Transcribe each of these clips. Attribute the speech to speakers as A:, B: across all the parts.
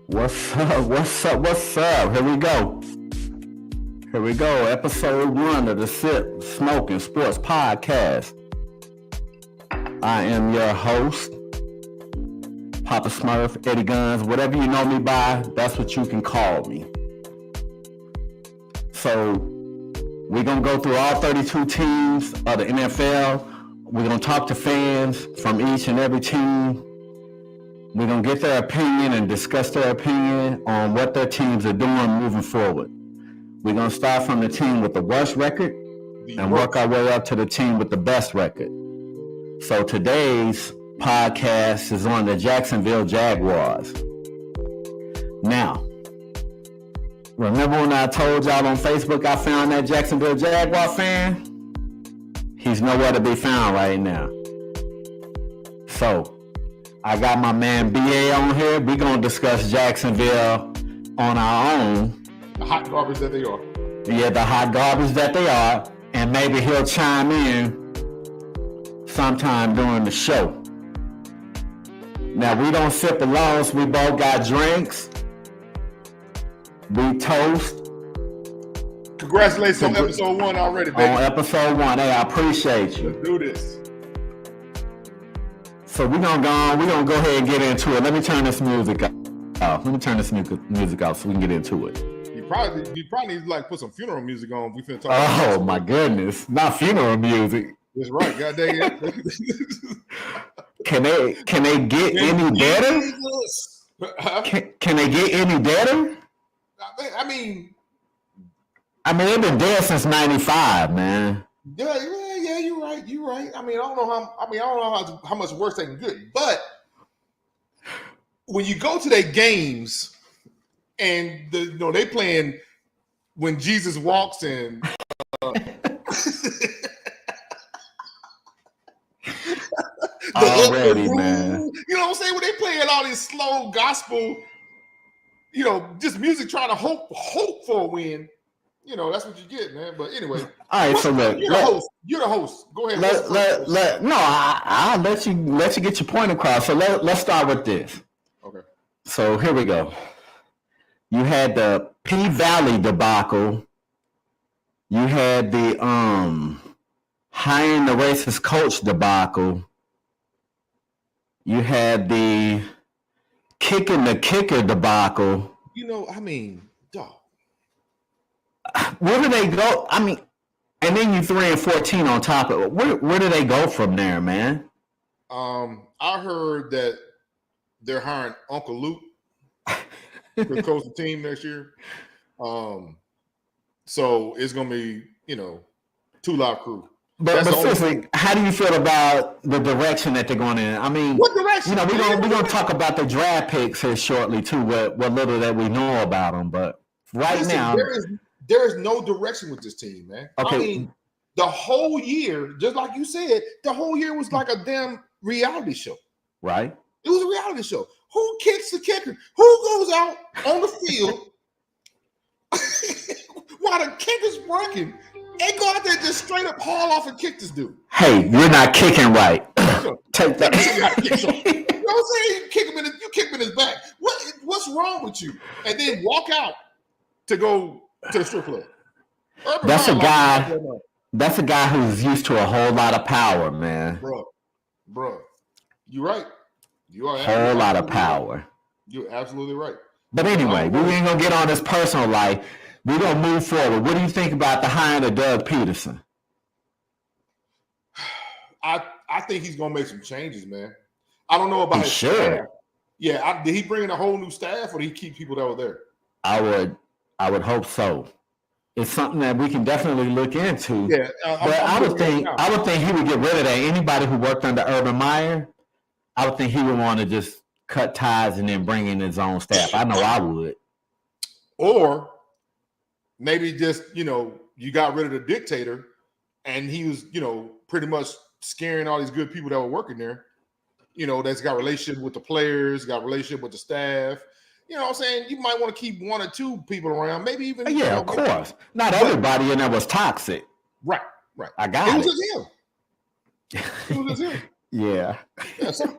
A: What's up? What's up? What's up? Here we go. Here we go. Episode 1 of the Sip Smoking Sports Podcast. I am your host, Papa Smurf, Eddie Guns, whatever you know me by, that's what you can call me. So we're going to go through all 32 teams of the NFL. We're going to talk to fans from each and every team. We're going to get their opinion and discuss their opinion on what their teams are doing moving forward. We're going to start from the team with the worst record and work our way up to the team with the best record. So today's podcast is on the Jacksonville Jaguars. Now, remember when I told y'all on Facebook I found that Jacksonville Jaguar fan? He's nowhere to be found right now. So, I got my man BA on here. We're going to discuss Jacksonville on our own.
B: The hot garbage that they are.
A: Yeah, the hot garbage that they are. And maybe he'll chime in sometime during the show. Now, we don't sip alone. We both got drinks. We toast.
B: Congratulations on episode 1 already, baby.
A: On episode 1. Hey, I appreciate you.
B: Let's do this.
A: So we're going to go ahead and get into it. Let me turn this music off. Let me turn this music off so we can get into it.
B: You probably need to like put some funeral music on. We finna talk
A: about my goodness. Not funeral music.
B: That's right. God dang it.
A: Can they get any better? Can they get any better?
B: I mean,
A: they've been dead since '95, man.
B: Yeah, you're right. I mean, I don't know how much worse they can get. But when you go to their games and they playing when Jesus walks and
A: already, man.
B: You know what I'm saying? When they playing all this slow gospel, just music trying to hope for a win. That's what you get, man. But anyway,
A: all right. So look,
B: you're the host. Go ahead.
A: I'll let you get your point across. So let's start with this.
B: Okay.
A: So here we go. You had the P Valley debacle. You had the hiring the racist coach debacle. You had the kicking the kicker debacle.
B: Dog.
A: Where do they go? And then you 3-14 on top of it. Where do they go from there, man?
B: I heard that they're hiring Uncle Luke to coach the team next year. So it's gonna be, 2 live crew.
A: But seriously, how do you feel about the direction that they're going in?
B: What direction?
A: We're gonna talk about the draft picks here shortly too. What little that we know about them, but now
B: there is no direction with this team, man.
A: Okay.
B: The whole year, just like you said, the whole year was like a damn reality show.
A: Right.
B: It was a reality show. Who kicks the kicker? Who goes out on the field while the kicker's working and go out there just straight up haul off and kick this dude?
A: Hey, you're not kicking right. Take that.
B: You know what I'm saying? You kick him in his back. What's wrong with you? And then walk out to go to the strip club.
A: That's a guy who's used to a whole lot of power, man.
B: Bro, you're right. You are
A: a whole lot of power.
B: You're absolutely right.
A: But anyway, we ain't gonna get on this personal life. We're gonna move forward. What do you think about the hiring of Doug Peterson?
B: I think he's gonna make some changes, man. I don't know about his
A: staff.
B: Yeah, did he bring in a whole new staff or did he keep people that were there?
A: I would hope so. It's something that we can definitely look into.
B: Yeah,
A: but I would think he would get rid of that. Anybody who worked under Urban Meyer, I would think he would want to just cut ties and then bring in his own staff. I know I would. Or
B: maybe just, you got rid of the dictator and he was, pretty much scaring all these good people that were working there, that's got relationship with the players, got relationship with the staff. You know what I'm saying? You might want to keep 1 or 2 people around, maybe even.
A: Yeah, of course. Not everybody in there was toxic.
B: Right.
A: I got it.
B: It was just him.
A: Yeah.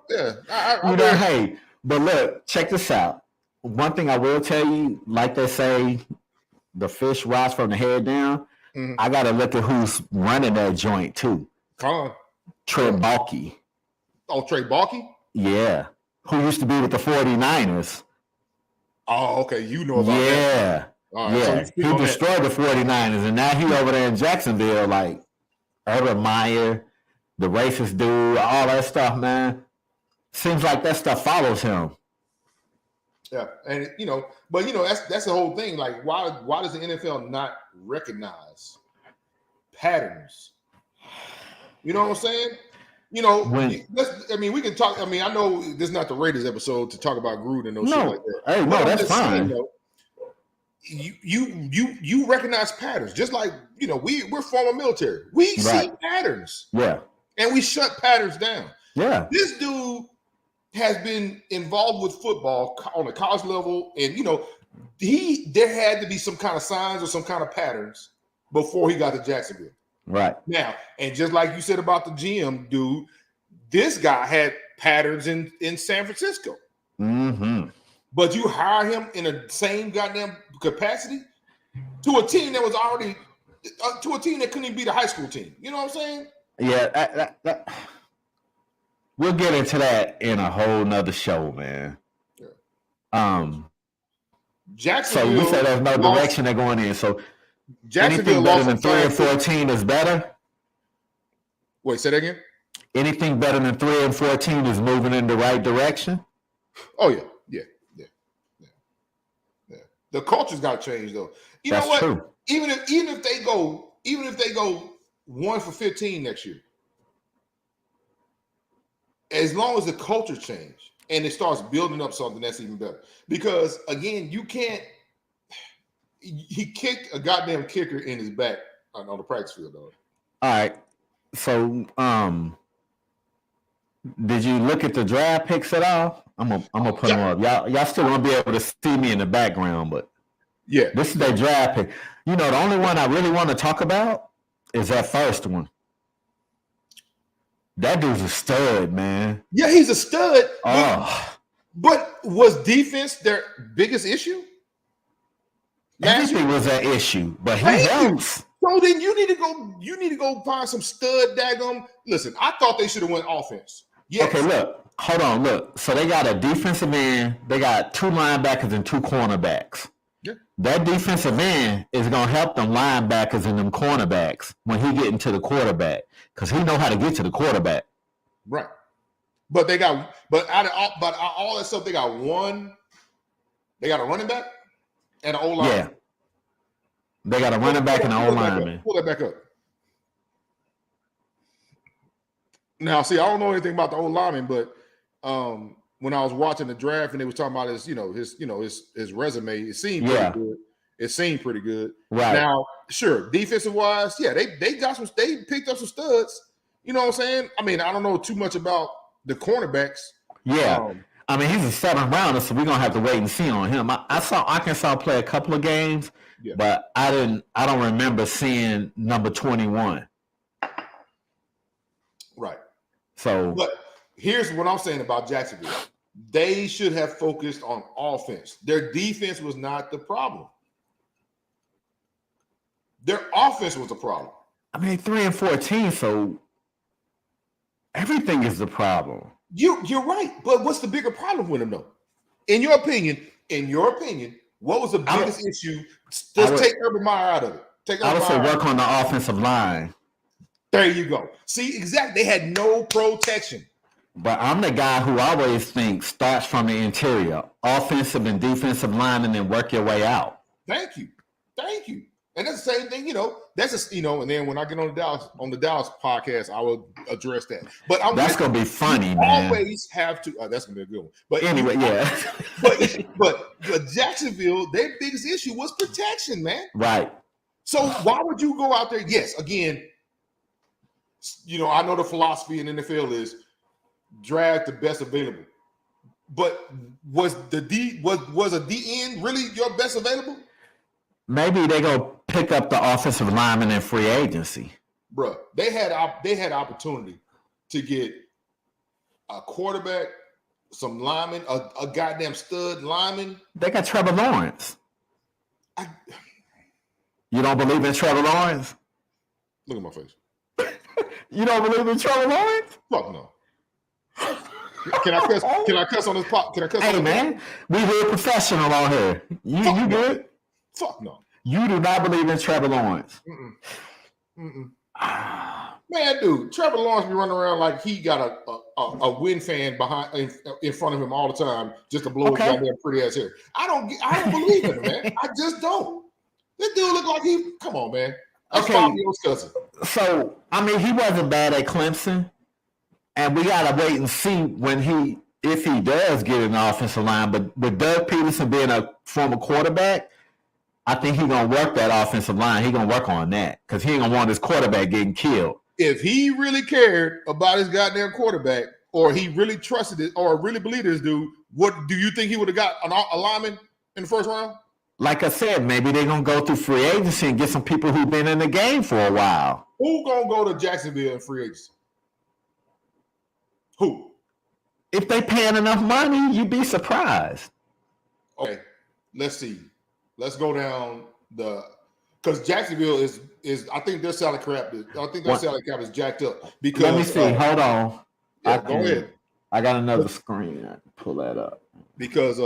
B: Yeah.
A: Hey, but look, check this out. one thing I will tell you, like they say, the fish rots from the head down.
B: Mhm.
A: I got to look at who's running that joint too.
B: Come on.
A: Trent Baalke.
B: Oh, Trey Baalke?
A: Yeah. Who used to be with the 49ers.
B: Oh, okay. You know about that.
A: Yeah.
B: All right,
A: Yeah.
B: so you speak
A: He
B: on that.
A: destroyed the 49ers, and now he over there in Jacksonville, like Urban Meyer, the racist dude, all that stuff, man. Seems like that stuff follows him.
B: Yeah, and but that's the whole thing. Like, why does the NFL not recognize patterns? You know what I'm saying? We can talk. I mean, I know this is not the Raiders episode to talk about Gruden and no shit like that.
A: Hey, no, that's fine.
B: You recognize patterns, just like we're former military. We see patterns,
A: yeah,
B: and we shut patterns down.
A: Yeah,
B: this dude has been involved with football on a college level, and there had to be some kind of signs or some kind of patterns before he got to Jacksonville.
A: Right
B: now, and just like you said about the GM dude, this guy had patterns in San Francisco.
A: Mm-hmm.
B: But you hire him in the same goddamn capacity to a team that was already to a team that couldn't even beat a high school team. You know what I'm saying?
A: Yeah, we'll get into that in a whole nother show, man.
B: Yeah. Jacksonville.
A: So we said there's no direction they're going in. So
B: Jacksonville
A: anything better than 3-14 is better.
B: Wait, say that again.
A: Anything better than 3-14 is moving in the right direction.
B: Oh yeah. The culture's got to change, though.
A: That's
B: know what?
A: True.
B: Even if they go 1-for-15 next year, as long as the culture change and it starts building up something, that's even better. Because again, you can't. He kicked a goddamn kicker in his back on the practice field, though.
A: All right. So, did you look at the draft picks at all? I'm gonna put them up. Y'all still gonna be able to see me in the background, but
B: yeah,
A: this is their draft pick. The only one I really want to talk about is that first one. That dude's a stud, man.
B: Yeah, he's a stud.
A: Oh,
B: but was defense their biggest issue?
A: Everything was an issue, but he helps.
B: So then you need to go find some stud daggum. Listen, I thought they should have went offense. Yes.
A: Okay, hold on. So they got a defensive end, they got 2 linebackers and 2 cornerbacks.
B: Yeah.
A: That defensive end is gonna help them linebackers and them cornerbacks when he get into the quarterback, because he know how to get to the quarterback.
B: Right. But they got out of all that stuff, they got a running back and an O-line.
A: Yeah. They got a running back and an O-lineman.
B: Pull that back up. Now, see, I don't know anything about the O-lineman, but when I was watching the draft and they was talking about his resume, it seemed pretty good. It seemed pretty good.
A: Right.
B: Now, sure, defensive wise, they picked up some studs. You know what I'm saying? I mean, I don't know too much about the cornerbacks.
A: Yeah. I mean, he's a 7th rounder, so we're gonna have to wait and see on him. I saw Arkansas play a couple of games, but I don't remember seeing number 21.
B: Right.
A: So,
B: but here's what I'm saying about Jacksonville. They should have focused on offense. Their defense was not the problem. Their offense was the problem.
A: I mean, 3-14, so everything is the problem.
B: You're right, but what's the bigger problem with them, though? In your opinion, what was the biggest issue? Take Urban Meyer out of it.
A: I would say work on the offensive line.
B: There you go. See, exactly. They had no protection.
A: But I'm the guy who always thinks starts from the interior, offensive and defensive line, and then work your way out.
B: Thank you. And that's the same thing, That's just, and then when I get on the Dallas podcast, I will address that. But
A: that's gonna be funny, man.
B: Always have to. That's gonna be a good one. But
A: anyway,
B: but Jacksonville, their biggest issue was protection, man.
A: Right.
B: So why would you go out there? Yes, again, I know the philosophy in the NFL is draft the best available. But was a D end really your best available?
A: Maybe they go pick up the offensive lineman in free agency.
B: Bruh, they had opportunity to get a quarterback some linemen, a goddamn stud lineman.
A: They got Trevor Lawrence. You don't believe in Trevor Lawrence?
B: Look at my face.
A: You don't believe in Trevor Lawrence?
B: Fuck no. Can I cuss? Can I cuss on this pop? Can I cuss?
A: Hey man, we real professional on here. You good?
B: Fuck no.
A: You do not believe in Trevor Lawrence.
B: Man, dude, Trevor Lawrence be running around like he got a wind fan behind in front of him all the time just to blow his goddamn pretty ass hair. I don't believe in him, man. I just don't. This dude look like he. Come on, man. That's Fabio's cousin.
A: So I mean, he wasn't bad at Clemson, and we gotta wait and see if he does get an offensive line. But with Doug Peterson being a former quarterback, I think he's gonna work that offensive line. He's gonna work on that because he ain't gonna want his quarterback getting killed.
B: If he really cared about his goddamn quarterback, or he really trusted it, or really believed this dude, what do you think he would have got a lineman in the first round?
A: Like I said, maybe they're gonna go through free agency and get some people who've been in the game for a while.
B: Who gonna go to Jacksonville in free agency? Who?
A: If they paying enough money, you'd be surprised.
B: Okay, let's see. Let's go down because Jacksonville is I think their salary cap is jacked up. Because
A: let me see. Hold on.
B: Yeah, go ahead.
A: I got another screen. I can pull that up.
B: Because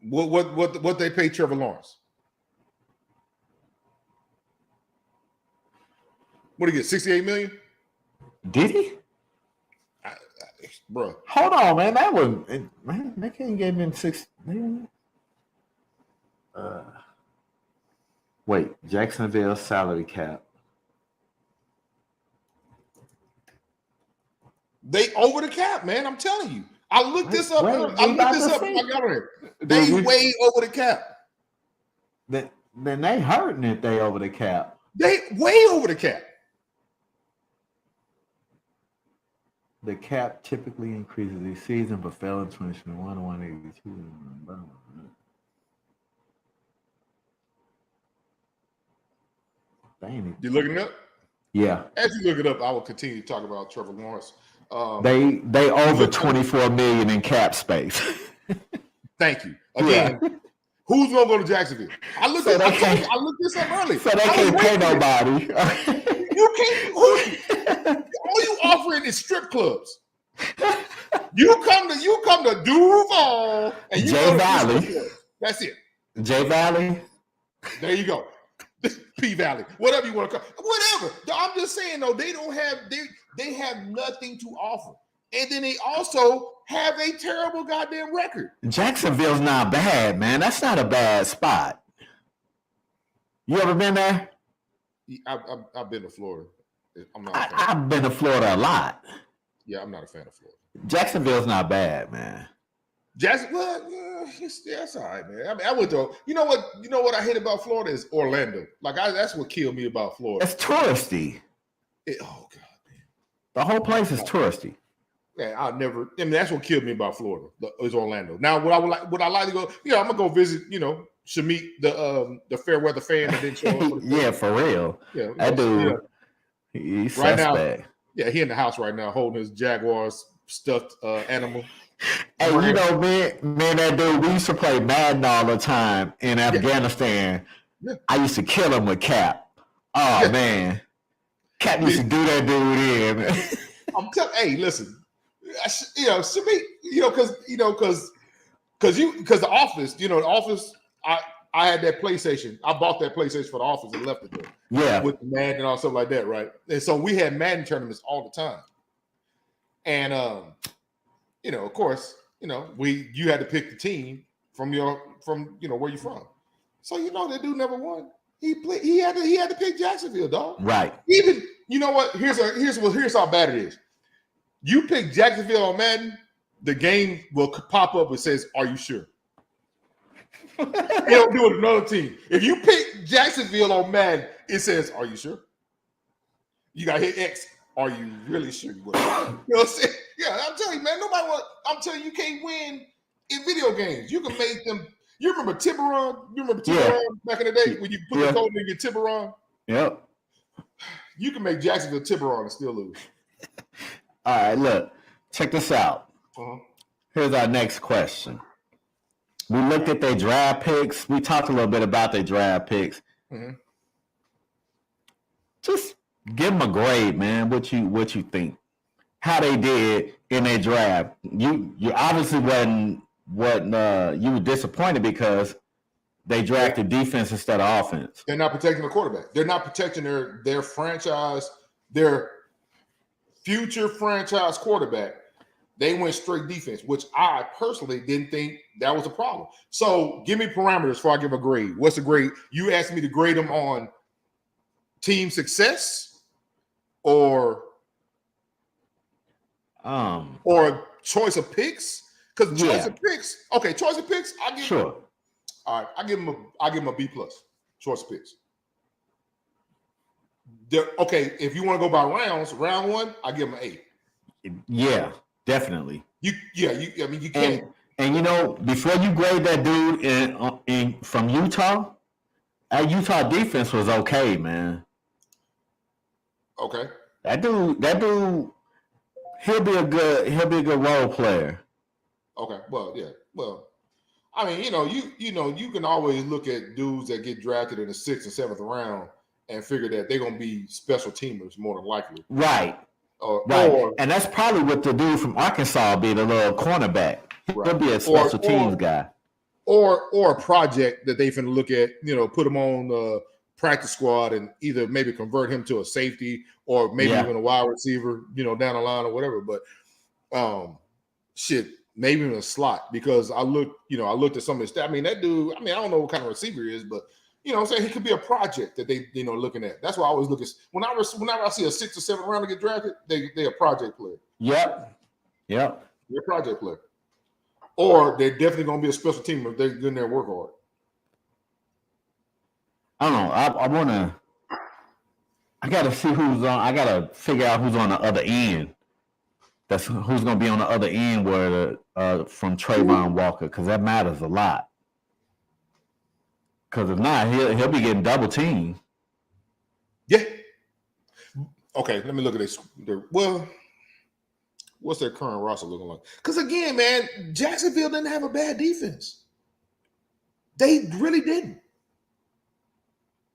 B: what they pay Trevor Lawrence? What did he get? $68 million?
A: Did he?
B: Bro.
A: Hold on, man. That was they can't give him $6 million. Wait, Jacksonville salary cap.
B: They over the cap, man. I'm telling you. I looked this up. I looked this up. I got it. They way over the cap.
A: Then they hurting if they over the cap.
B: They way over the cap.
A: The cap typically increases each season, but fell in 2021 to 182.
B: You looking it up?
A: Yeah.
B: As you look it up, I will continue to talk about Trevor Lawrence.
A: They over 24 million in cap space.
B: Thank you. Again, who's gonna go to Jacksonville? I looked this up early.
A: So they can't pay nobody.
B: You can't. All you offering is strip clubs. You come to Duval and you
A: J Valley.
B: That's it.
A: J Valley.
B: There you go. P Valley, whatever you want to call, whatever. I'm just saying though, they have nothing to offer, and then they also have a terrible goddamn record.
A: Jacksonville's not bad, man. That's not a bad spot. You ever been there?
B: I've been to Florida.
A: I've been to Florida a lot.
B: Yeah, I'm not a fan of Florida.
A: Jacksonville's not bad, man.
B: Jacksonville, that's all right, man. I mean, I went to. You know what I hate about Florida is Orlando. Like that's what killed me about Florida.
A: It's touristy.
B: Oh God, man.
A: The whole place is touristy.
B: Yeah, that's what killed me about Florida. Is Orlando. Now, would I like to go? Yeah, I'm gonna go visit. Shamit, the fair weather fan that didn't show up.
A: Yeah, for real.
B: Yeah,
A: that dude. He's
B: right
A: suspect.
B: now. Yeah, he in the house right now holding his Jaguars stuffed animal.
A: Hey, man, that dude, we used to play Madden all the time in Afghanistan. Yeah. I used to kill him with Cap. Oh, man. Cap used to do that dude in.
B: I'm telling hey, listen. Shamit, because the office, the office, I had that PlayStation. I bought that PlayStation for the office and left it there.
A: Yeah.
B: With the Madden and all stuff like that, right? And so we had Madden tournaments all the time. And of course, you had to pick the team from where you're from. So that dude never won. He had to pick Jacksonville, dog.
A: Right.
B: Even what? Here's how bad it is. You pick Jacksonville on Madden, the game will pop up and says, "Are you sure?" They don't do it with another team. If you pick Jacksonville on Madden, it says, "Are you sure?" You got to hit X. Are you really sure you would? You know what I'm saying? Yeah, I'm telling you, man. I'm telling you, you can't win in video games. You can make them. You remember Tiburon? Back in the day when you put the code in your Tiburon?
A: Yep.
B: You can make Jacksonville Tiburon and still lose.
A: All right, look. check this out.
B: Uh-huh.
A: Here's our next question. We looked at their draft picks. We talked a little bit about their draft picks.
B: Mm-hmm.
A: Just give them a grade, man. What you think? How they did in their draft? You obviously wasn't you were disappointed because they drafted defense instead of offense.
B: They're not protecting the quarterback. They're not protecting their franchise, their future franchise quarterback. They went straight defense, which I personally didn't think that was a problem. So give me parameters before I give a grade. What's the grade? You asked me to grade them on team success or choice of picks? Because choice of picks, okay, choice of picks, I give
A: sure.
B: All right, I give him a B plus. Choice of picks. Okay, if you want to go by rounds, round one, I give him an A.
A: Yeah, definitely.
B: You can't.
A: And you know, before you grade that dude from Utah, that Utah defense was okay, man.
B: Okay.
A: That dude, he'll be a good role player.
B: Okay. Well, yeah. Well, I mean, you can always look at dudes that get drafted in the 6th and 7th round and figure that they're gonna be special teamers more than likely.
A: Right. And that's probably what the dude from Arkansas be, the little cornerback. He'll be a special teams guy.
B: Or a project that they finna look at, put him on the practice squad and either maybe convert him to a safety or maybe even a wide receiver, down the line or whatever. But maybe in a slot, because I looked at some of his stats. I mean, that dude, I don't know what kind of receiver he is, but what I'm saying, he could be a project that they, looking at. That's why I always look at whenever I see a 6th or 7th round to get drafted, they're a project player.
A: Yep.
B: They're a project player. Or they're definitely gonna be a special team if they're good in there and work hard.
A: I don't know. I gotta see who's on. I gotta figure out who's on the other end. That's who's gonna be on the other end where from Trayvon Walker, because that matters a lot. Because if not, he'll be getting double teamed.
B: Yeah. Okay, let me look at this. Well, what's their current roster looking like? Because again, man, Jacksonville didn't have a bad defense. They really didn't.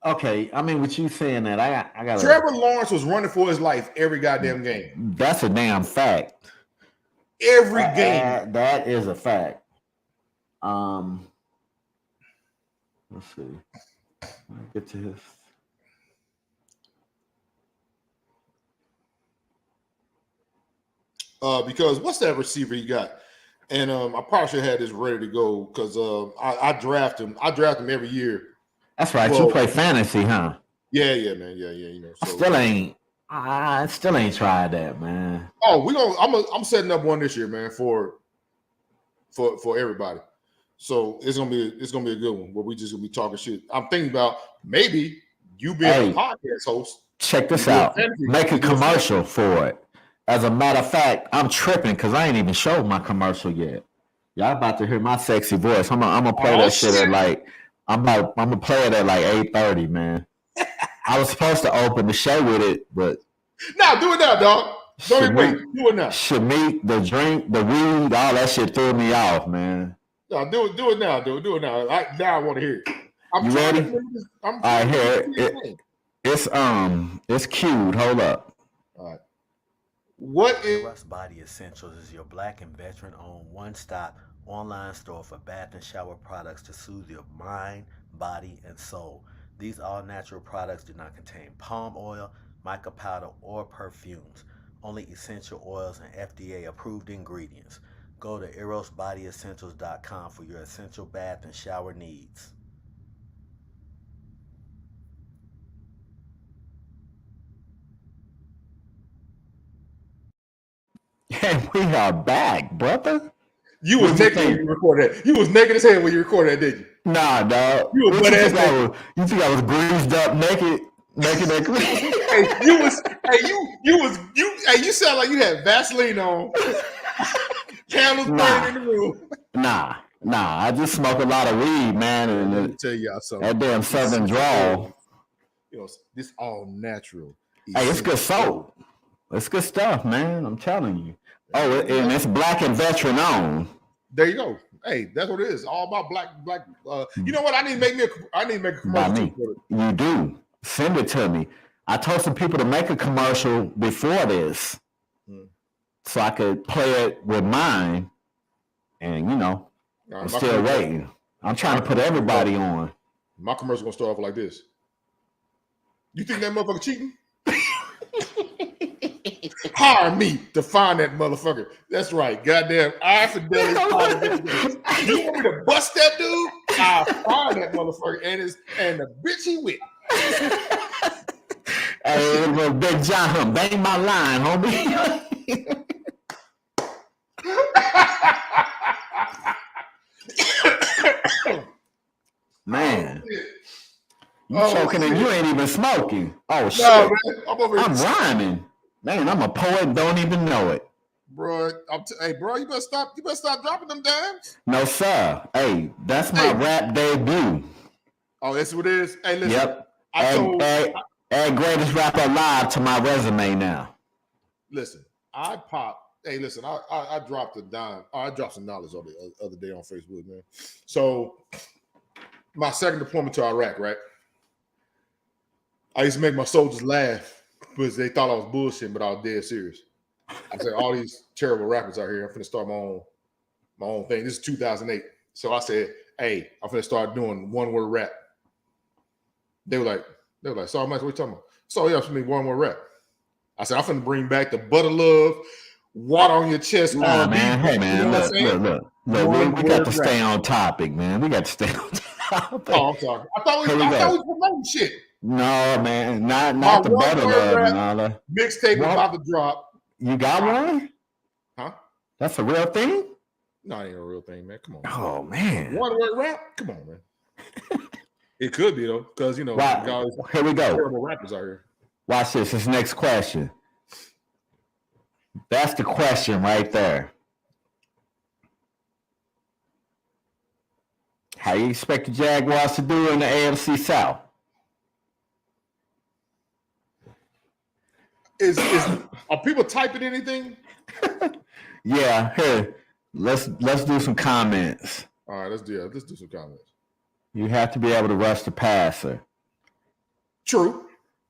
A: Okay, with you saying that, I got.
B: Trevor Lawrence was running for his life every goddamn game.
A: That's a damn fact.
B: Every game.
A: That is a fact. Let's see. Let me get to his.
B: Because what's that receiver he got? And I probably should have had this ready to go because I draft him. I draft him every year.
A: That's right. You play fantasy, huh?
B: Yeah, man. Yeah.
A: So, I still ain't tried that, man.
B: Oh, I'm setting up one this year, man, for everybody. So it's gonna be a good one where we just gonna be talking shit. I'm thinking about maybe you being a podcast host.
A: Check this out. Make a commercial for it. As a matter of fact, I'm tripping because I ain't even showed my commercial yet. Y'all about to hear my sexy voice. I'm gonna play that shit at I'm gonna play it at 8:30, man. I was supposed to open the show with it, but
B: no, do it now, dog. Don't even wait. Do it now.
A: Shamik, the drink, the weed, all that shit threw me off, man.
B: No, do it now. Do it now. Now I want to hear it.
A: You ready? All right, here it's cued. Hold up.
B: All right. What is
C: Russ Body Essentials is your Black and veteran-owned one-stop online store for bath and shower products to soothe your mind, body, and soul. These all-natural products do not contain palm oil, mica powder, or perfumes. Only essential oils and FDA-approved ingredients. Go to erosbodyessentials.com for your essential bath and shower needs.
A: And we are back, brother.
B: You was naked when you recorded that. You was naked as hell when you recorded that, didn't you?
A: Nah, dog.
B: You was butt ass naked.
A: You think I was greased up naked?
B: You sound like you had Vaseline on. Candles burning in the room.
A: Nah. I just smoke a lot of weed, man. And
B: Let me tell y'all something.
A: That damn Southern drawl.
B: This all natural.
A: Hey, it's good soap. It's good stuff, man. I'm telling you. Oh, and it's black and veteran owned.
B: There you go. Hey, that's what it is. All about black. You know what? I need to make a commercial too for it.
A: You do. Send it to me. I told some people to make a commercial before this, so I could play it with mine. And right, I'm still waiting. I'm trying to put everybody on.
B: My commercial gonna start off like this. You think that motherfucker cheating? Hire me to find that motherfucker. That's right. Goddamn. I fidelity. You want me to bust that dude? I'll find that motherfucker and the bitch he with.
A: Hey, Big John, bang my line, homie. Man. You choking and you ain't even smoking. Oh, shit.
B: No, man.
A: I'm rhyming. Man, I'm a poet and don't even know it.
B: Bro, hey, bro, you better stop dropping them dimes.
A: No, sir. Hey, that's my rap debut.
B: Oh, that's what it is? Hey, listen.
A: Yep. Add greatest rapper alive to my resume now.
B: Listen, I dropped a dime. I dropped some knowledge the other day on Facebook, man. So, my second deployment to Iraq, right? I used to make my soldiers laugh because they thought I was bullshitting, but I was dead serious. I said, all these terrible rappers out here, I'm finna start my own thing. This is 2008. So I said, hey, I'm finna start doing one-word rap. They were like, sorry, Mike, what you talking about? So yeah, I'm finna one-word rap. I said, I'm finna bring back the butter love, water on your chest.
A: Nah, man. Hey, man, look, we got to stay on topic, man. We got to stay on topic.
B: Oh, I'm sorry. I thought we were promoting shit.
A: No, man, not the butter love and all that.
B: Mixtape about to drop.
A: You got one?
B: Huh?
A: That's a real thing?
B: No, it ain't a real thing, man. Come on.
A: Oh, man.
B: One word rap? Come on, man. It could be, though, because,
A: here we go.
B: Terrible rappers out here.
A: Watch this. This next question. That's the question right there. How you expect the Jaguars to do in the AFC South?
B: Are people typing anything?
A: Yeah, here. Let's do some comments.
B: All right, let's do some comments.
A: You have to be able to rush the passer.
B: True.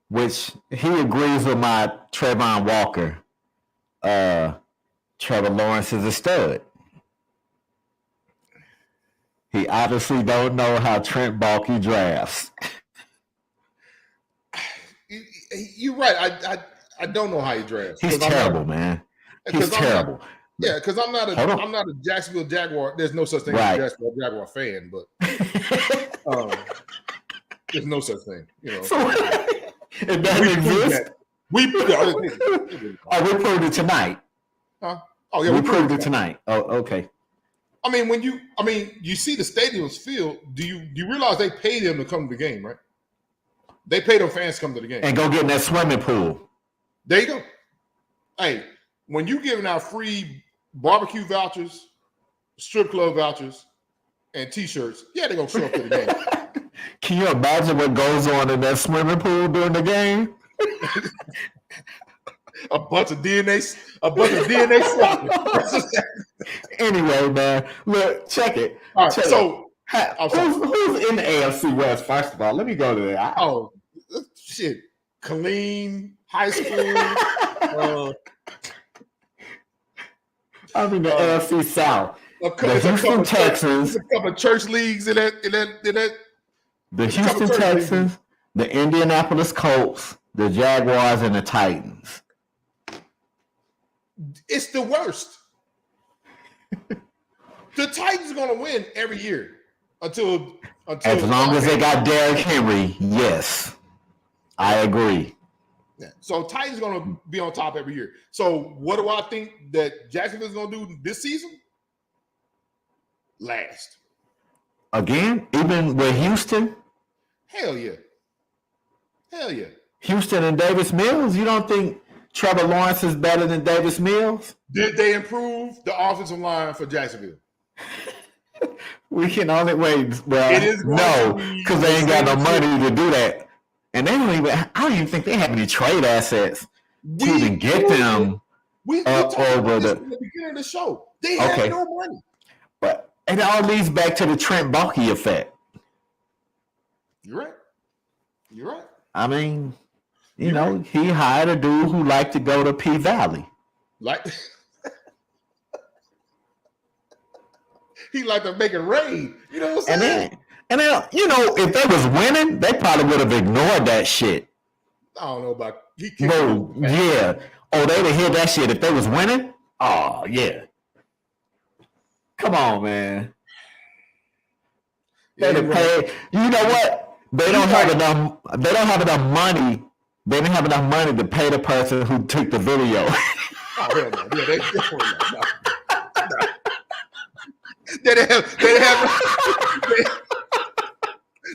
A: Which he agrees with my Trayvon Walker. Trevor Lawrence is a stud. He obviously don't know how Trent Baalke drafts.
B: You're right. I don't know how he drafts.
A: He's terrible, man. He's terrible.
B: Because I'm not a Jacksonville Jaguar. There's no such thing as a Jacksonville Jaguar fan, but there's no such thing.
A: So, it doesn't exist.
B: We proved
A: it tonight.
B: Huh? Oh yeah,
A: we proved it tonight. Oh, okay.
B: I mean, you see the stadium's filled. Do you realize they paid them to come to the game, right? They paid them fans to come to the game
A: and go get in that swimming pool.
B: There you go. Hey, when you giving out free barbecue vouchers, strip club vouchers, and T-shirts, yeah, they're gonna show up to the game.
A: Can you imagine what goes on in that swimming pool during the game?
B: A bunch of DNA swapping.
A: Anyway, man, look, check it.
B: All right, so
A: who's in the AFC West? First of all, let me go to that.
B: Oh, shit, Colleen High School.
A: I'm in the AFC South. The Houston Texans.
B: A couple of church leagues in that.
A: The Houston Texans, the Indianapolis Colts, the Jaguars, and the Titans.
B: It's the worst. The Titans are going to win every year until
A: as long as they got Derrick Henry. Yes, I agree.
B: Yeah. So Titans are going to be on top every year. So what do I think that Jacksonville is going to do this season? Last.
A: Again, even with Houston?
B: Hell yeah.
A: Houston and Davis Mills? You don't think Trevor Lawrence is better than Davis Mills?
B: Did they improve the offensive line for Jacksonville?
A: We can only wait. Well, no, because they ain't got no money to do that. And I don't even think they have any trade assets to even get them
B: We talked
A: over
B: about this
A: the.
B: in the beginning of the show. They have no money.
A: But it all leads back to the Trent Baalke effect.
B: You're right.
A: I mean, you know, he hired a dude who liked to go to P Valley.
B: Like he liked to make it rain. You know what I'm saying?
A: And then, you know, if they was winning, they probably would have ignored that shit.
B: I don't know about
A: no, yeah. Oh, they'd have hit that shit if they was winning. Oh yeah. Come on, man. They'd have paid. You know what? They don't have enough. They don't have enough money. They didn't have enough money to pay the person who took the video.
B: Oh hell no! Yeah, they definitely no.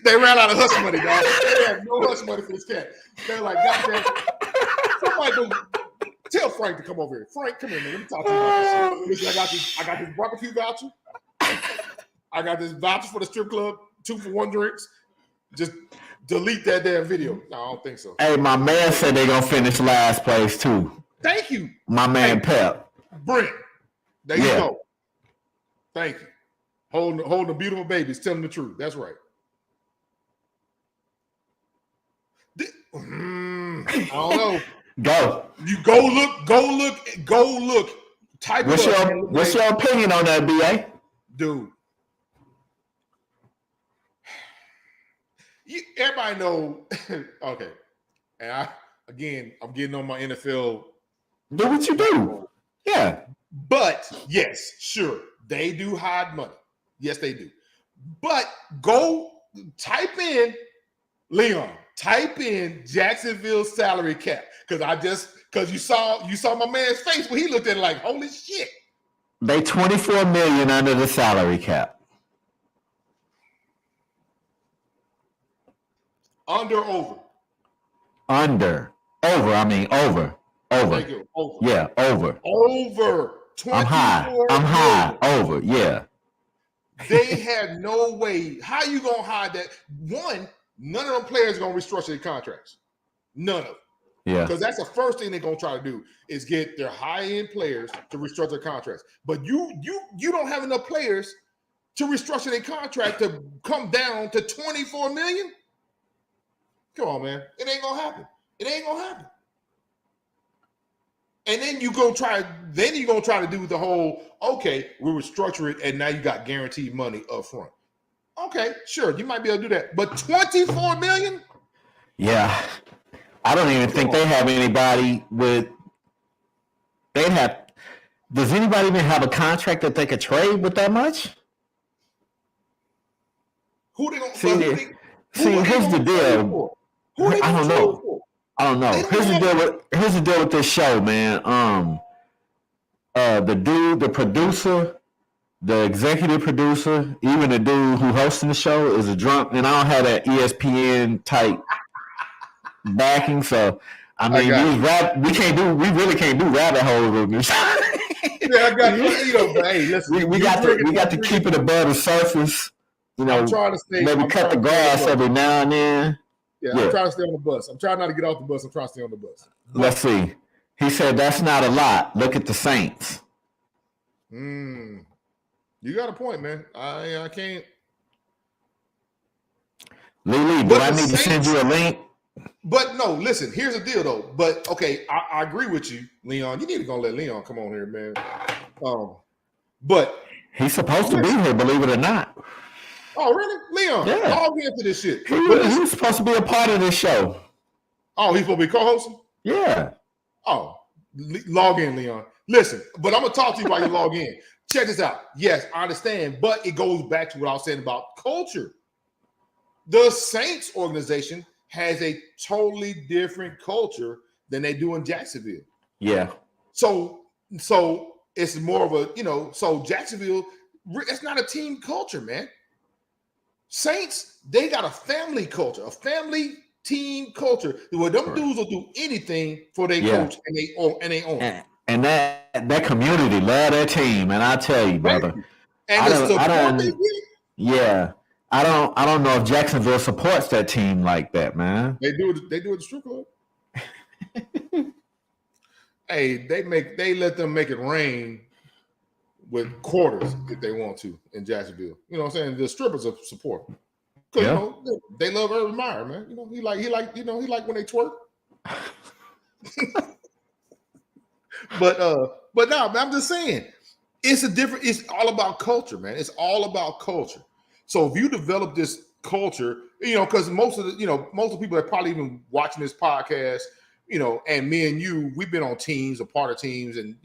B: They ran out of hush money, dog. They had no hush money for this cat. They're like, goddamn, somebody go tell Frank to come over here. Frank, come here, man. Let me talk to you about this shit. Listen, I got this barbecue voucher. I got this voucher for the strip club, 2-for-1 drinks. Just delete that damn video. No, I don't think so.
A: Hey, my man said they're gonna finish last place too.
B: Thank you.
A: My man Pep.
B: Brent. There you go. Thank you. Holding the beautiful babies, telling the truth. That's right. I don't know.
A: Go.
B: You go look. Type
A: What's your opinion on that, BA?
B: Dude. Everybody know. Okay. And I'm getting on my NFL.
A: Do what you do. Yeah.
B: But yes, sure. They do hide money. Yes, they do. But go type in Leon. Type in Jacksonville salary cap. Because you saw my man's face when he looked at it like, holy shit.
A: They $24 million under the salary cap.
B: Under, over.
A: Under. Over. I mean over. Over.
B: Thank you. Over.
A: Yeah, over.
B: Over.
A: I'm high. Over. Yeah.
B: They had no way. How you gonna hide that? One, none of them players are gonna restructure their contracts. None of them.
A: Yeah.
B: Because that's the first thing they're gonna try to do is get their high-end players to restructure their contracts. But you don't have enough players to restructure their contract to come down to $24 million. Come on, man. It ain't gonna happen. And then you're gonna try to do the whole, okay, we'll restructure it, and now you got guaranteed money up front. Okay, sure, you might be able to do that. But $24 million?
A: Yeah. I don't even think they have anybody with does anybody even have a contract that they could trade with that much?
B: Who they gonna
A: here's the deal. I don't know. Here's the deal with this show, man. The producer, the executive producer, even the dude who hosting the show is a drunk, and I don't have that ESPN type backing, so I mean, we really can't do rabbit holes on this.
B: Yeah, I got hey, listen,
A: we got to keep it above the surface. You know, maybe cut the grass every now and then.
B: Yeah, I'm trying to stay on the bus. I'm trying not to get off the bus. I'm trying to stay on the bus.
A: Let's see. He said that's not a lot. Look at the Saints.
B: You got a point, man. I can't.
A: Lee, do I need to send you a link?
B: But no, listen, here's the deal though. But okay, I agree with you, Leon. You need to go let Leon come on here, man. But
A: he's supposed to be here, believe it or not.
B: Oh, really? Leon, log into this shit.
A: He was supposed to be a part of this show.
B: Oh, he's supposed to be co-hosting?
A: Yeah.
B: Oh, log in, Leon. Listen, but I'm going to talk to you while you log in. Check this out. Yes, I understand, but it goes back to what I was saying about culture. The Saints organization has a totally different culture than they do in Jacksonville.
A: Yeah.
B: So it's more of a, so Jacksonville, it's not a team culture, man. Saints, they got a family culture, a family team culture where them dudes will do anything for their coach and they own it.
A: And that community love their team, and I tell you, brother.
B: And I
A: don't know if Jacksonville supports that team like that, man.
B: They do it at the strip club. Hey, they let them make it rain with quarters if they want to in Jacksonville. You know what I'm saying? The strippers are support. Because you know they love Urban Meyer, man. You know, he like when they twerk. But no, I'm just saying it's all about culture, man. It's all about culture. So if you develop this culture, you know, because most of the people that probably even watching this podcast, you know, and me and you, we've been on teams or part of teams, and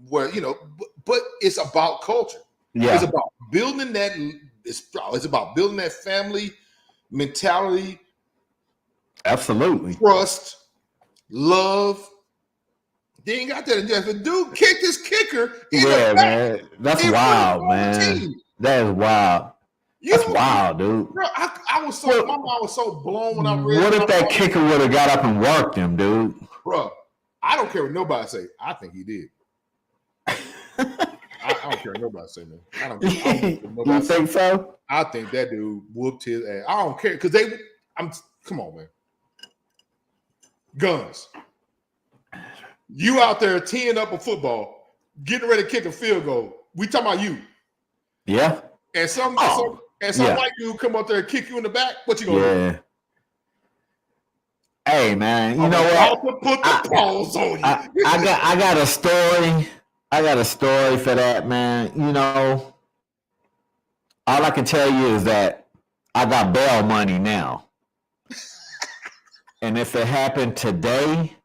B: where but it's about culture. Yeah. It's about building that. It's about building that family mentality. Absolutely. Trust, love. They ain't got that in Jacksonville. Dude kicked his kicker.
A: Yeah, man. That's wild, man. That is wild. That's wild, dude.
B: Bro, I was so my mind was so blown when I read.
A: What if that kicker would have got up and worked him, dude?
B: Bro, I don't care what nobody say. I think he did. I don't care what nobody say, man. I don't care.
A: You think so?
B: I think that dude whooped his ass. I don't care because come on, man. Guns. You out there teeing up a football, getting ready to kick a field goal. We talking about you.
A: Yeah.
B: And some white dude come up there and kick you in the back. What you gonna do?
A: Hey, man, you know what?
B: Put the paws on you.
A: I got a story. I got a story for that, man. You know, all I can tell you is that I got bail money now. And if it happened today,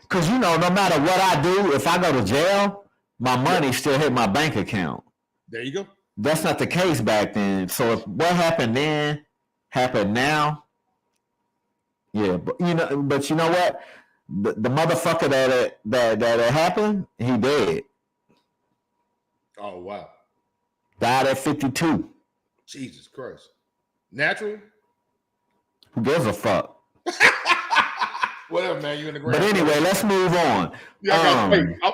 A: because, you know, no matter what I do, if I go to jail, my money still hit my bank account.
B: There you go.
A: That's not the case back then. So if what happened then happened now, yeah, but you know what? The motherfucker that happened, he dead.
B: Oh wow.
A: Died at 52.
B: Jesus Christ. Natural?
A: Who gives a fuck?
B: Whatever, man. You in the ground.
A: But anyway, let's move on.
B: Yeah,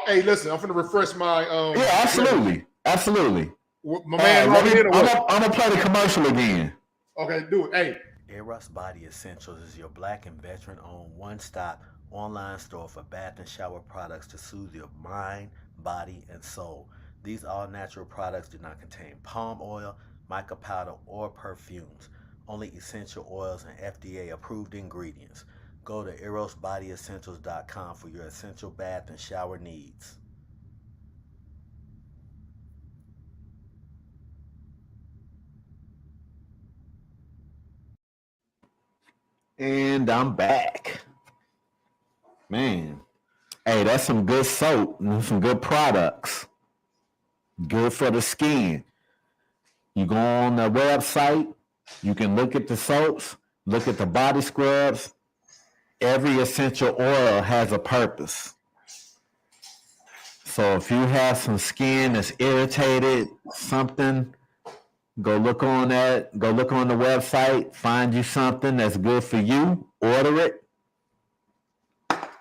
B: hey, listen, I'm gonna refresh my
A: yeah, absolutely.
B: My man,
A: I'm gonna play the commercial again.
B: Okay, do it. Hey.
C: Eros Body Essentials is your black and veteran-owned one-stop online store for bath and shower products to soothe your mind, body, and soul. These all-natural products do not contain palm oil, mica powder, or perfumes. Only essential oils and FDA-approved ingredients. Go to erosbodyessentials.com for your essential bath and shower needs.
A: And I'm back. Man, hey, that's some good soap and some good products. Good for the skin. You go on the website, you can look at the soaps, look at the body scrubs. Every essential oil has a purpose. So if you have some skin that's irritated, something, go look on the website, find you something that's good for you, order it,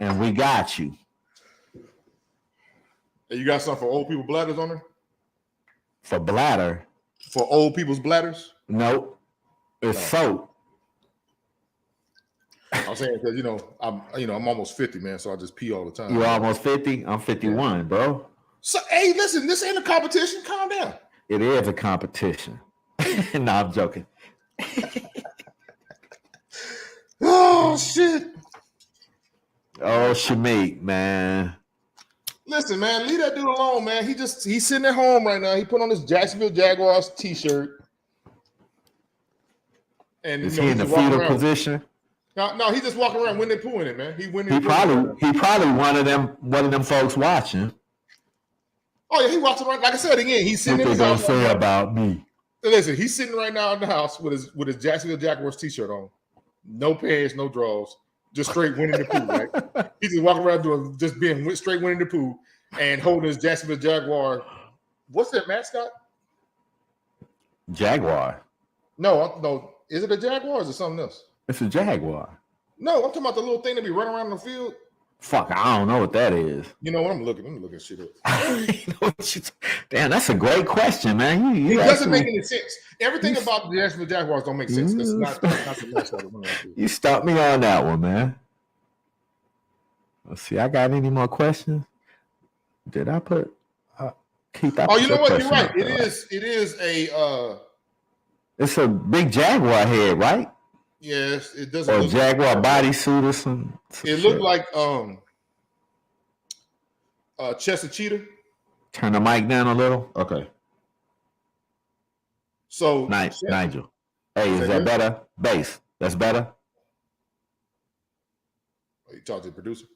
A: and we got you.
B: Hey, you got something for old people bladders on there?
A: For bladder?
B: For old people's bladders?
A: Nope. It's soap.
B: I'm saying because I'm almost 50, man, so I just pee all the time.
A: You're almost 50? I'm 51, bro.
B: So hey, listen, this ain't a competition. Calm down.
A: It is a competition. No, I'm joking.
B: Oh shit.
A: Oh, Shamik, man.
B: Listen, man, leave that dude alone, man. He's sitting at home right now. He put on his Jacksonville Jaguars t-shirt. And
A: is he in the fetal position?
B: No, he just walking around winning poo in it, man. He
A: probably one of them folks watching.
B: Oh yeah, he walks around. Like I said again, he's sitting.
A: What they gonna say about me?
B: Listen, he's sitting right now in the house with his Jacksonville Jaguars t-shirt on, no pants, no drawers, just straight winning the poo. Right? He's just walking around being straight winning the poo and holding his Jacksonville Jaguar. What's that mascot?
A: Jaguar.
B: No. Is it a Jaguar or is it something else?
A: It's a Jaguar.
B: No, I'm talking about the little thing that be running around the field.
A: Fuck, I don't know what that is.
B: You know what? I'm looking shit up.
A: Damn, that's a great question, man.
B: It doesn't make any sense. Everything about the Jacksonville Jaguars don't make sense. That's not the mascot.
A: You stumped me on that one, man. Let's see. I got any more questions? Did I put Keith? I
B: Oh,
A: put
B: you know
A: your
B: what? You're
A: question
B: right.
A: up there,
B: It is a
A: It's a big Jaguar head, right?
B: yes, it doesn't
A: Or
B: look
A: Jaguar
B: like
A: bodysuit or some
B: it
A: shit.
B: looked like chest of cheetah.
A: Turn the mic down a little. Okay.
B: So
A: Nigel. Hey, is that better? Bass. That's better?
B: You talk to the producer.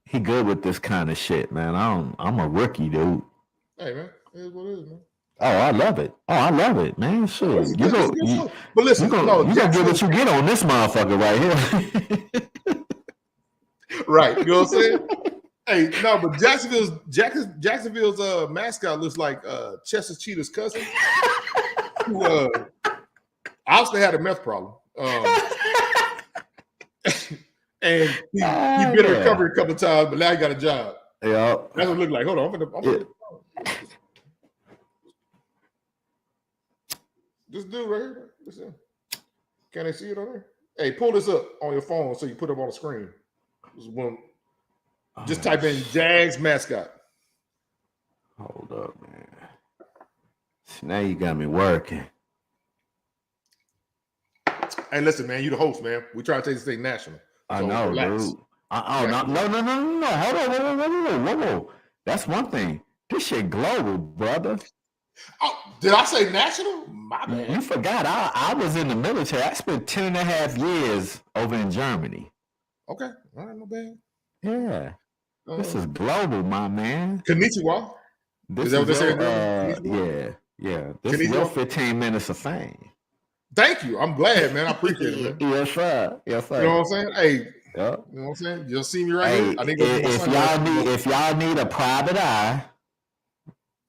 A: He good with this kind of shit, man. I'm a rookie, dude.
B: Hey man, it is what it is, man.
A: Oh, I love it. Oh, I love it, man. Shit.
B: But listen,
A: you gonna get what you get on this motherfucker right here.
B: Right. You know what I'm saying? Hey, no, but Jacksonville's mascot looks like Chester Cheetah's cousin, who obviously had a meth problem. And he been in recovery a couple of times, but now he got a job.
A: Yeah.
B: That's what it looked like. Hold on. I'm gonna this dude right here. Listen. Can they see it on there? Hey, pull this up on your phone so you put it up on the screen. Just type in Jags mascot.
A: Hold up, man. See, now you got me working.
B: Hey, listen, man, you the host, man. We try to take this thing national.
A: I know, relax. Dude. No. Hold on. Whoa. That's one thing. This shit global, brother.
B: Oh, did I say national? My bad.
A: You forgot. I was in the military. I spent 10.5 years over in Germany.
B: Okay. All right, no bad.
A: Yeah. This is global, my man.
B: Konnichiwa.
A: Is that what they say? Yeah. This is your 15 minutes of fame.
B: Thank you. I'm glad, man. I appreciate it, man.
A: Yes, sir.
B: You know what I'm saying? Hey,
A: yep.
B: You know what I'm saying? You'll see me right here. I think
A: if y'all need a private eye,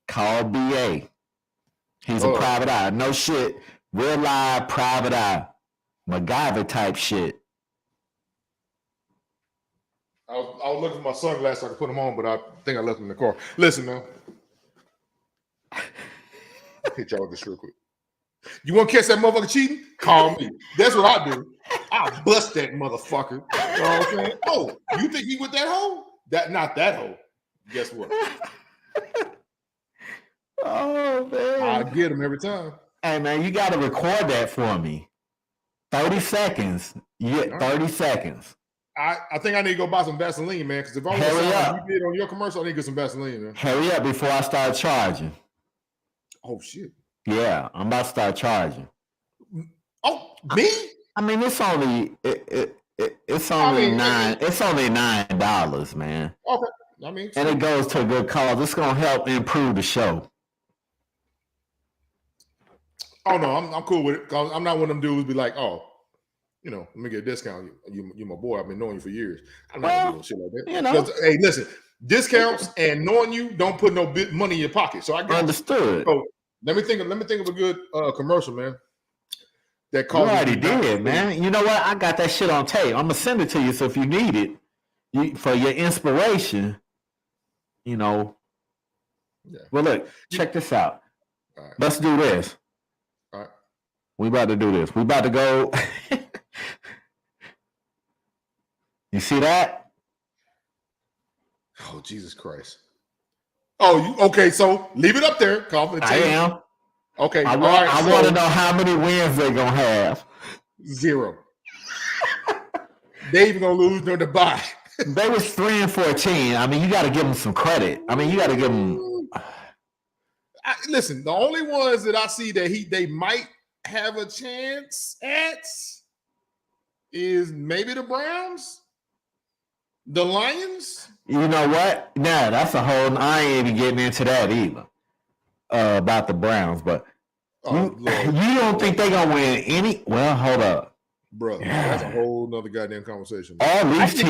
A: call BA. He's a private eye. No shit. Real live private eye. MacGyver type shit.
B: I was looking for my sunglasses so I could put them on, but I think I left them in the car. Listen, man. Hit y'all with this real quick. You want to catch that motherfucker cheating? Call me. That's what I do. I bust that motherfucker. You know what I'm saying? Oh, you think he with that hoe? Not that hoe. Guess what?
A: Oh, man.
B: I get him every time.
A: Hey, man, you got to record that for me. 30 seconds. You get 30 seconds.
B: I think I need to go buy some Vaseline, man, because if I want to sound like you did on your commercial, I need to get some Vaseline, man.
A: Hurry up before I start charging.
B: Oh, shit.
A: Yeah, I'm about to start charging.
B: Oh, me?
A: I mean, it's only it's only $9, man.
B: Okay. I mean,
A: and it goes to a good cause. It's gonna help improve the show.
B: Oh no, I'm cool with it. Cause I'm not one of them dudes be like, oh, you know, let me get a discount. You my boy. I've been knowing you for years. I'm not doing shit like that.
A: You know,
B: hey, listen, discounts and knowing you don't put no bit money in your pocket. So I got
A: understood.
B: So let me think of a good commercial, man. That
A: you already did, man. You know what? I got that shit on tape. I'm gonna send it to you. So if you need it, for your inspiration, you know. Yeah. Well, look, check this out. All right. Let's do this.
B: All right.
A: We about to do this. We about to go. You see that?
B: Oh, Jesus Christ. Oh, okay. So leave it up there.
A: I am.
B: Okay.
A: I want to know how many wins they're gonna have.
B: 0. They even gonna lose during the bye.
A: They was 3-14. I mean, you got to give them some credit. I mean, you got to give them.
B: Listen, the only ones that I see that they might have a chance at is maybe the Browns, the Lions.
A: You know what? Nah, that's a whole. I ain't even getting into that either. About the Browns, but you don't think they're gonna win any? Well, hold up,
B: bro. That's a whole nother goddamn conversation.
A: All these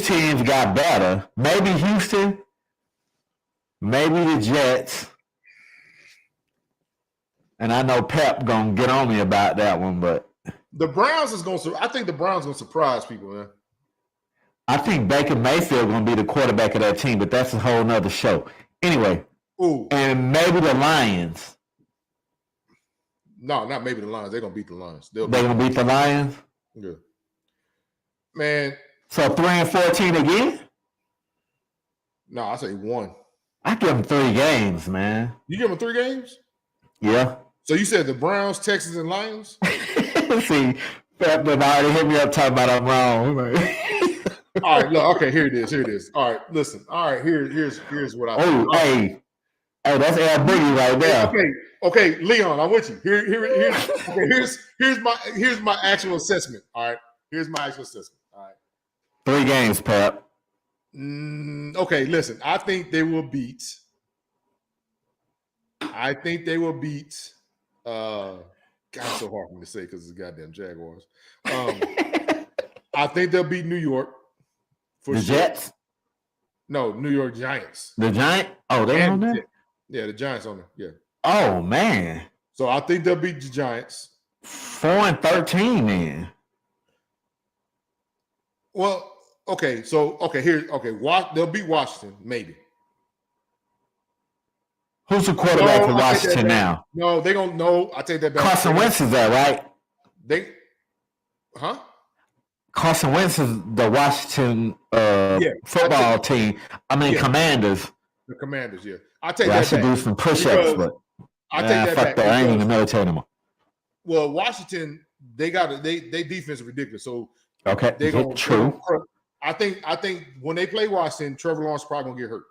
A: teams got better. Maybe Houston, maybe the Jets, and I know Pep gonna get on me about that one, but
B: the Browns is gonna. I think the Browns gonna surprise people, man.
A: I think Baker Mayfield gonna be the quarterback of that team, but that's a whole nother show. Anyway.
B: Ooh.
A: And maybe the Lions.
B: No, not maybe the Lions. They're gonna beat the Lions.
A: They're gonna beat the Lions?
B: Yeah. Man,
A: So 3-14 again?
B: No, I say 1.
A: I give them 3 games, man.
B: You give them 3 games?
A: Yeah.
B: So you said the Browns, Texans, and Lions?
A: See, Pep already hit me up talking about I'm wrong.
B: All right, look, okay, here it is. All right, listen. All right, here's what I
A: think. Hey, that's Al Boogie right there.
B: Okay, Leon, I'm with you. Here's my actual assessment. All right, here's my actual assessment. All right,
A: 3 games, Pep.
B: Okay, listen. I think they will beat. God, it's so hard for me to say because it's goddamn Jaguars. I think they'll beat New York.
A: The Jets?
B: No, New York Giants.
A: The Giants? Oh, they're on there?
B: Yeah, the Giants on there. Yeah.
A: Oh, man.
B: So I think they'll beat the Giants.
A: 4-13 then.
B: Well, okay. So, they'll beat Washington, maybe.
A: Who's the quarterback for Washington now?
B: No, they don't know. I take that back.
A: Carson Wentz is there, right? Carson Wentz is the Washington football team. Commanders.
B: The Commanders, yeah. I take that back.
A: I should do some push-ups, but
B: I take that back.
A: I ain't in the military anymore.
B: Well, Washington, they defense is ridiculous. So
A: okay, true.
B: I think when they play Washington, Trevor Lawrence probably gonna get hurt.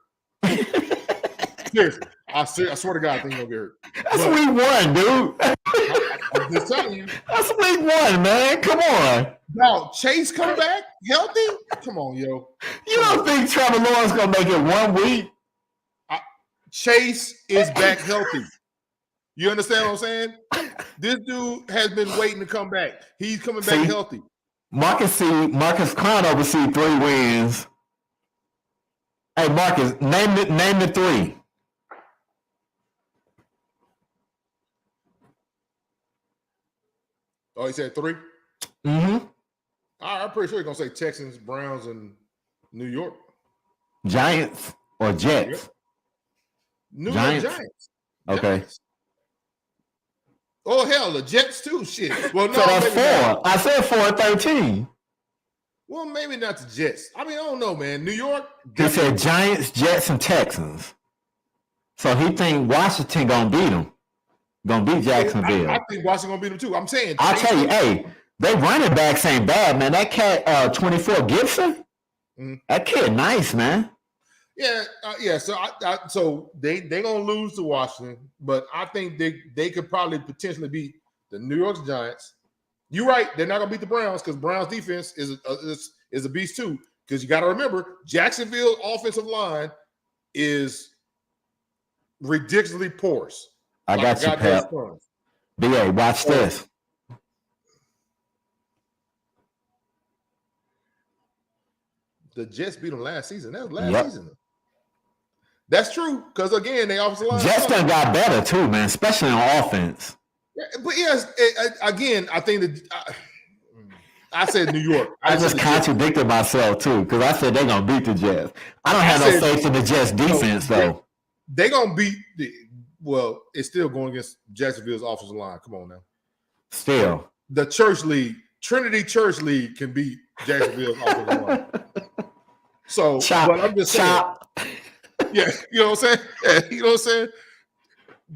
B: Seriously, I swear to God, I think he'll get hurt.
A: That's week 1, dude.
B: I'm just telling you.
A: That's week 1, man. Come on.
B: Now, Chase come back healthy? Come on, yo.
A: You don't think Trevor Lawrence gonna make it 1 week?
B: Chase is back healthy. You understand what I'm saying? This dude has been waiting to come back. He's coming back healthy.
A: Marcus Klein oversee 3 wins. Hey, Marcus, name the 3.
B: Oh, he said 3?
A: Mm-hmm.
B: I'm pretty sure he's going to say Texans, Browns, and New York.
A: Giants or Jets?
B: Yep. New York Giants.
A: Okay.
B: Giants. Oh, hell, the Jets too. Shit. Well, no,
A: so that's 4. I said 4-13.
B: Well, maybe not the Jets. I mean, I don't know, man. New York.
A: He said Giants, Jets, and Texans. So he think Washington going to beat them. Going to beat Jacksonville.
B: I think Washington going to beat them too. I'm saying.
A: I'll tell you, hey, they running backs ain't bad, man. That cat, 24 Gibson, that kid nice, man.
B: Yeah. So they gonna lose to Washington, but I think they could probably potentially beat the New York Giants. You're right. They're not gonna beat the Browns because Browns defense is a beast too. Because you got to remember, Jacksonville offensive line is ridiculously porous.
A: I got you, Pep. BA, watch this.
B: The Jets beat them last season. That was last season. That's true, because again, they offensive line.
A: Jets done got better too, man, especially on offense.
B: Yeah, but yes, again, I think that I said New York.
A: I just contradicted myself too, because I said they're gonna beat the Jets. I don't have no faith in the Jets defense though.
B: They're gonna beat. Well, it's still going against Jacksonville's offensive line. Come on now.
A: Still,
B: the Church League, Trinity Church League, can beat Jacksonville's offensive line. So, but I'm just saying. Yeah, you know what I'm saying? Yeah, you know what I'm saying?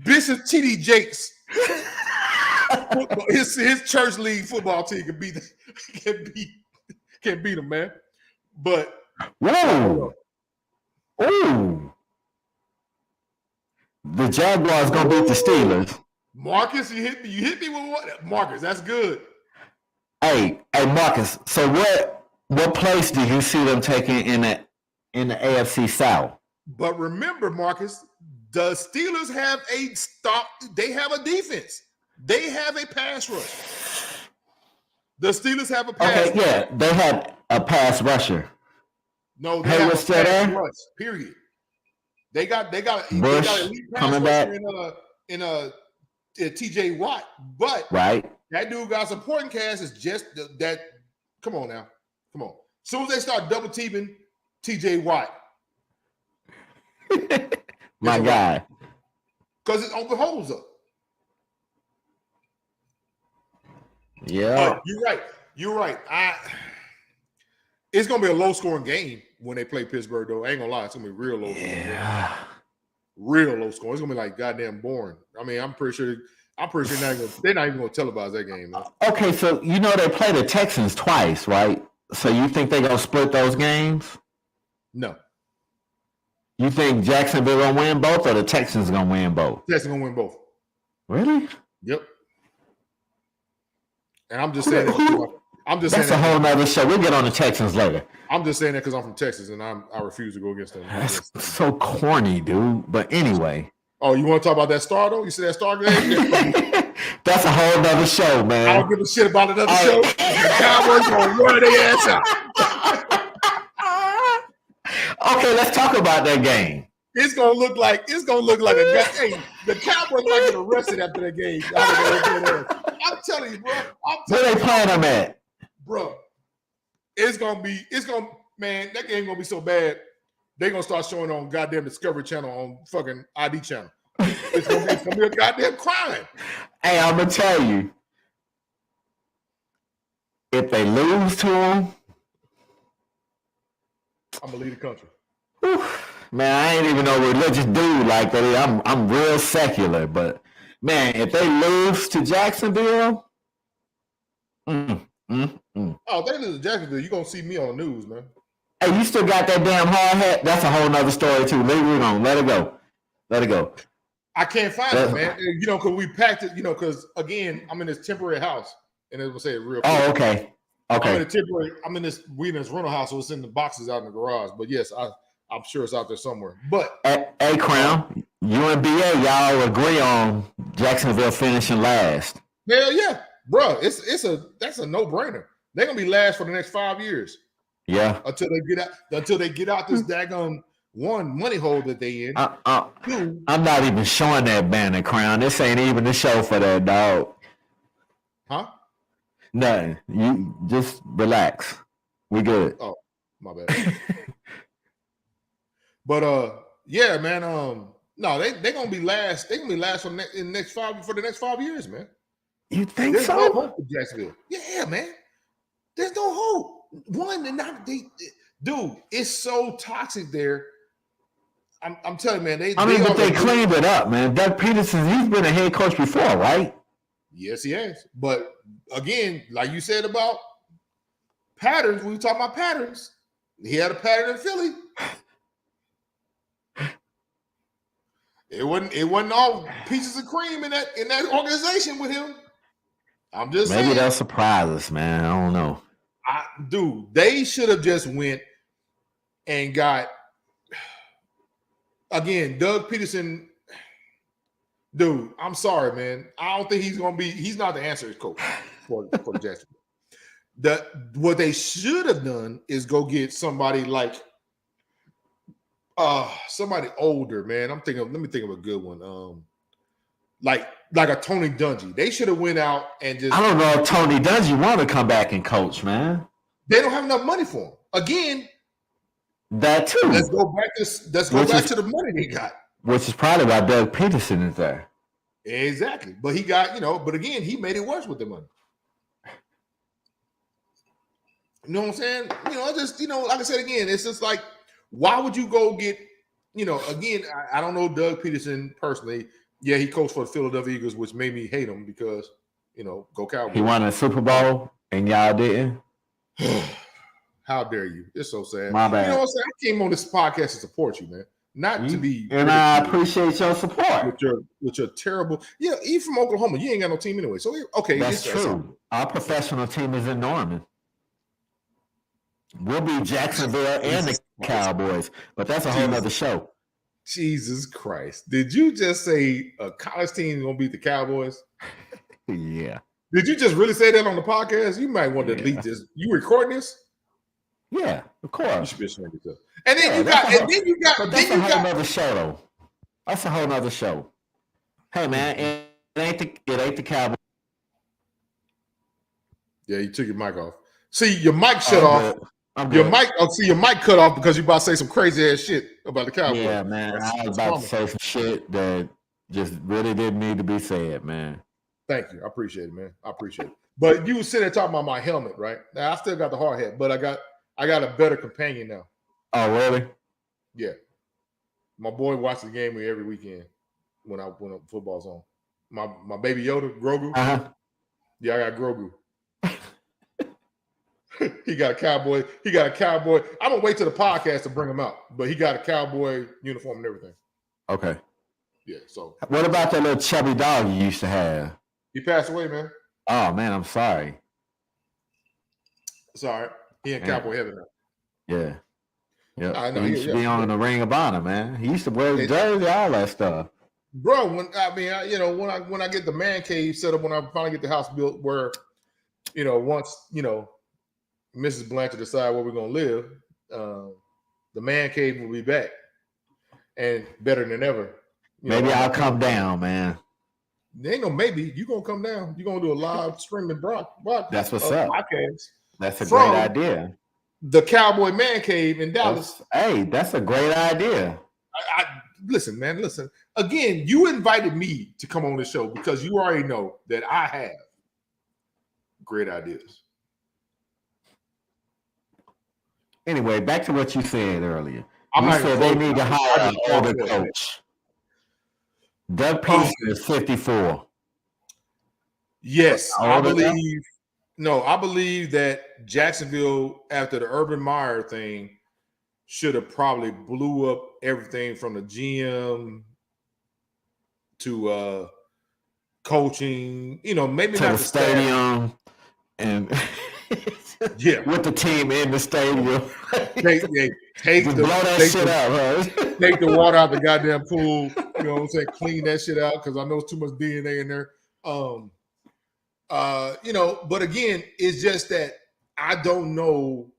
B: Bishop T.D. Jakes, his church league football team can beat them, man. But
A: whoa, ooh, the Jaguars gonna beat the Steelers.
B: Marcus, you hit me with what? Marcus, that's good.
A: Hey, Marcus. So what place do you see them taking in the AFC South?
B: But remember, Marcus, the Steelers have a stop. They have a defense. They have a pass rush. The Steelers have a pass rush.
A: Yeah, they have a pass rusher.
B: No, they have a pass rush, period. They got elite pass rusher in a TJ Watt. But that dude got supporting cast is just that. Come on now. Come on. As soon as they start double teaming TJ Watt.
A: My guy.
B: Because it open holes up.
A: Yeah.
B: You're right. It's gonna be a low scoring game when they play Pittsburgh, though. I ain't gonna lie, it's gonna be real low scoring.
A: Yeah.
B: Real low scoring. It's gonna be like goddamn boring. I mean, I'm pretty sure they're not even gonna televise that game. Man.
A: Okay, so they play the Texans twice, right? So you think they're gonna split those games?
B: No.
A: You think Jacksonville gonna win both, or the Texans gonna win both?
B: Texans gonna win both.
A: Really?
B: Yep. And I'm just saying
A: That's a whole nother show. We'll get on the Texans later.
B: I'm just saying that because I'm from Texas and I refuse to go against them.
A: That's so corny, dude. But anyway.
B: Oh, you want to talk about that star though? You see that star game?
A: That's a whole nother show, man.
B: I don't give a shit about another show. The Cowboys gonna wear their ass out.
A: Okay, let's talk about that game.
B: It's gonna look like a guy. Hey, the Cowboys might get arrested after that game. I'm telling you, bro.
A: Where they playing them at?
B: Bro, man, that game gonna be so bad. They're gonna start showing on goddamn Discovery Channel on fucking ID channel. It's gonna be a goddamn crime.
A: Hey, I'm gonna tell you. If they lose to them,
B: I'm gonna leave the country.
A: Whew, man, I ain't even no religious dude like that. I'm real secular, but man, if they lose to Jacksonville,
B: Oh, if they lose to Jacksonville, you gonna see me on the news, man.
A: Hey, you still got that damn hard hat? That's a whole nother story too. Leave it alone. Let it go. Let it go.
B: I can't find it, man. Because we packed it. Because again, I'm in this temporary house, and it will say it real quick.
A: Oh, okay. Okay.
B: I'm in this rental house, so it's in the boxes out in the garage. But yes, I'm sure it's out there somewhere. But
A: hey, Crown, you and BA, y'all agree on Jacksonville finishing last?
B: Hell yeah, bro. That's a no-brainer. They're gonna be last for the next 5 years.
A: Yeah.
B: Until they get out this daggone one money hole that they in.
A: I'm not even showing that banner, Crown. This ain't even the show for that, dog.
B: Huh?
A: Nothing. You just relax. We good.
B: Oh, my bad. But yeah, man. No, they're gonna be last. They're gonna be last for the next 5 years, man.
A: You think
B: There's
A: so?
B: no hope for Jacksonville. Yeah, man. There's no hope. Dude, it's so toxic there. I'm telling you, man.
A: But they cleaned it up, man. Doug Peterson, he's been a head coach before, right?
B: Yes, he has. But again, like you said about patterns, we talk about patterns. He had a pattern in Philly. It wasn't all pieces of cream in that organization with him. I'm just saying.
A: Maybe they'll surprise us, man. I don't know.
B: Dude, they should have just went and got again Doug Peterson. Dude, I'm sorry, man. I don't think he's not the answer coach for Jacksonville. What they should have done is go get somebody like somebody older, man. Let me think of a good one. Like a Tony Dungy. They should have went out and just.
A: I don't know if Tony Dungy want to come back and coach, man.
B: They don't have enough money for him. Again,
A: that too.
B: Let's go back to the money they got.
A: Which is probably why Doug Peterson is there.
B: Exactly. But he got, but again, he made it worse with the money. You know what I'm saying? Like I said again, it's just like, why would you go get, again, I don't know Doug Peterson personally. Yeah, he coached for the Philadelphia Eagles, which made me hate him because, go Cowboys.
A: He won a Super Bowl and y'all didn't?
B: How dare you? It's so sad.
A: My bad.
B: You know what I'm saying? I came on this podcast to support you, man. Not to be.
A: And I appreciate your support.
B: With your terrible. Yeah, you from Oklahoma. You ain't got no team anyway. So, okay.
A: That's true. Our professional team is in Norman. We'll be Jacksonville and the Cowboys, but that's a whole nother show.
B: Jesus Christ. Did you just say a college team is going to beat the Cowboys?
A: Yeah.
B: Did you just really say that on the podcast? You might want to delete this. You recording this?
A: Yeah, of course. You
B: should be ashamed of yourself. And then you got.
A: That's a whole nother show, though. That's a whole nother show. Hey, man, it ain't the Cowboys.
B: Yeah, you took your mic off. See, your mic shut off. Your mic cut off because you about to say some crazy ass shit about the Cowboys.
A: Yeah, man. I was about to say some shit that just really didn't need to be said, man.
B: Thank you. I appreciate it, man. I appreciate it. But you were sitting there talking about my helmet, right? Now I still got the hard hat, but I I got a better companion now.
A: Oh, really?
B: Yeah. My boy watches the game with me every weekend when football's on. My baby Yoda, Grogu. Yeah, I got Grogu. He got a cowboy. I'm gonna wait till the podcast to bring him out, but he got a cowboy uniform and everything.
A: Okay.
B: Yeah. So
A: what about that little chubby dog you used to have?
B: He passed away, man.
A: Oh man, I'm sorry.
B: It's all right. He in cowboy heaven now.
A: Yeah. Yeah.
B: I know.
A: He used to be on the Ring of Honor, man. He used to wear his jersey, all that stuff.
B: Bro, when I get the man cave set up, when I finally get the house built, where once Mrs. Blanchard decide where we're gonna live, the man cave will be back and better than ever.
A: Maybe I'll come down, man.
B: There ain't no maybe. You gonna come down? You gonna do a live streaming broadcast?
A: That's what's up.
B: Podcast.
A: That's a great idea.
B: The Cowboy Man Cave in Dallas.
A: That's a great idea.
B: Listen, man. Listen. Again, you invited me to come on the show because you already know that I have great ideas.
A: Anyway, back to what you said earlier.
B: You
A: said they need to hire an older coach. Doug Peterson is 54.
B: Yes, I believe. No, I believe that Jacksonville, after the Urban Meyer thing, should have probably blew up everything from the GM to coaching. Maybe
A: to
B: not
A: the stadium and with the team in the stadium.
B: Take
A: blow that shit out, huh?
B: Take the water out the goddamn pool. You know what I'm saying? Clean that shit out because I know it's too much DNA in there. But again, it's just that I don't know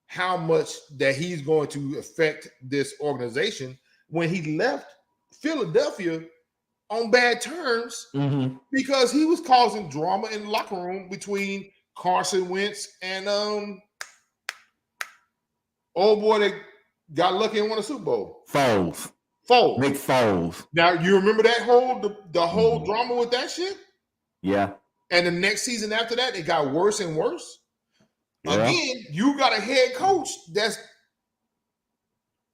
B: how much that he's going to affect this organization when he left Philadelphia on bad terms because he was causing drama in the locker room between Carson Wentz and old boy that got lucky and won a Super Bowl.
A: Foles. Nick Foles.
B: Now you remember that whole drama with that shit?
A: Yeah.
B: And the next season after that, it got worse and worse. Yeah. Again, you got a head coach that's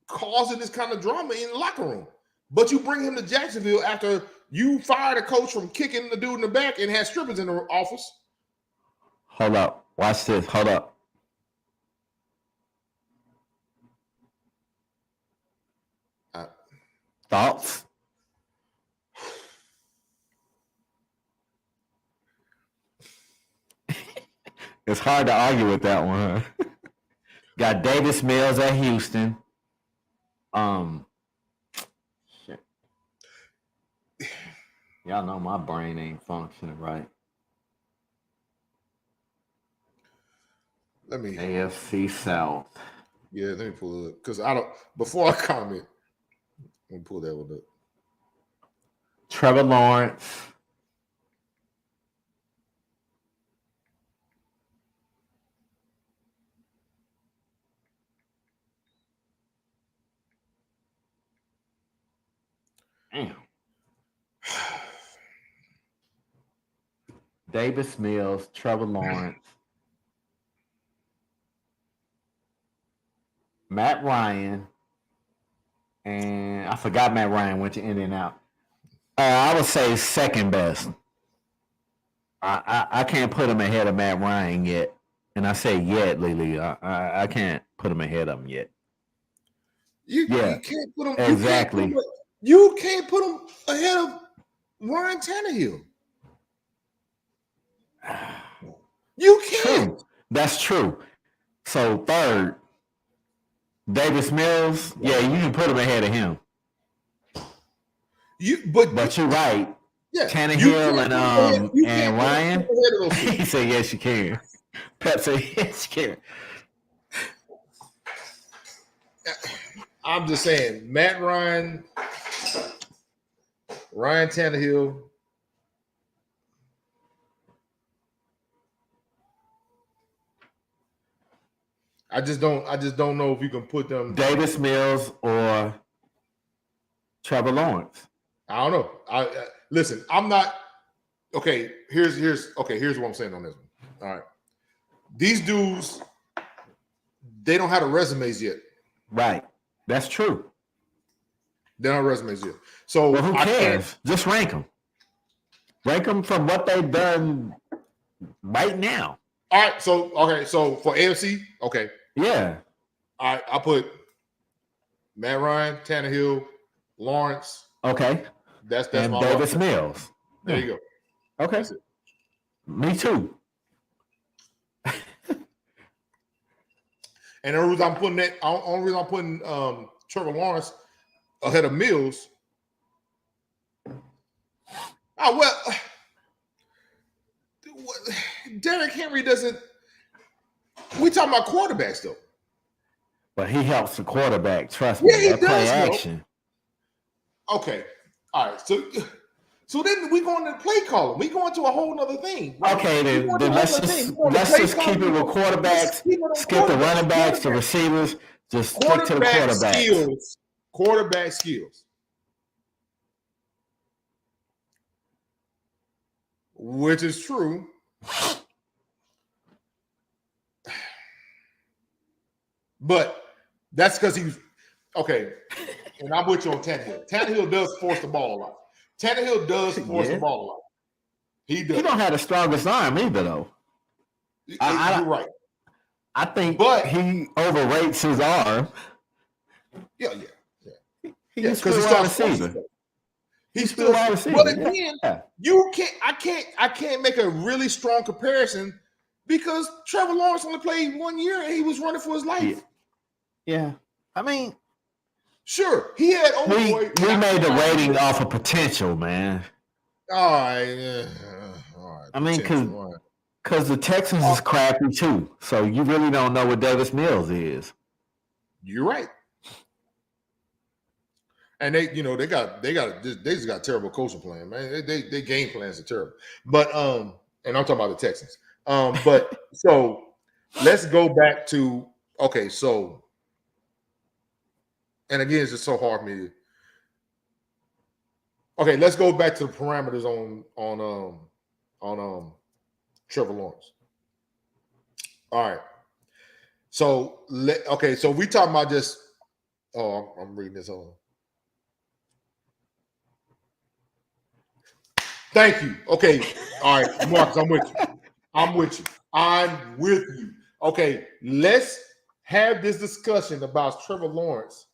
B: causing this kind of drama in the locker room. But you bring him to Jacksonville after you fired a coach from kicking the dude in the back and had strippers in the office.
A: Hold up. Watch this. Hold up. Thoughts? It's hard to argue with that one, huh? Got Davis Mills at Houston. Shit. Y'all know my brain ain't functioning right.
B: Let me
A: AFC South.
B: Yeah, let me pull it up because before I comment, let me pull that one up.
A: Trevor Lawrence. Damn. Davis Mills, Trevor Lawrence, Matt Ryan, and I forgot Matt Ryan went to Indianapolis. I would say second best. I can't put him ahead of Matt Ryan yet. And I say yet, Lily. I can't put him ahead of him yet.
B: You can't put him
A: exactly.
B: You can't put him ahead of Ryan Tannehill. You can't.
A: True. That's true. So third, Davis Mills. Yeah, you can put him ahead of him. But you're right.
B: Yeah,
A: Tannehill and Ryan. He said yes, you can. Pep said yes, you can.
B: I'm just saying, Matt Ryan, Ryan Tannehill. I just don't know if you can put them
A: Davis Mills or Trevor Lawrence.
B: I don't know. Listen, I'm not okay. Here's what I'm saying on this one. All right. These dudes they don't have the resumes yet.
A: Right. That's true.
B: They don't have resumes yet. So
A: Well, who cares? Just rank them. Rank them from what they've done right now.
B: All right. So So for AFC, okay.
A: Yeah.
B: All right. I put Matt Ryan, Tannehill, Lawrence.
A: Okay.
B: That's
A: and
B: my
A: Davis
B: roster.
A: Mills.
B: There you go.
A: Okay. Me too.
B: And the reason I'm putting only reason I'm putting Trevor Lawrence ahead of Mills. Oh well, Derrick Henry doesn't. We talking about quarterbacks though.
A: But he helps the quarterback. Trust me.
B: Yeah, he
A: that play
B: does,
A: action.
B: Okay. All right. So then we going to play calling. We going to a whole nother thing. Right?
A: Okay, then let's just keep it with quarterbacks. Skip the running backs, the receivers. Just stick to the quarterbacks.
B: Quarterback skills. Which is true. But that's because he's okay. And I'm with you on Tannehill. Tannehill does force the ball a lot. Tannehill does force the ball a lot. He does.
A: He don't have the strongest arm either, though.
B: You're right.
A: I think he overrates his arm.
B: Yeah.
A: He's still a receiver.
B: He's still a receiver. But again, you can't. I can't make a really strong comparison because Trevor Lawrence only played 1 year and he was running for his life.
A: Yeah. I mean,
B: sure, he had
A: overweight. We made the rating off of potential, man.
B: All right.
A: I mean, because the Texans is crappy too, so you really don't know what Davis Mills is.
B: You're right. And they just got terrible coaching plan, man. They game plans are terrible. But and I'm talking about the Texans. But so let's go back to so. And again, it's just so hard for me to. Okay, let's go back to the parameters on Trevor Lawrence. All right. So so we talking about just. Oh, I'm reading this on. Thank you. Okay. All right, Marcus, I'm with you. Okay, let's have this discussion about Trevor Lawrence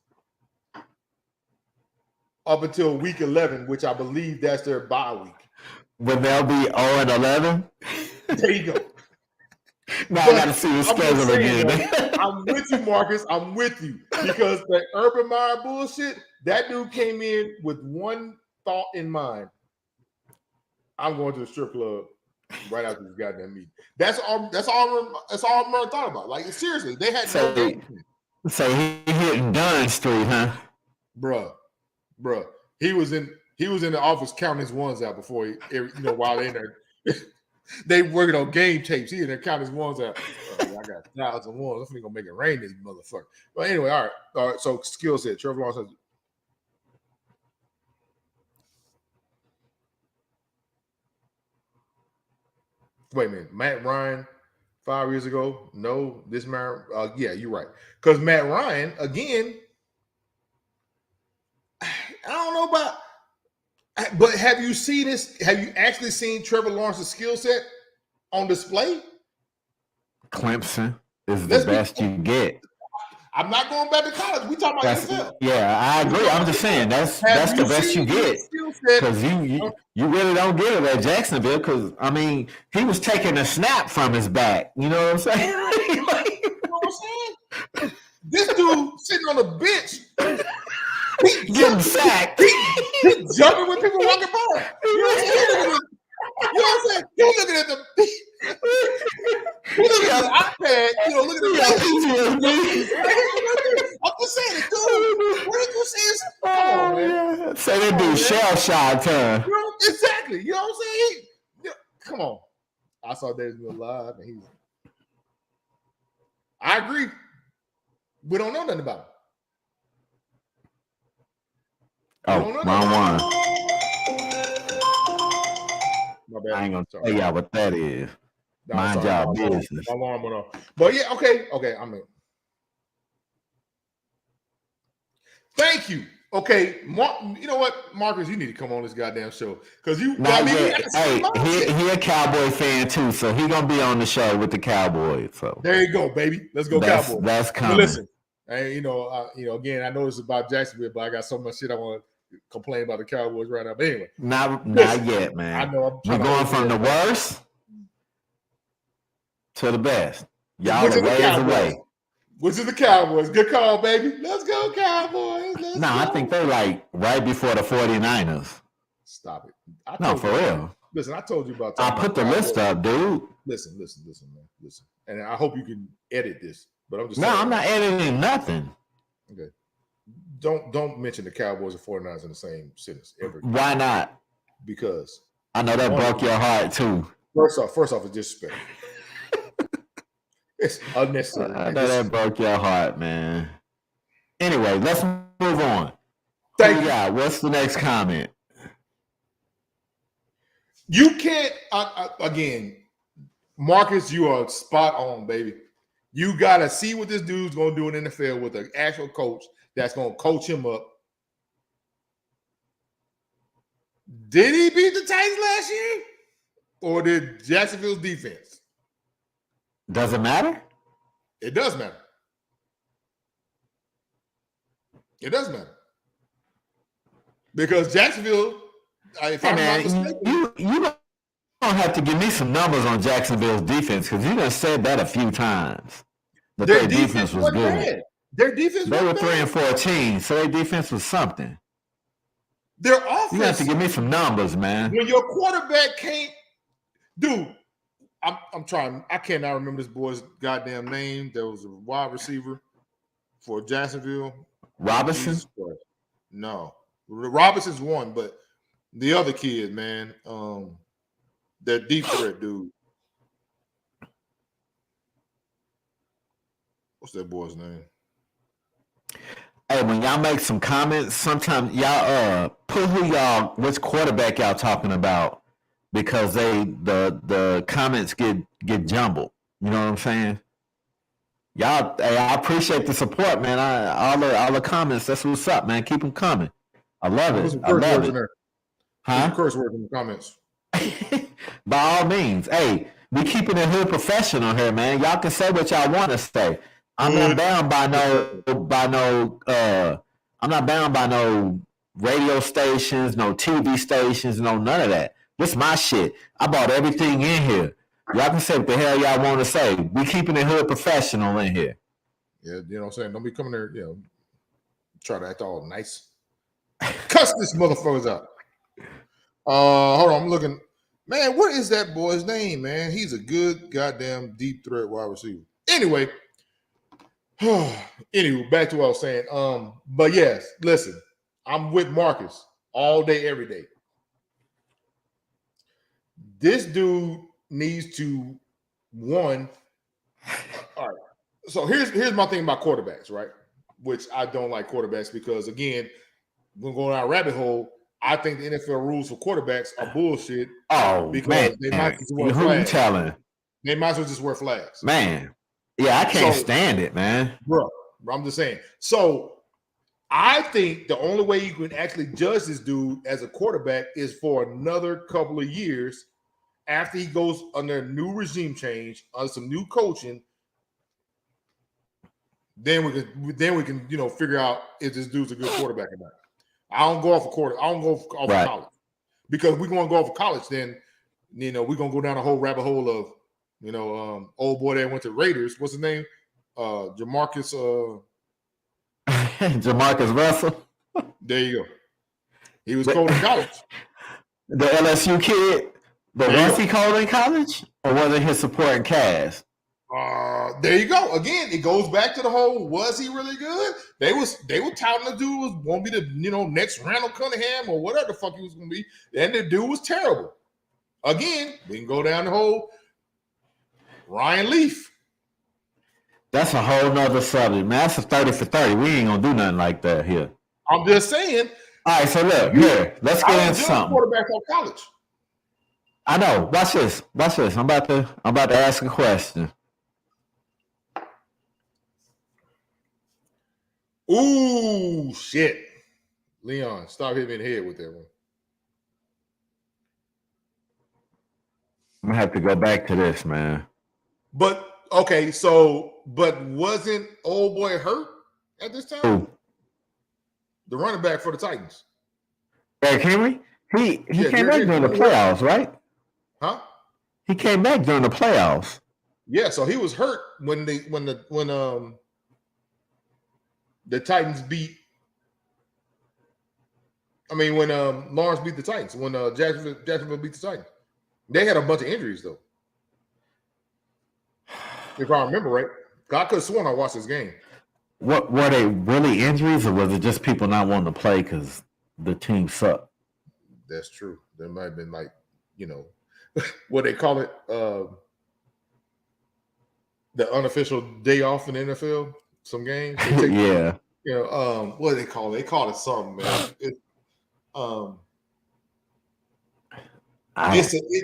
B: up until week 11, which I believe that's their bye week.
A: When they'll be 0-11?
B: There you go.
A: Now I got to see the schedule again.
B: I'm with you, Marcus. I'm with you. Because the Urban Meyer bullshit, that dude came in with one thought in mind. I'm going to the strip club right after this goddamn meeting. That's all Murray thought about. Like, seriously, they had
A: so he hitting Dunn Street, huh?
B: Bruh. He was in the office counting his ones out before while they in there. They working on game tapes. He in there counting his ones out. I got 1,000 ones. I'm gonna make it rain this motherfucker. But anyway, all right. So skill set. Trevor Lawrence has. Wait a minute. Matt Ryan 5 years ago? No. This man. Yeah, you're right. Because Matt Ryan, again, I don't know about. But have you seen this? Have you actually seen Trevor Lawrence's skill set on display?
A: Clemson is the best you get.
B: I'm not going back to college. We talking about NFL.
A: Yeah, I agree. I'm just saying that's the best you get because you really don't get it at Jacksonville. Because I mean, he was taking a snap from his back. You know what I'm saying?
B: You know what I'm saying? This dude sitting on the bench.
A: Getting sacked.
B: He jumping when people walking by. You know what I'm saying? He's looking at the iPad. Looking at the I'm just saying, dude. What did you say? Come on, man.
A: Say that dude shell shocked, huh?
B: Exactly. You know what I'm saying? Come on. I saw Davis Mills live, and I agree. We don't know nothing about him.
A: Oh, wrong one.
B: My bad.
A: I ain't gonna tell y'all what that is. Mind y'all business.
B: My alarm went off. But yeah, okay. I mean, Thank you. Okay, you know what, Marcus, you need to come on this goddamn show because you.
A: Not yet. Hey, he a Cowboy fan too, so he gonna be on the show with the Cowboys. So
B: there you go, baby. Let's go, Cowboys.
A: That's coming.
B: But listen, and again, I know this is about Jacksonville, but I got so much shit I want to complain about the Cowboys right now. But anyway,
A: not yet, man.
B: I know
A: we're going from the worst to the best. Y'all are ways away.
B: Which is the Cowboys. Good call, baby. Let's go, Cowboys.
A: I think they're like right before the 49ers.
B: Stop it.
A: No, for real.
B: Listen, I told you about.
A: I put the list up, dude.
B: Listen, man. Listen, and I hope you can edit this. But I'm just.
A: No, I'm not editing nothing.
B: Okay. Don't mention the Cowboys and 49ers in the same sentence ever.
A: Why not?
B: Because
A: I know that broke your heart too.
B: First off, it's disrespect. It's unnecessary.
A: I know that broke your heart, man. Anyway, let's move on.
B: Thank you.
A: What's the next comment?
B: You can't, again, Marcus, you are spot on, baby. You got to see what this dude's going to do in the NFL with an actual coach that's going to coach him up. Did he beat the Titans last year? Or did Jacksonville's defense?
A: Does it matter?
B: It does matter. It does matter. Because Jacksonville, if I'm not mistaken,
A: you don't have to give me some numbers on Jacksonville's defense because you done said that a few times. That their defense was good.
B: Bad. Their defense
A: they were 3-14, so their defense was something.
B: Their offense.
A: You have to give me some numbers, man.
B: When your quarterback can't, dude. I'm trying. I cannot remember this boy's goddamn name. There was a wide receiver for Jacksonville.
A: Robinson?
B: No. Robinson's one, but the other kid, man, that deep threat dude. What's that boy's name?
A: Hey, when y'all make some comments, sometimes y'all put which quarterback y'all talking about. Because the comments get jumbled. You know what I'm saying? Y'all, hey, I appreciate the support, man. All the comments. That's what's up, man. Keep them coming. I love it. I love it.
B: Huh? Curse words in the comments.
A: By all means, hey, we keeping it hood professional here, man. Y'all can say what y'all want to say. I'm not bound by no. I'm not bound by no radio stations, no TV stations, no none of that. This my shit. I bought everything in here. Y'all can say what the hell y'all want to say. We keeping it hood professional in here.
B: Yeah, you know what I'm saying? Don't be coming there, try to act all nice. Cuss this motherfuckers out. Hold on, I'm looking. Man, what is that boy's name, man? He's a good goddamn deep threat wide receiver. Anyway, back to what I was saying. But yes, listen, I'm with Marcus all day, every day. This dude needs to all right. So here's my thing about quarterbacks, right? Which I don't like quarterbacks because again, we're going down a rabbit hole. I think the NFL rules for quarterbacks are bullshit.
A: Oh,
B: because
A: man.
B: They might just wear
A: Who you telling?
B: They might as well just wear flags.
A: Man. Yeah, I can't stand it, man.
B: Bro, I'm just saying. So I think the only way you can actually judge this dude as a quarterback is for another couple of years after he goes under a new regime change, under some new coaching. Then we can figure out if this dude's a good quarterback or not. I don't go off of college because we're going to go off of college. Then we're going to go down a whole rabbit hole of old boy that went to Raiders. What's his name? Jamarcus.
A: Jamarcus Russell.
B: There you go. He was cold in college.
A: The LSU kid. But was he cold in college, or was it his supporting cast?
B: There you go. Again, it goes back to the whole: was he really good? They were touting the dude was going to be the next Randall Cunningham or whatever the fuck he was going to be, and the dude was terrible. Again, we can go down the whole Ryan Leaf.
A: That's a whole nother subject, man. That's a 30 for 30. We ain't gonna do nothing like that here.
B: I'm just saying.
A: All right, so look here. Let's get into something.
B: Quarterback on college.
A: I know. Watch this. I'm about to ask a question.
B: Ooh, shit. Leon, stop hitting me in the head with that one.
A: I'm gonna have to go back to this, man.
B: But wasn't old boy hurt at this time?
A: Ooh.
B: The running back for the Titans.
A: Derrick Henry? He came back during the
B: Henry.
A: playoffs, right?
B: Huh?
A: He came back during the playoffs.
B: Yeah, so he was hurt when the Titans beat. I mean, when Lawrence beat the Titans, when Jacksonville beat the Titans, they had a bunch of injuries though. If I remember right, I could have sworn I watched this game.
A: What were they really injuries, or was it just people not wanting to play because the team sucked?
B: That's true. There might have been what they call it, the unofficial day off in the NFL. Some games,
A: Yeah.
B: What do they call it? They call it something, man.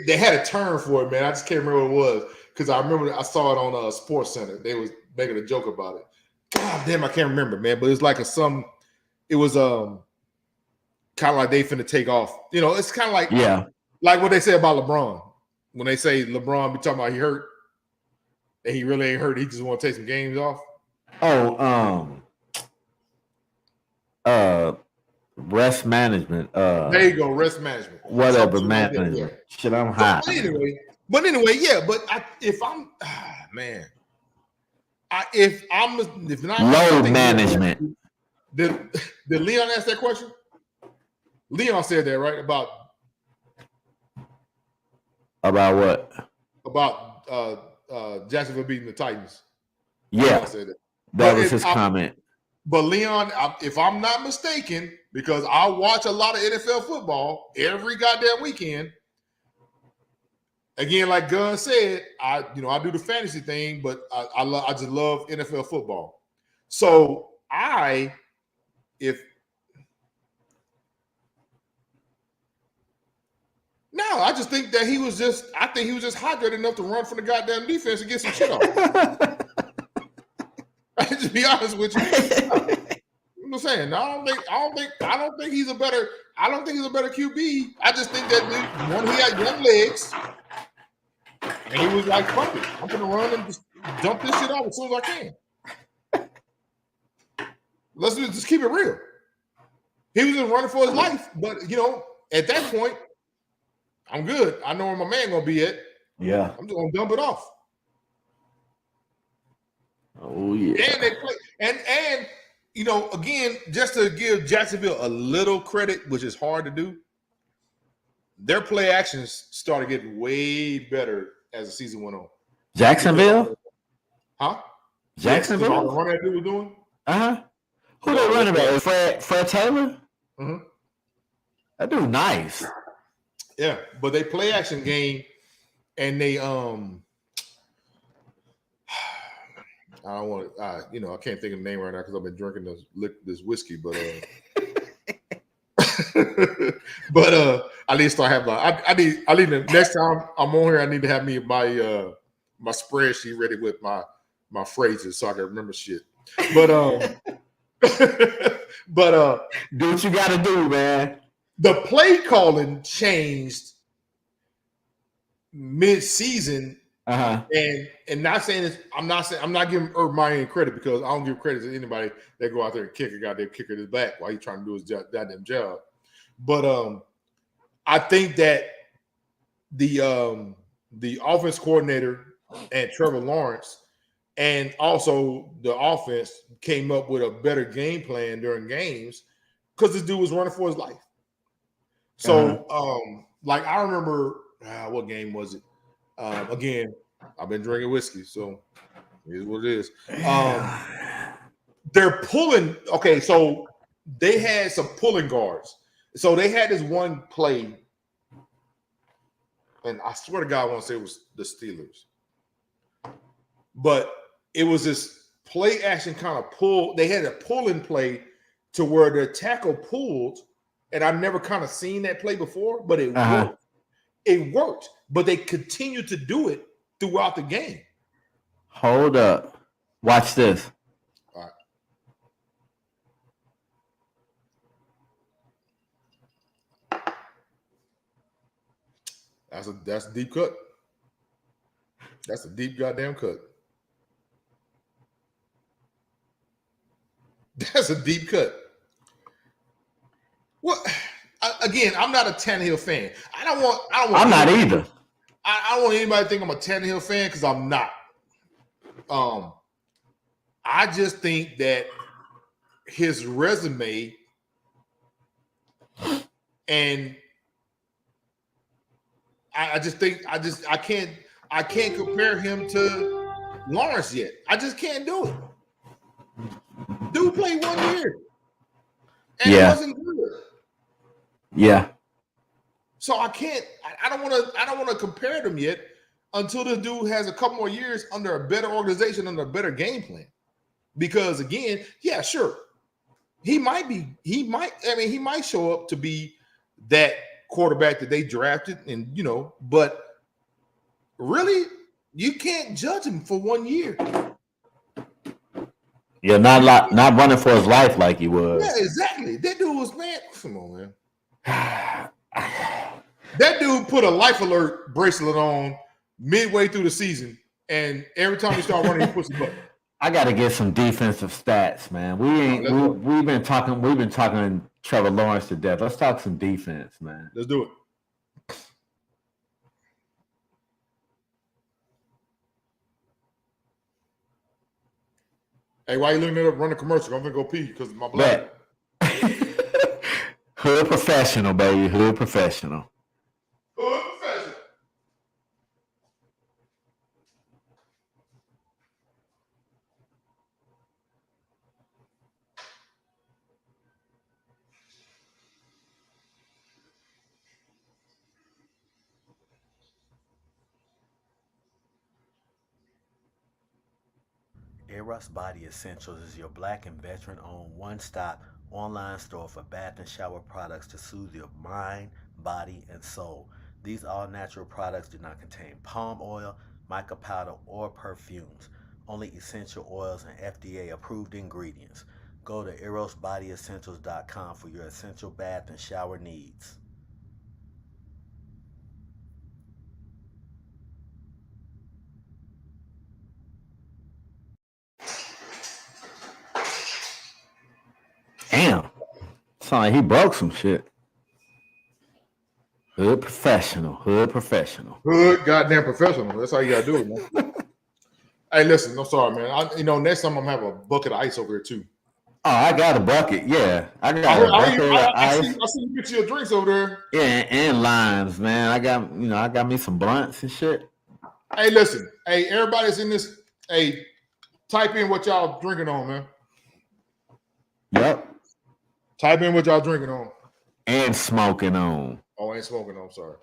B: They had a term for it, man. I just can't remember what it was because I remember I saw it on Sports Center. They was making a joke about it. God damn, I can't remember, man. But it's like it was kind of like they finna take off. It's kind of like like what they say about LeBron. When they say LeBron be talking about he hurt and he really ain't hurt, he just want to take some games off.
A: Rest management.
B: There you go, rest management.
A: Whatever management.
B: Like
A: Shit, I'm hot.
B: But anyway, yeah. But if I'm man, if not
A: load management.
B: Did Leon ask that question? Leon said that, right? About
A: what?
B: About Jacksonville beating the Titans.
A: Yeah, that was his comment.
B: But Leon, if I'm not mistaken, because I watch a lot of NFL football every goddamn weekend. Again, like Gunn said, I do the fantasy thing, but I just love NFL football. So I just think that he was just hydrated enough to run from the goddamn defense and get some shit off. I just be honest with you. I'm saying I don't think he's a better QB. I just think that one, he had young legs, and he was like, "Fuck it, I'm gonna run and just dump this shit off as soon as I can." Let's just keep it real. He was just running for his life, but at that point, I'm good. I know where my man gonna be at.
A: Yeah,
B: I'm just gonna dump it off.
A: Oh yeah.
B: And they play, and again, just to give Jacksonville a little credit, which is hard to do, their play actions started getting way better as the season went on.
A: Jacksonville?
B: Huh?
A: Jacksonville?
B: All the run that dude was doing?
A: Uh-huh. Who they running back? Fred Taylor?
B: Mm-hmm.
A: That dude nice.
B: Yeah, but they play action game, and they I don't want to, I can't think of the name right now because I've been drinking this whiskey, but I need to start having I need to, next time I'm on here, I need to have me my spreadsheet ready with my phrases so I can remember shit. But
A: do what you gotta do, man.
B: The play calling changed mid-season.
A: Uh-huh.
B: And not saying this, I'm not giving Urban Meyer credit because I don't give credit to anybody that go out there and kick a goddamn kicker in his back while he's trying to do his goddamn job. But I think that the offense coordinator and Trevor Lawrence and also the offense came up with a better game plan during games because this dude was running for his life. So like I remember what game was it? Again, I've been drinking whiskey, so here's what it is. They're pulling. Okay, so they had some pulling guards. So they had this one play, and I swear to God, I want to say it was the Steelers, but it was this play action kind of pull. They had a pull-in play to where the tackle pulled, and I've never kind of seen that play before, but it worked. It worked, but they continued to do it throughout the game.
A: Hold up. Watch this.
B: All right. That's a deep cut. That's a deep goddamn cut. That's a deep cut. What? Again, I'm not a Tannehill fan. I don't want.
A: I'm not either.
B: I don't want anybody to think I'm a Tannehill fan because I'm not. I just think that his resume and I can't compare him to Lawrence yet. I just can't do it. Dude played 1 year. And it wasn't good.
A: Yeah.
B: So I don't want to compare them yet until the dude has a couple more years under a better organization, under a better game plan. Because again, yeah, sure. He might show up to be that quarterback that they drafted, and but really, you can't judge him for 1 year.
A: Yeah, not running for his life like he was.
B: Yeah, exactly. That dude was, man. Come on, man. That dude put a life alert bracelet on midway through the season, and every time he started running, he puts a button.
A: I got to get some defensive stats, man. We've been talking Trevor Lawrence to death. Let's talk some defense, man.
B: Let's do it. Hey, why you looking it up? Run a commercial. I'm gonna go pee because of my blood.
A: Hood professional, baby. Hood professional.
B: Hood professional.
C: Eros Body Essentials is your Black and veteran-owned one-stop online store for bath and shower products to soothe your mind, body, and soul. These all-natural products do not contain palm oil, mica powder, or perfumes. Only essential oils and FDA-approved ingredients. Go to erosbodyessentials.com for your essential bath and shower needs.
A: Damn. Sound like he broke some shit. Hood professional. Hood professional.
B: Hood goddamn professional. That's how you gotta do it, man. Hey, listen, I'm sorry, man. Next time I'm gonna have a bucket of ice over here too.
A: Oh, I got a bucket. Yeah, I got a bucket of ice.
B: I see you get your drinks over there.
A: Yeah, and limes, man. I got me some blunts and shit.
B: Hey, listen. Hey, everybody's in this. Hey, type in what y'all drinking on, man.
A: Yep.
B: Type in what y'all drinking on.
A: And smoking on.
B: Oh, I ain't smoking on. Sorry.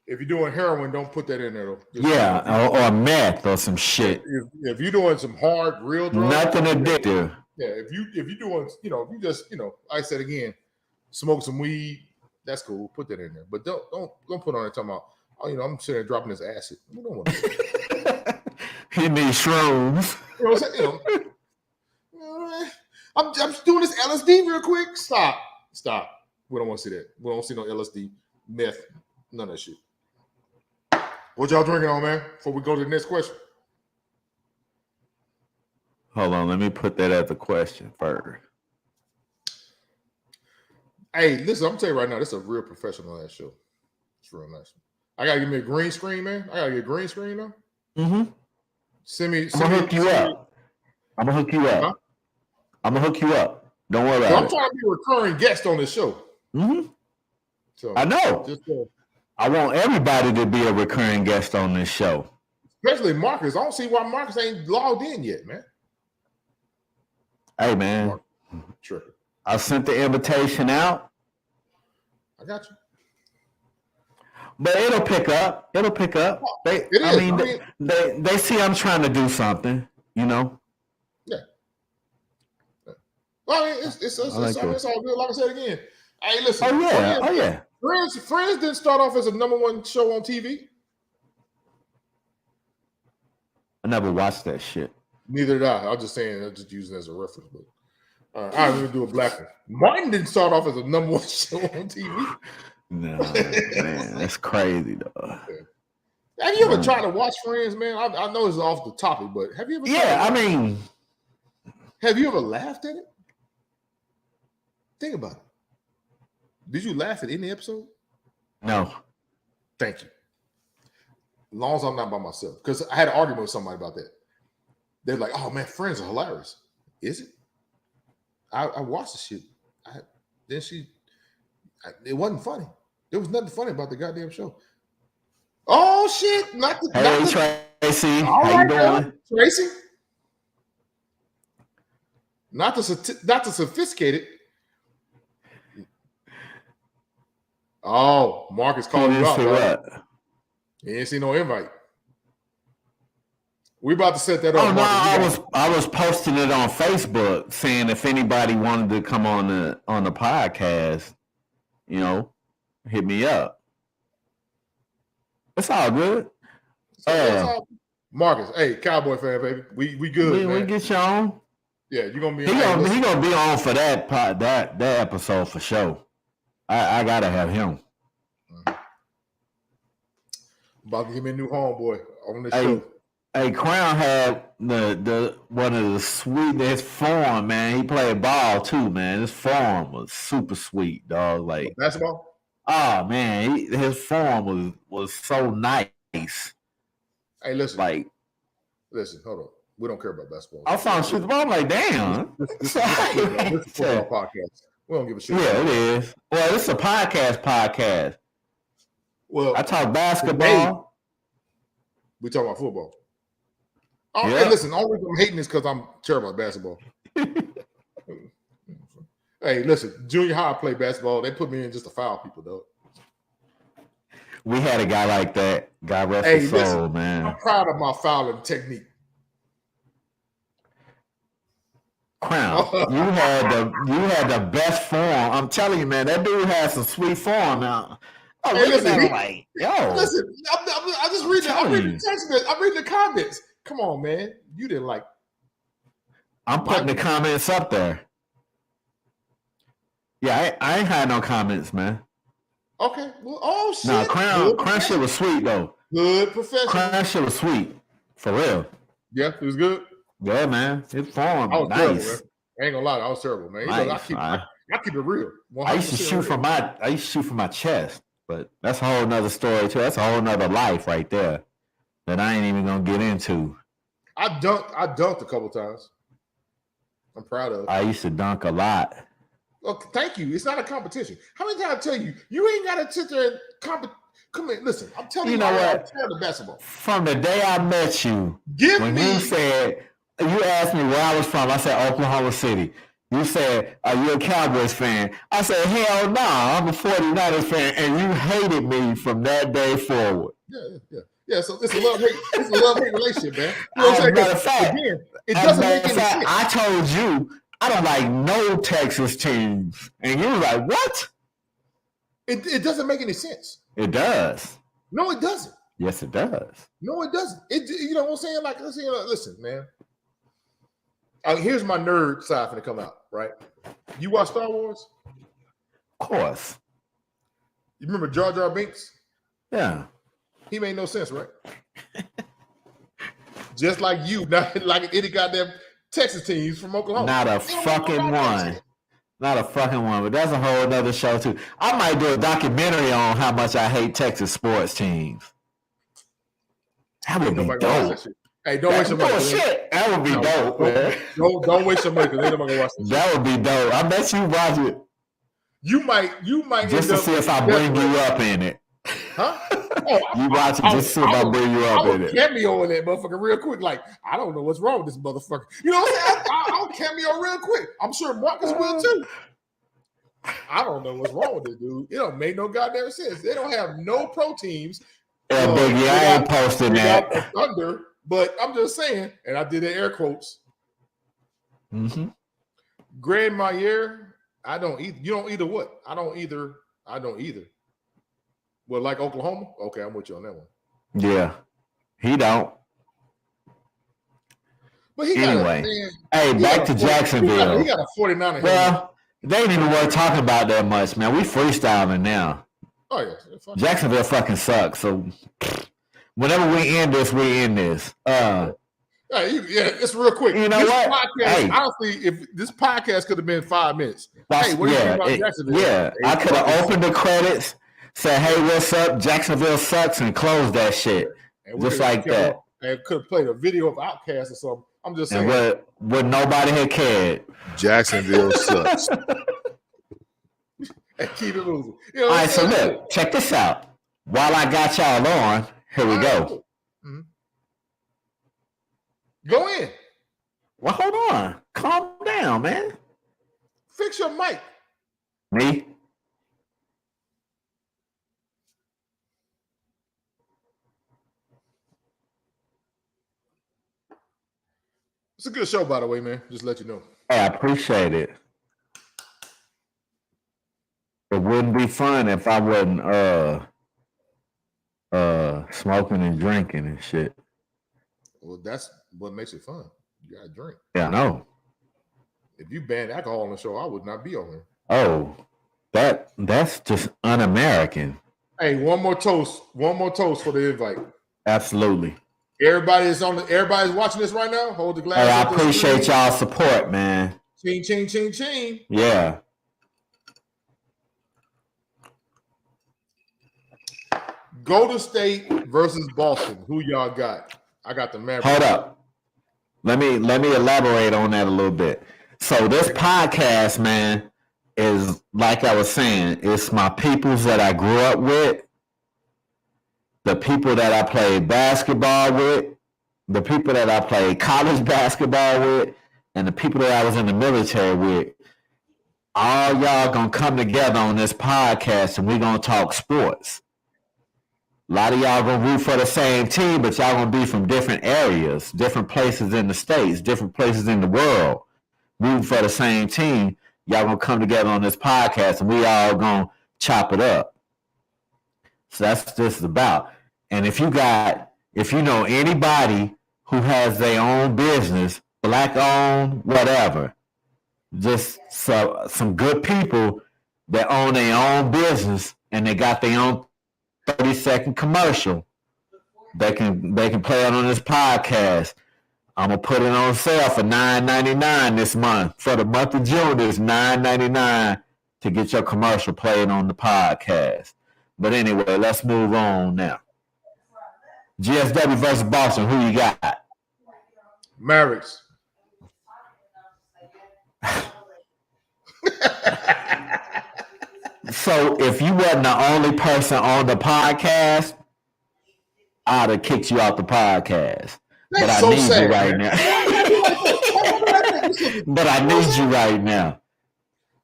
B: If you're doing heroin, don't put that in there, though.
A: Yeah, or meth or some shit.
B: If you're doing some hard, real drugs.
A: Nothing addictive.
B: Yeah, if you're doing, if you just, I said again, smoke some weed, that's cool. Put that in there. But don't put on it talking about, I'm sitting there dropping this acid. We don't want to.
A: He needs shrooms.
B: You know what I'm saying? I'm just doing this LSD real quick. Stop. We don't want to see that. We don't see no LSD, meth, none of that shit. What y'all drinking on, man? Before we go to the next question.
A: Hold on, let me put that as a question first.
B: Hey, listen, I'm gonna tell you right now, this is a real professional ass show. It's real nice. I gotta give me a green screen, man. I gotta get a green screen now.
A: Mm-hmm.
B: I'm
A: gonna hook you up. I'm gonna hook you up.
B: Huh?
A: I'm gonna hook you up. Don't worry about it.
B: I'm trying to be a recurring guest on this show.
A: Mm-hmm.
B: So
A: I know.
B: Just,
A: I want everybody to be a recurring guest on this show.
B: Especially Marcus. I don't see why Marcus ain't logged in yet, man.
A: Hey, man.
B: Sure.
A: I sent the invitation out.
B: I got you.
A: But it'll pick up. They see I'm trying to do something,
B: Yeah. Well, I mean, it's all good. Like I said again. Hey, listen.
A: Oh yeah.
B: Friends didn't start off as a #1 show on TV.
A: I never watched that shit.
B: Neither did I. I'm just saying, I'm just using it as a reference. But all right, I'm gonna do a black one. Martin didn't start off as a #1 show on TV.
A: No, man, that's crazy though.
B: Have you ever tried to watch Friends, man? I know it's off the topic, but have you ever? Have you ever laughed at it? Think about it. Did you laugh at any episode?
A: No.
B: Thank you. As long as I'm not by myself, because I had an argument with somebody about that. They're like, "Oh man, Friends are hilarious." Is it? I watched the shit. It wasn't funny. There was nothing funny about the goddamn show. Oh shit!
A: Tracy, how you doing,
B: Tracy? Not the sophisticated. Oh, Marcus called you out. Right? You ain't see no invite. We about to set that up.
A: Oh no, I was posting it on Facebook saying if anybody wanted to come on the podcast, hit me up. It's all good.
B: Marcus, hey, Cowboy fan, baby, we good.
A: We get you on.
B: Yeah, you're gonna be.
A: He gonna be on for that episode for sure. I gotta have him.
B: About to give me a new homeboy on the show.
A: Hey, Crown had the one of the sweetest form, man. He played ball too, man. His form was super sweet, dog. Like
B: basketball.
A: Oh man, his form was so nice.
B: Hey, listen.
A: Listen,
B: hold on. We don't care about basketball.
A: I saw him shoot the ball. I'm like, damn.
B: This is a football podcast. We don't give a shit.
A: Yeah, it is. Well, this is a podcast.
B: Well,
A: I talk basketball.
B: We talk about football. Oh, yeah. Hey, listen. The only reason I'm hating is because I'm terrible at basketball. Hey, listen. Junior high I played basketball. They put me in just to foul people, though.
A: We had a guy like that. God rest his soul, man.
B: I'm proud of my fouling technique.
A: Crown, you had the best form. I'm telling you, man, that dude had some sweet form now. Oh, hey, listen,
B: listen, I just read I'm reading the text message. I'm reading the comments. Come on, man. You didn't like.
A: I'm putting the comments up there. Yeah, I ain't had no comments, man.
B: Okay. Well, shit.
A: No, Crown shit was sweet though.
B: Good professional.
A: Crown shit was sweet. For real.
B: Yeah, it was good.
A: Yeah, man. His form
B: was
A: nice.
B: Terrible, man. I ain't gonna lie, I was terrible, man.
A: Nice.
B: I keep it real.
A: I used to shoot from my chest, but that's a whole nother story too. That's a whole nother life right there that I ain't even gonna get into.
B: I dunked a couple times. I'm proud of it.
A: I used to dunk a lot.
B: Well, thank you. It's not a competition. How many times I tell you, you ain't gotta sit there and Come in, listen. I'm telling you,
A: know what?
B: I'm tired of basketball.
A: From the day I met you, you asked me where I was from, I said Oklahoma City. You said, "Are you a Cowboys fan?" I said, "Hell no, I'm a 49ers fan," and you hated me from that day forward.
B: Yeah. So it's a love-hate relationship, man. You know
A: as a matter of fact,
B: again, it doesn't make any sense.
A: I told you I don't like no Texas teams, and you were like, "What?"
B: It doesn't make any sense.
A: It does.
B: No, it doesn't.
A: Yes, it does.
B: No, it doesn't. You know what I'm saying? Like, listen, man. Here's my nerd side going to come out, right? You watch Star Wars?
A: Of course.
B: You remember Jar Jar Binks?
A: Yeah.
B: He made no sense, right? Just like you, not like any goddamn Texas teams from Oklahoma.
A: Not a fucking one. Not a fucking one, but that's a whole other show too. I might do a documentary on how much I hate Texas sports teams. That would be dope.
B: Hey, don't waste your money.
A: Shit. That would be dope, man.
B: Don't waste your money because ain't nobody gonna watch this.
A: That would be dope. I bet you watch it.
B: You might
A: just to see if I bring you up in it.
B: Huh?
A: You watch it just to see if I bring you up in it.
B: Cameo in that motherfucker real quick. Like, I don't know what's wrong with this motherfucker. You know what I'm saying? I'll cameo real quick. I'm sure Marcus will too. I don't know what's wrong with this dude. It don't make no goddamn sense. They don't have no pro teams.
A: Yeah, Biggie, I ain't posting that.
B: Thunder, but I'm just saying, and I did the air quotes.
A: Mm-hmm.
B: Grand Mayer, I don't either. You don't either what? I don't either. Well, like Oklahoma? Okay, I'm with you on that one.
A: Yeah. He don't.
B: But he
A: anyway. Back to Jacksonville.
B: He got a 49er.
A: Well, they ain't even worth talking about that much, man. We freestyling now.
B: Oh yeah,
A: Jacksonville fucking sucks. So whenever we end this, we end this.
B: Yeah, it's real quick.
A: You know
B: this
A: what?
B: Podcast, honestly, if this podcast could have been 5 minutes. Hey, what do you think about Jacksonville?
A: Yeah, I could have opened the credits, said, "Hey, what's up? Jacksonville sucks," and closed that shit just like that.
B: And could have played a video of Outkast or something. I'm just saying.
A: And what nobody had cared.
B: Jacksonville sucks. And keep it moving. You know,
A: all right, so look, check this out. While I got y'all on, here we go.
B: Mm-hmm. Go in.
A: Well, hold on. Calm down, man.
B: Fix your mic.
A: Me?
B: It's a good show, by the way, man. Just let you know.
A: Hey, I appreciate it. It wouldn't be fun if I wasn't smoking and drinking and shit.
B: Well, that's what makes it fun. You gotta drink.
A: Yeah, I know.
B: If you banned alcohol on the show, I would not be on here.
A: Oh, that's just un-American.
B: Hey, one more toast for the invite.
A: Absolutely.
B: Everybody's watching this right now. Hold the glass.
A: Hey, I appreciate y'all's support, man.
B: Ching, ching, ching, ching.
A: Yeah.
B: Golden State versus Boston. Who y'all got? I got the Mavericks.
A: Hold up. Let me elaborate on that a little bit. So this podcast, man, is like I was saying, it's my peoples that I grew up with, the people that I played basketball with, the people that I played college basketball with, and the people that I was in the military with. All y'all gonna come together on this podcast and we're gonna talk sports. A lot of y'all gonna root for the same team, but y'all gonna be from different areas, different places in the states, different places in the world, rooting for the same team. Y'all gonna come together on this podcast, and we all gonna chop it up. So that's what this is about. And if you know anybody who has their own business, black owned, whatever, just some good people that own their own business and they got their own 30-second commercial, they can play it on this podcast. I'm gonna put it on sale for $9.99 this month. For the month of June, it's $9.99 to get your commercial played on the podcast. But anyway, let's move on now. GSW versus Boston. Who you got?
B: Mavericks.
A: So if you wasn't the only person on the podcast, I'd have kicked you out the podcast. But I need you right now. But I need you right now.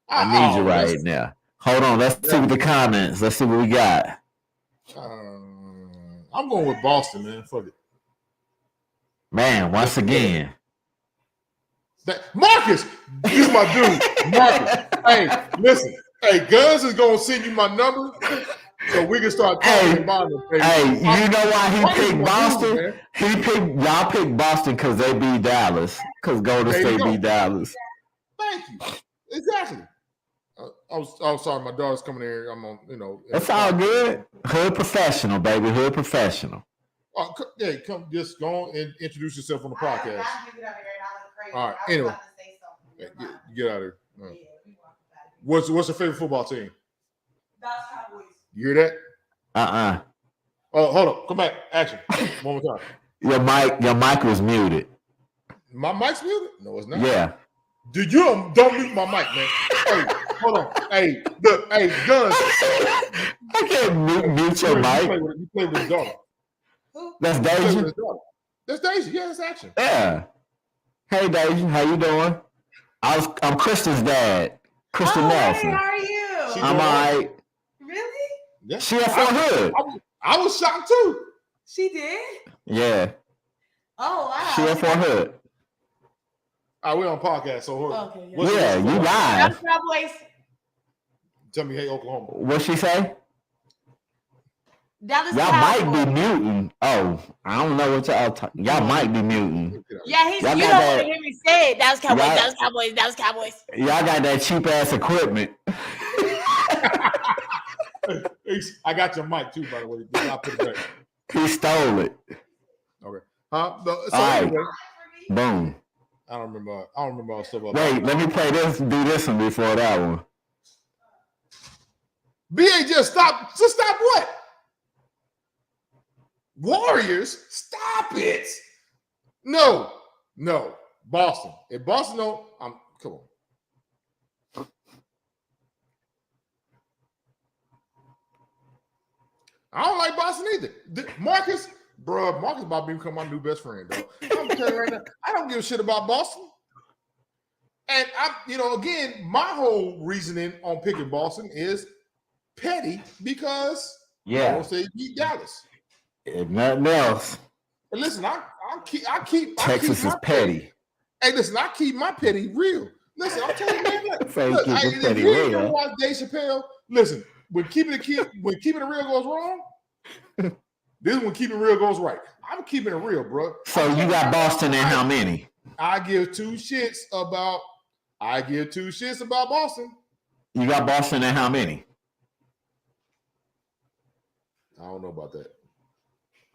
A: I need you right now. Hold on. Let's see the comments. Let's see what we got.
B: I'm going with Boston, man. Fuck it.
A: Man, once again.
B: Marcus, this is my dude. Marcus. Hey, listen. Hey, Guns is going to send you my number so we can start talking about it.
A: Hey, you know why he picked Boston? Y'all picked Boston because they beat Dallas. Because Golden State beat Dallas.
B: Thank you. Exactly. I was sorry, my daughter's coming here. I'm on,
A: It's all good. Hood professional, baby. Hood professional.
B: Hey, come, just go on and introduce yourself on the podcast. All right. Anyway, get out of here. Right. What's your favorite football team?
D: Dallas Cowboys.
B: You hear that? Oh, hold up. Come back. Action. One more time.
A: Your mic was muted.
B: My mic's muted? No, it's not.
A: Yeah.
B: Dude, you don't mute my mic, man. Hey, hold on. Hey, look, hey, Guns.
A: I can't mute your mic.
B: You play with his daughter.
A: That's Daisy.
B: That's Daisy. Yeah, that's Action.
A: Yeah. Hey, Daisy. How you doing? I'm Kristen's dad. Kristen Nelson.
D: Hey, how are you?
A: I'm all right.
D: Really?
B: Yeah.
A: She at Fort Hood.
B: I was shocked too.
D: She did?
A: Yeah.
D: Oh, wow.
A: She at Fort Hood.
B: All right, we're on podcast, so
D: Okay,
A: yeah, you live.
D: Dallas Cowboys.
B: Tell me, hey, Oklahoma.
A: What'd she say?
D: Dallas
A: Y'all
D: Cowboys.
A: might be muting. Oh, I don't know what y'all talking. Y'all might be muting.
D: Yeah, you don't want to hear me say it. Dallas Cowboys,
A: Y'all,
D: Dallas Cowboys, Dallas Cowboys.
A: Y'all got that cheap ass equipment.
B: Hey, Reese, I got your mic too, by the way. I'll put it back.
A: He stole it.
B: Okay. Huh? So
A: right.
B: anyway,
A: Boom.
B: I don't remember all the stuff about
A: Wait, let me play this and do this one before that one.
B: BA just stop what? Warriors? Stop it. No. Boston. If Boston don't, come on. I don't like Boston either. Marcus about to become my new best friend, though. I'm telling you right now, I don't give a shit about Boston. And again, my whole reasoning on picking Boston is petty because I don't say beat Dallas.
A: If nothing else.
B: And listen, I keep
A: Texas is petty.
B: Hey, listen, I keep my petty real. Listen, I'm telling you, man. Look,
A: if
B: you ain't gonna watch Dave Chappelle, listen, when keeping it real goes wrong, this is when keeping it real goes right. I'm keeping it real, bro.
A: So you got Boston in how many?
B: I give two shits about Boston.
A: You got Boston in how many?
B: I don't know about that.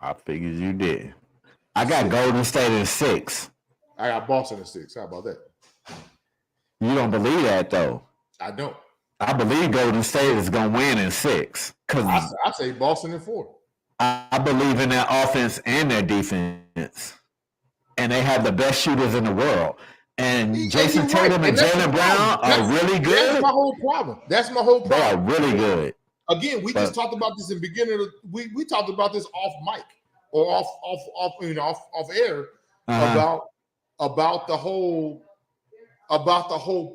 A: I figured you did. I got Golden State in 6.
B: I got Boston in 6. How about that?
A: You don't believe that, though.
B: I don't.
A: I believe Golden State is going to win in 6.
B: I say Boston in 4.
A: I believe in their offense and their defense. And they have the best shooters in the world. And Jason Tatum and Jaylen Brown are really good.
B: That's my whole problem.
A: They are really good.
B: Again, we just talked about this in the beginning of we talked about this off mic or off air about the whole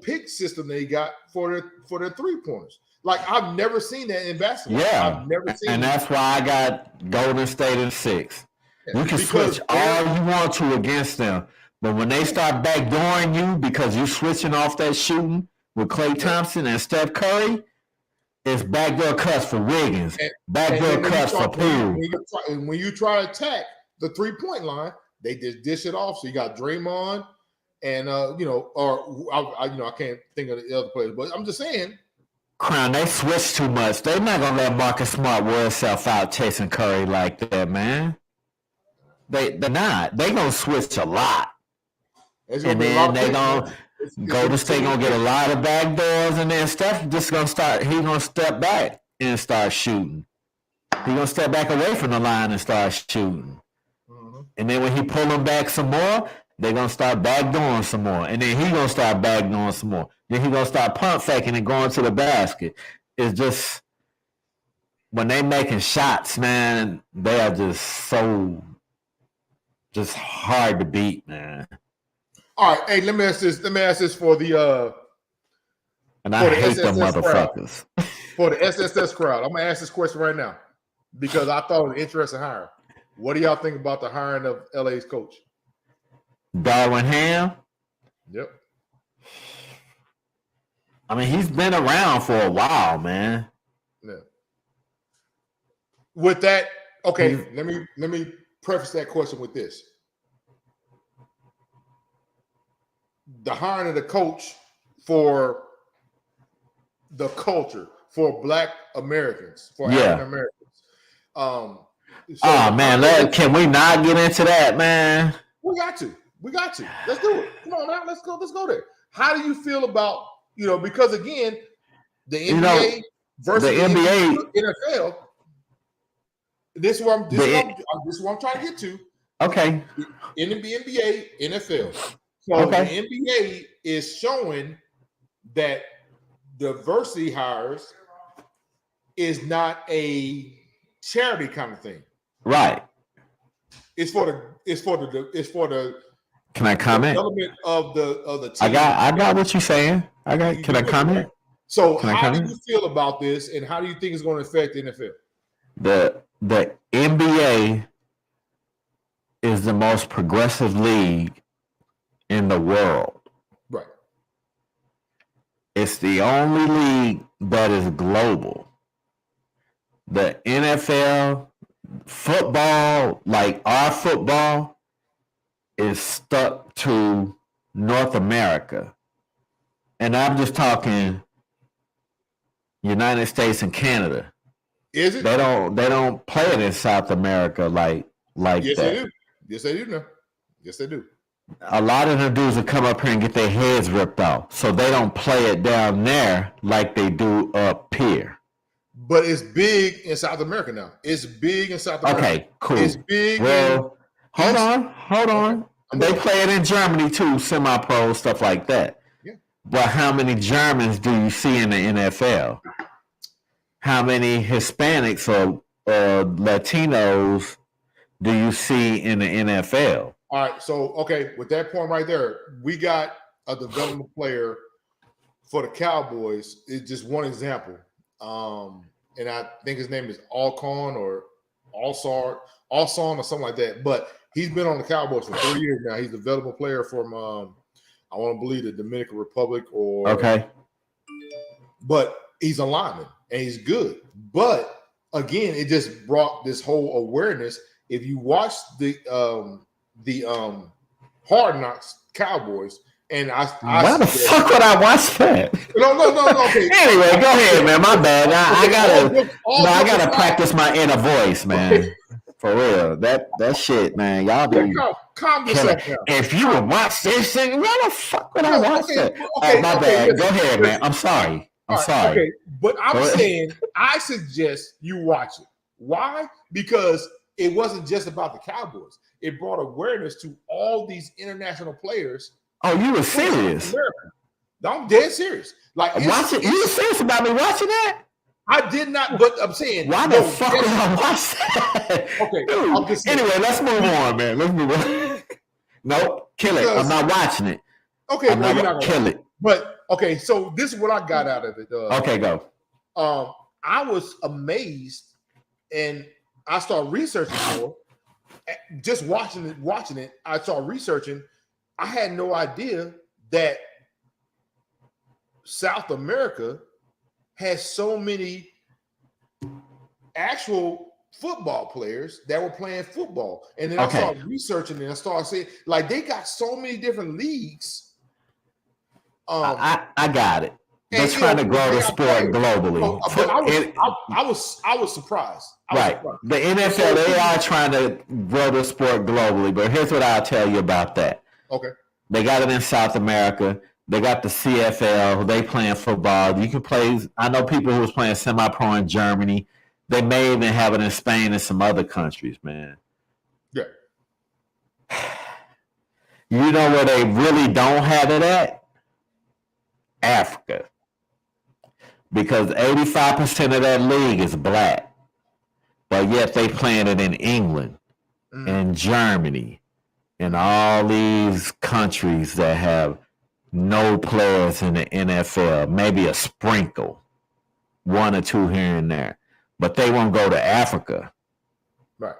B: pick system they got for their 3-pointers. Like I've never seen that in basketball.
A: Yeah,
B: I've never seen
A: and that's why I got Golden State in 6.
B: Yeah,
A: you can switch all you want to against them, but when they start backdooring you because you're switching off that shooting with Klay Thompson and Steph Curry, it's backdoor cuts for Wiggins, backdoor cuts for Poole.
B: When you try to attack the 3-point line, they just dish it off. So you got Draymond and I can't think of the other players, but I'm just saying.
A: Crown, they switch too much. They're not gonna let Marcus Smart wear himself out chasing Curry like that, man. They're not. They gonna switch a lot, and then they gonna Golden State gonna get a lot of back doors, and then Steph just gonna start. He's gonna step back and start shooting. He's gonna step back away from the line and start shooting. Mm-hmm. And then when he pull them back some more, they're gonna start backdooring some more, and then he's gonna start backdooring some more. Then he's gonna start pump faking and going to the basket. It's just when they making shots, man, they are just hard to beat, man.
B: All right, hey, let me ask this for the
A: and I hate them motherfuckers.
B: For the SSS crowd, I'm gonna ask this question right now because I thought it was an interesting hire. What do y'all think about the hiring of LA's coach?
A: Darwin Ham?
B: Yep.
A: I mean, he's been around for a while, man.
B: Yeah. With that, okay, let me preface that question with this. The hiring of the coach for the culture, for Black Americans, for African Americans.
A: Can we not get into that, man?
B: We got to. Let's do it. Come on now, let's go there. How do you feel about, because again, the NBA versus the NFL. This is what I'm trying to get to.
A: Okay.
B: In the NBA, NFL. So the NBA is showing that diversity hires is not a charity kind of thing.
A: Right.
B: It's for the
A: Can I comment?
B: Development of the team.
A: I got what you're saying. Can I comment?
B: So how do you feel about this, and how do you think it's going to affect the NFL?
A: The NBA is the most progressive league in the world.
B: Right.
A: It's the only league that is global. The NFL, football, like our football, is stuck to North America. And I'm just talking United States and Canada.
B: Is it?
A: They don't play it in South America like
B: Yes,
A: that.
B: they do. Yes, they do now. Yes, they do.
A: A lot of the dudes will come up here and get their heads ripped off. So they don't play it down there like they do up here.
B: But it's big in South America now. It's big in South America.
A: Okay, cool.
B: It's big.
A: Well, hold on. They play it in Germany too, semi-pro, stuff like that.
B: Yeah.
A: But how many Germans do you see in the NFL? How many Hispanics or Latinos do you see in the NFL?
B: All right, so okay, with that point right there, we got a development player for the Cowboys. It's just one example, and I think his name is Alcon or Alson or something like that. But he's been on the Cowboys for 3 years now. He's a development player from I want to believe the Dominican Republic or
A: Okay.
B: But he's a lineman and he's good. But again, it just brought this whole awareness. If you watch the Hard Knocks Cowboys, and
A: why the fuck would I watch that?
B: No. Okay.
A: Anyway, go ahead, man. My bad. I gotta practice my inner voice, man.
B: Okay.
A: For real. That shit, man. Y'all be
B: calm yourself down.
A: If you would watch this thing, why the fuck would I watch that? My bad. Go ahead, man. I'm sorry. Sorry.
B: Okay, but I'm saying I suggest you watch it. Why? Because it wasn't just about the Cowboys. It brought awareness to all these international players.
A: Oh, you were serious?
B: No, I'm dead serious. Like
A: watch it. You were serious about me watching that?
B: I did not, but I'm saying
A: why the fuck would I watch that?
B: Okay,
A: dude. Anyway, let's move on, man. Let's move on. Nope, kill it. I'm not watching it.
B: Okay,
A: I'm not gonna kill it.
B: But okay, so this is what I got out of it.
A: Okay, go.
B: I was amazed, and I started researching more. Just watching it, I started researching. I had no idea that South America has so many actual football players that were playing football. And then I started researching and I started saying, like, they got so many different leagues.
A: I got it. They're trying to grow the sport globally.
B: I was surprised.
A: The NFL, they are trying to grow the sport globally, but here's what I'll tell you about that.
B: Okay.
A: They got it in South America. They got the CFL. They playing football. You can play. I know people who was playing semi-pro in Germany. They may even have it in Spain and some other countries, man.
B: Yeah.
A: You know where they really don't have it at? Africa. Because 85% of that league is black. But yet they playing it in England and Germany and all these countries that have no players in the NFL, maybe a sprinkle, one or two here and there, but they won't go to Africa.
B: Right.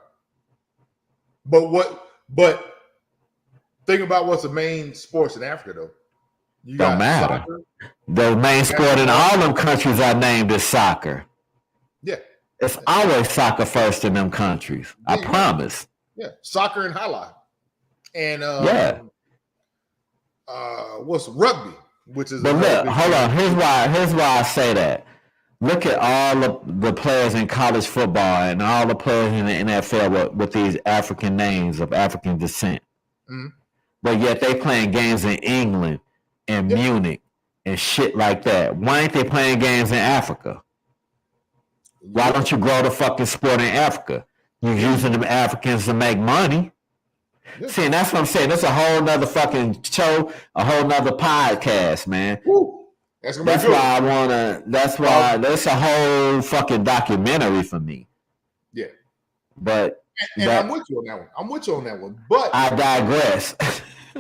B: But think about what's the main sports in Africa, though. You
A: don't matter. Soccer. The main sport in all them countries I named is soccer.
B: Yeah.
A: It's always soccer first in them countries. I promise.
B: Yeah. Soccer and highlight. And what's rugby, which is.
A: But look, hold on. Here's why I say that. Look at all of the players in college football and all the players in the NFL with these African names of African descent. Mm-hmm. But yet they playing games in England and Munich and shit like that. Why ain't they playing games in Africa? Why don't you grow the fucking sport in Africa? You're using them Africans to make money. Yeah. See, and that's what I'm saying. That's a whole nother fucking show, a whole nother podcast, man.
B: Woo. That's
A: why that's a whole fucking documentary for me.
B: Yeah.
A: But
B: and I'm with you on that one. But
A: I digress.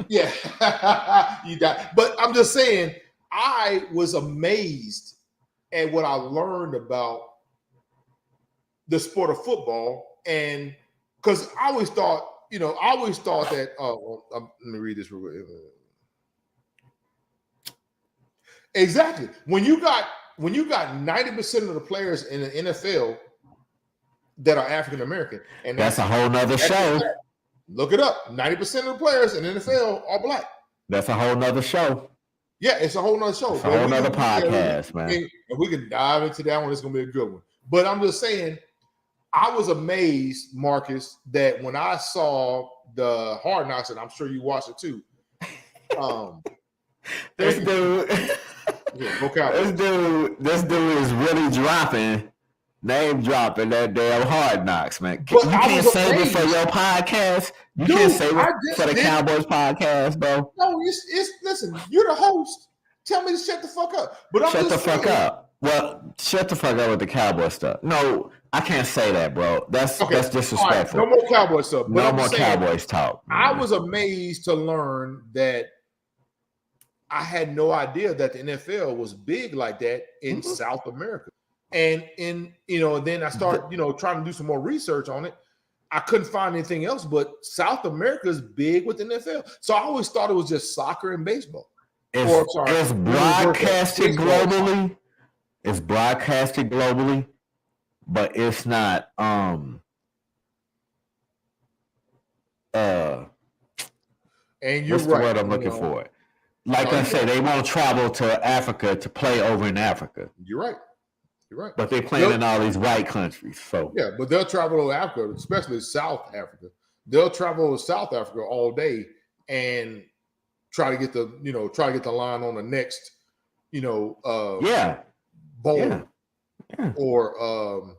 B: Yeah. But I'm just saying, I was amazed at what I learned about the sport of football. And because I always thought that, let me read this real quick. Exactly. When you got 90% of the players in the NFL that are African American, and
A: that's a whole nother show.
B: Look it up. 90% of the players in the NFL are black.
A: That's a whole nother show.
B: Yeah, it's a whole nother show.
A: It's a whole nother podcast, man.
B: And we can dive into that one. It's gonna be a good one. But I'm just saying, I was amazed, Marcus, that when I saw the Hard Knocks, and I'm sure you watched it too.
A: This dude, this dude is really name dropping that damn Hard Knocks, man. You can't save it for your podcast. You can't save it for the Cowboys podcast, bro.
B: No, listen. You're the host. Tell me to shut the fuck up. But I'm
A: shut the fuck up. Well, shut the fuck up with the Cowboy stuff. No, I can't say that, bro. That's disrespectful.
B: Right, no more Cowboy stuff.
A: No more Cowboys talk.
B: Man. I was amazed to learn that I had no idea that the NFL was big like that in South America. And then I started, trying to do some more research on it. I couldn't find anything else, but South America is big with the NFL. So I always thought it was just soccer and baseball.
A: It's broadcasted globally. It's broadcasted globally, but it's not.
B: And you're
A: what's the word I'm looking for? Like I said, they won't travel to Africa to play over in Africa.
B: You're right. You're right.
A: But they're playing in all these white countries. So
B: yeah, but they'll travel to Africa, especially South Africa. They'll travel to South Africa all day and try to get the line on the next, bowl.
A: Yeah.
B: Or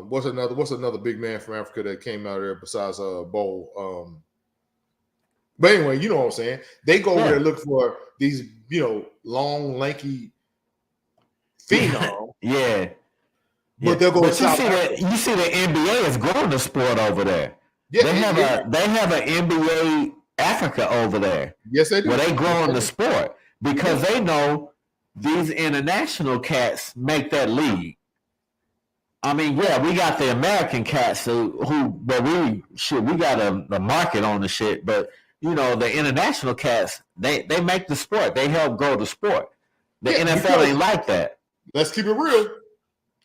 B: what's another big man from Africa that came out of there besides bowl? But anyway, you know what I'm saying? They go over there look for these, long, lanky phenom.
A: Yeah.
B: But they'll go to South
A: Africa. You see the NBA is growing the sport over there.
B: Yeah,
A: they have an NBA Africa over there.
B: Yes, they do.
A: Where they growing the sport because they know these international cats make that league. I mean, yeah, we got the American cats we got a market on the shit, but the international cats, they make the sport. They help grow the sport. The NFL ain't like that.
B: Let's keep it real.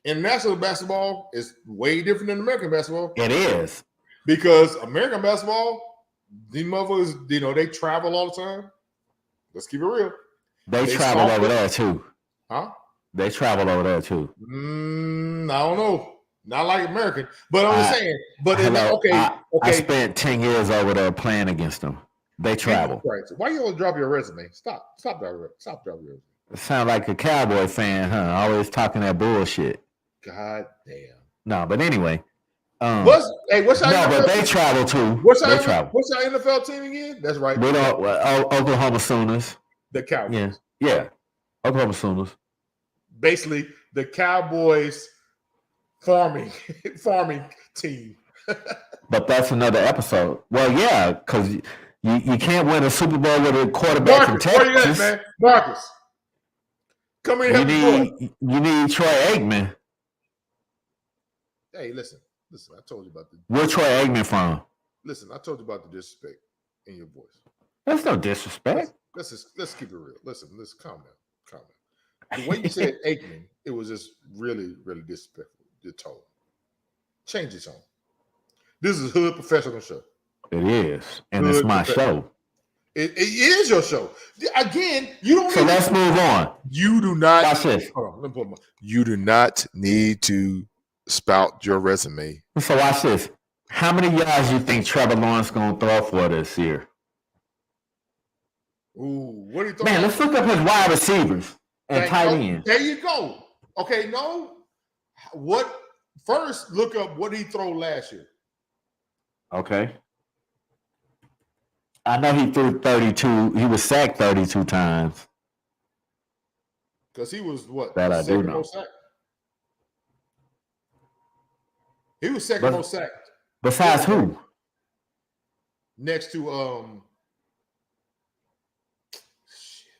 B: International basketball is way different than American basketball.
A: It is.
B: Because American basketball, these motherfuckers, they travel all the time. Let's keep it real.
A: They travel over there too.
B: Huh?
A: They travel over there too.
B: I don't know. Not like American. But I'm just saying. But okay.
A: I spent 10 years over there playing against them. They travel.
B: Why you always drop your resume? Stop dropping your resume.
A: Sound like a Cowboy fan, huh? Always talking that bullshit.
B: God damn.
A: No, but anyway.
B: What's our NFL
A: but they travel too.
B: What's our NFL team again? That's right.
A: Oklahoma Sooners.
B: The Cowboys.
A: Yeah. Oklahoma Sooners.
B: Basically, the Cowboys farming team.
A: But that's another episode. Well, yeah, because you can't win a Super Bowl with a quarterback from Texas.
B: Where you at, man? Marcus, come here and help me.
A: You need Troy Aikman.
B: Hey, listen. I told you about
A: Where Troy Aikman from?
B: Listen, I told you about the disrespect in your voice.
A: That's no disrespect.
B: Let's keep it real. Listen, calm down. The way you said Aikman, it was just really, really disrespectful. Your tone. Change your tone. This is a Hood Professional show.
A: It is, and it's my show.
B: It is your show. Again, you don't.
A: So let's move on.
B: You do not.
A: Watch this.
B: Hold on. Let me pull you do not need to spout your resume.
A: So watch this. How many yards you think Trevor Lawrence gonna throw for this year?
B: Ooh, what are you throwing?
A: Man, let's look up his wide receivers and tight ends.
B: There you go. Okay, no. First look up what he threw last year.
A: Okay. I know he threw 32. He was sacked 32 times.
B: Because he was what?
A: That I do know.
B: Sacked? He was second most sacked.
A: Besides who?
B: Next to shit.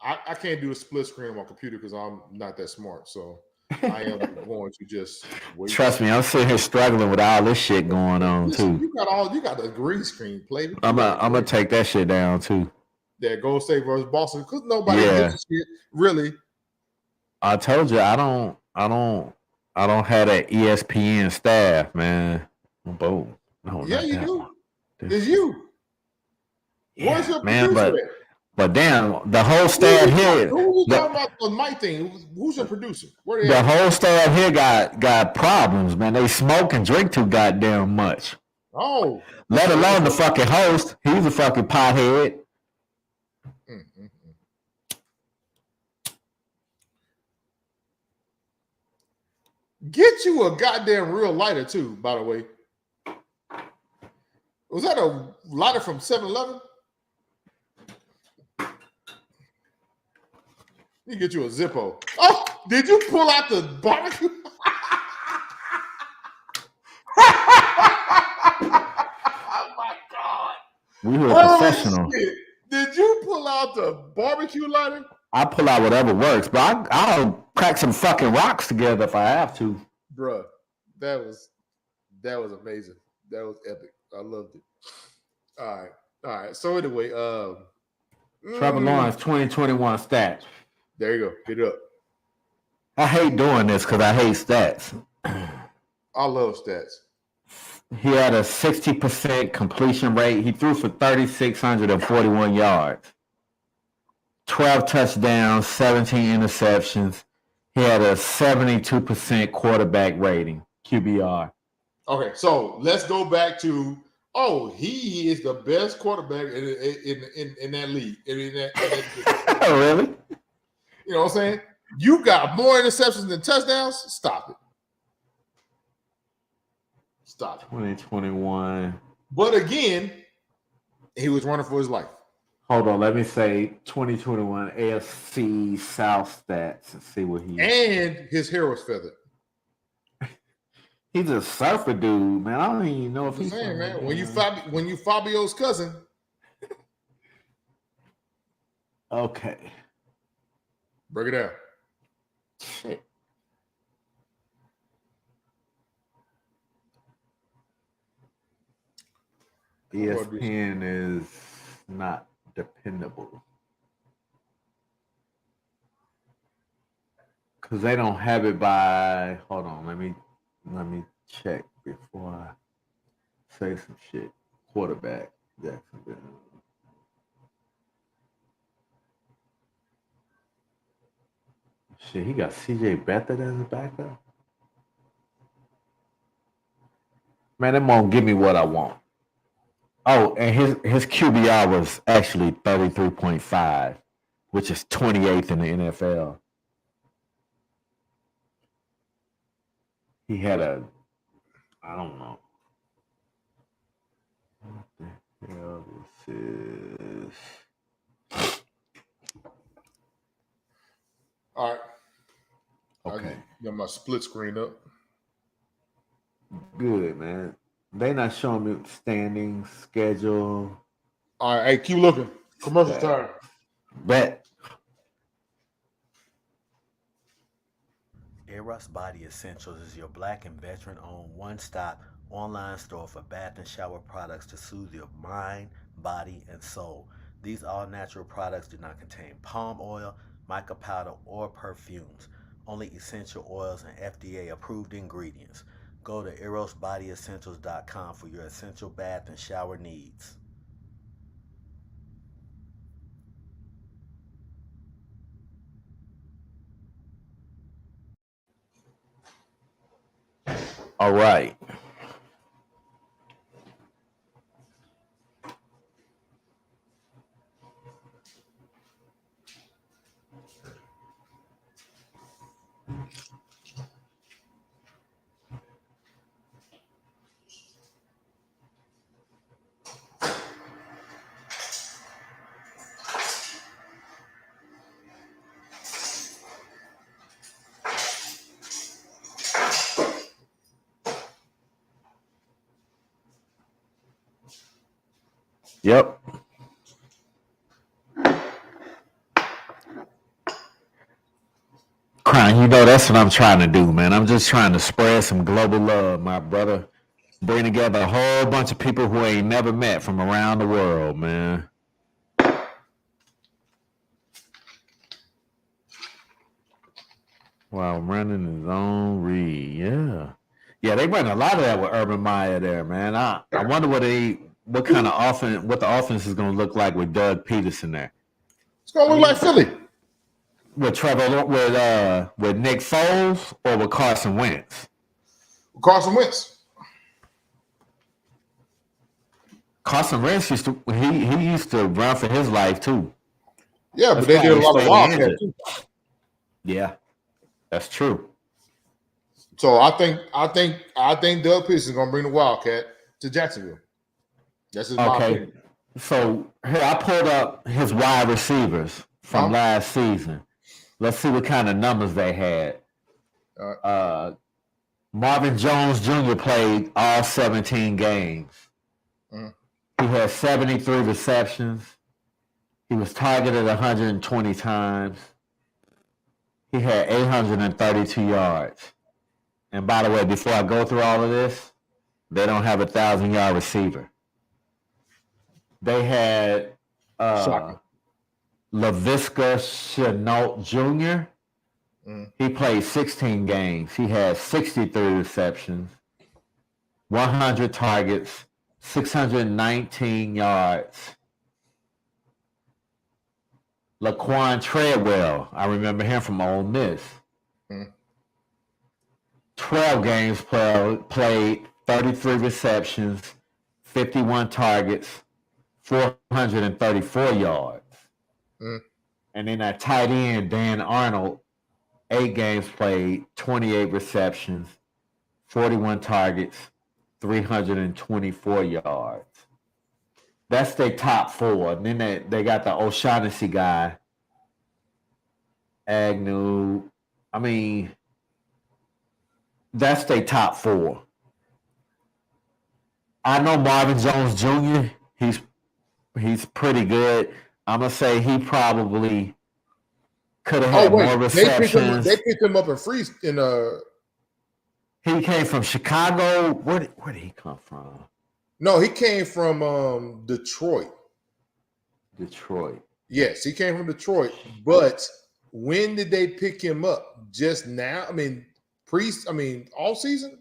B: I can't do a split screen on my computer because I'm not that smart. So I am going to just wait.
A: Trust me, I'm sitting here struggling with all this shit going on too.
B: You got the green screen play.
A: I'm gonna take that shit down too.
B: Yeah, Golden State versus Boston because nobody gives a shit really. I
A: told you I don't have that ESPN staff, man. Boom. No,
B: yeah, you do. It's you.
A: Yeah,
B: Where's your
A: man,
B: producer
A: But damn, the whole staff here.
B: Who you talking about on my thing? Who's your producer? Where they
A: The
B: at?
A: whole staff here got problems, man. They smoke and drink too goddamn much.
B: Oh,
A: Let alone the fucking host. He's a fucking pothead.
B: Get you a goddamn real lighter too, by the way. Was that a lighter from 7-Eleven? You get you a Zippo. Oh, did you pull out the barbecue? Oh my God.
A: We were professional.
B: Shit. Did you pull out the barbecue lighter?
A: I pull out whatever works, but I'll crack some fucking rocks together if I have to.
B: Bruh, that was amazing. That was epic. I loved it. All right. So anyway,
A: Trevor Lawrence 2021 stats.
B: There you go. Get it up.
A: I hate doing this because I hate stats.
B: I love stats.
A: He had a 60% completion rate. He threw for 3,641 yards. 12 touchdowns, 17 interceptions. He had a 72% quarterback rating, QBR.
B: Okay, so let's go back to he is the best quarterback in that league.
A: Really?
B: You know what I'm saying? You got more interceptions than touchdowns. Stop it.
A: 2021.
B: But again, he was running for his life.
A: Hold on, let me say 2021 AFC South stats and see what he
B: And his hair was feathered.
A: He's a surfer dude, man. I don't even know if he's
B: saying, man. When you Fabio's cousin.
A: Okay.
B: Break it down.
A: Shit. ESPN is not dependable because they don't have it by. Hold on, let me check before I say some shit. Quarterback, Jacksonville. Shit, he got CJ Beathard as a backup. Man, that won't give me what I want. Oh, and his QBR was actually 33.5, which is 28th in the NFL. He had I don't know. What the hell this is?
B: All right.
A: Okay.
B: I got my split screen up.
A: Good, man. They not showing me standings, schedule.
B: All right, hey, keep looking. Commercial time.
A: Bet.
C: Eros Body Essentials is your Black and veteran-owned one-stop online store for bath and shower products to soothe your mind, body, and soul. These all-natural products do not contain palm oil, mica powder, or perfumes. Only essential oils and FDA-approved ingredients. Go to erosbodyessentials.com for your essential bath and shower needs.
A: All right. Yep. Crying, you know that's what I'm trying to do, man. I'm just trying to spread some global love, my brother. Bring together a whole bunch of people who ain't never met from around the world, man. While running his own read, yeah. Yeah, they run a lot of that with Urban Meyer there, man. I wonder what kind of offense, what the offense is going to look like with Doug Peterson there.
B: It's gonna look like Philly.
A: With with Nick Foles or with Carson Wentz?
B: Carson Wentz.
A: Carson Wentz used to run for his life too.
B: Yeah,
A: That's
B: but they did a
A: why
B: lot of
A: he stayed
B: Wildcat
A: injured.
B: too.
A: Yeah, that's true.
B: So I think Doug Peterson is gonna bring the Wildcat to Jacksonville. That's just my
A: Okay.
B: opinion.
A: So here I pulled up his wide receivers from last season. Let's see what kind of numbers they had. Marvin Jones Jr. played all 17 games.
B: Mhm.
A: He had 73 receptions. He was targeted 120 times. He had 832 yards. And by the way, before I go through all of this, they don't have a 1,000-yard receiver. They had LaVisca Chenault Jr. He played 16 games. He had 63 receptions, 100 targets, 619 yards. Laquan Treadwell, I remember him from Ole Miss. 12 games played, 33 receptions, 51 targets, 434 yards. And then that tight end, Dan Arnold, 8 games played, 28 receptions, 41 targets, 324 yards. That's their top 4. And then they got the O'Shaughnessy guy, Agnew. I mean, that's their top 4. I know Marvin Jones Jr., he's pretty good. I'm going to say he probably could have had more receptions.
B: They picked him up in
A: He came from Chicago. Where did he come from?
B: No, he came from Detroit.
A: Detroit.
B: Yes, he came from Detroit. But when did they pick him up? Just now? I mean, all season?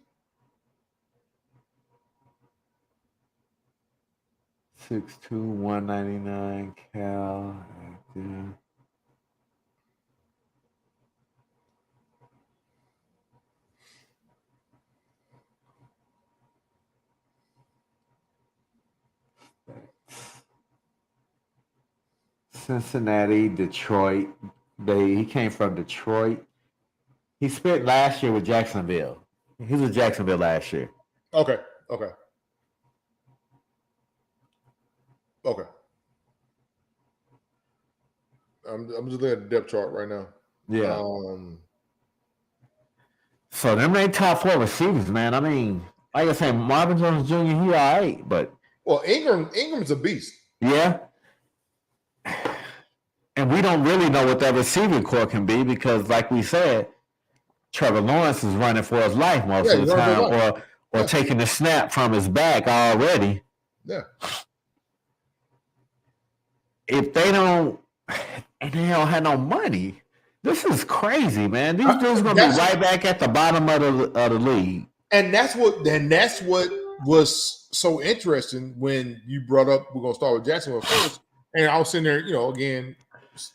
A: 6'2", 199 Cal. Active. Cincinnati, Detroit. He came from Detroit. He spent last year with Jacksonville. He was with Jacksonville last year.
B: Okay. I'm just looking at the depth chart right now.
A: Yeah. So them ain't top 4 receivers, man. I mean, like I say, Marvin Jones Jr., he all right, but
B: Ingram's a beast.
A: Yeah. And we don't really know what that receiving core can be because, like we said, Trevor Lawrence is running for his life most of the time or taking the snap from his back already.
B: Yeah.
A: If they don't have no money, this is crazy, man. These dudes going to be right back at the bottom of the league.
B: And that's what was so interesting when you brought up we're going to start with Jacksonville first. And I was sitting there, again,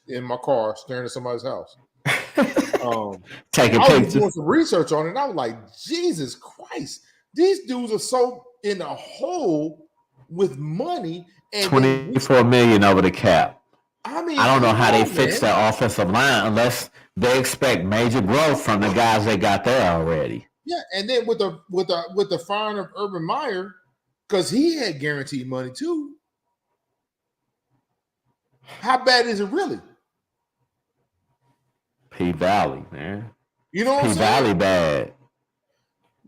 B: in my car staring at somebody's house.
A: Taking
B: I
A: pictures.
B: was doing some research on it, and I was like, Jesus Christ, these dudes are so in a hole with money. And
A: $24 million over the cap.
B: I mean,
A: I don't know how they fix their offensive line unless they expect major growth from the guys they got there already.
B: Yeah, and then with the firing of Urban Meyer, because he had guaranteed money too. How bad is it really?
A: P-Valley, man.
B: You know what I'm saying?
A: P-Valley bad.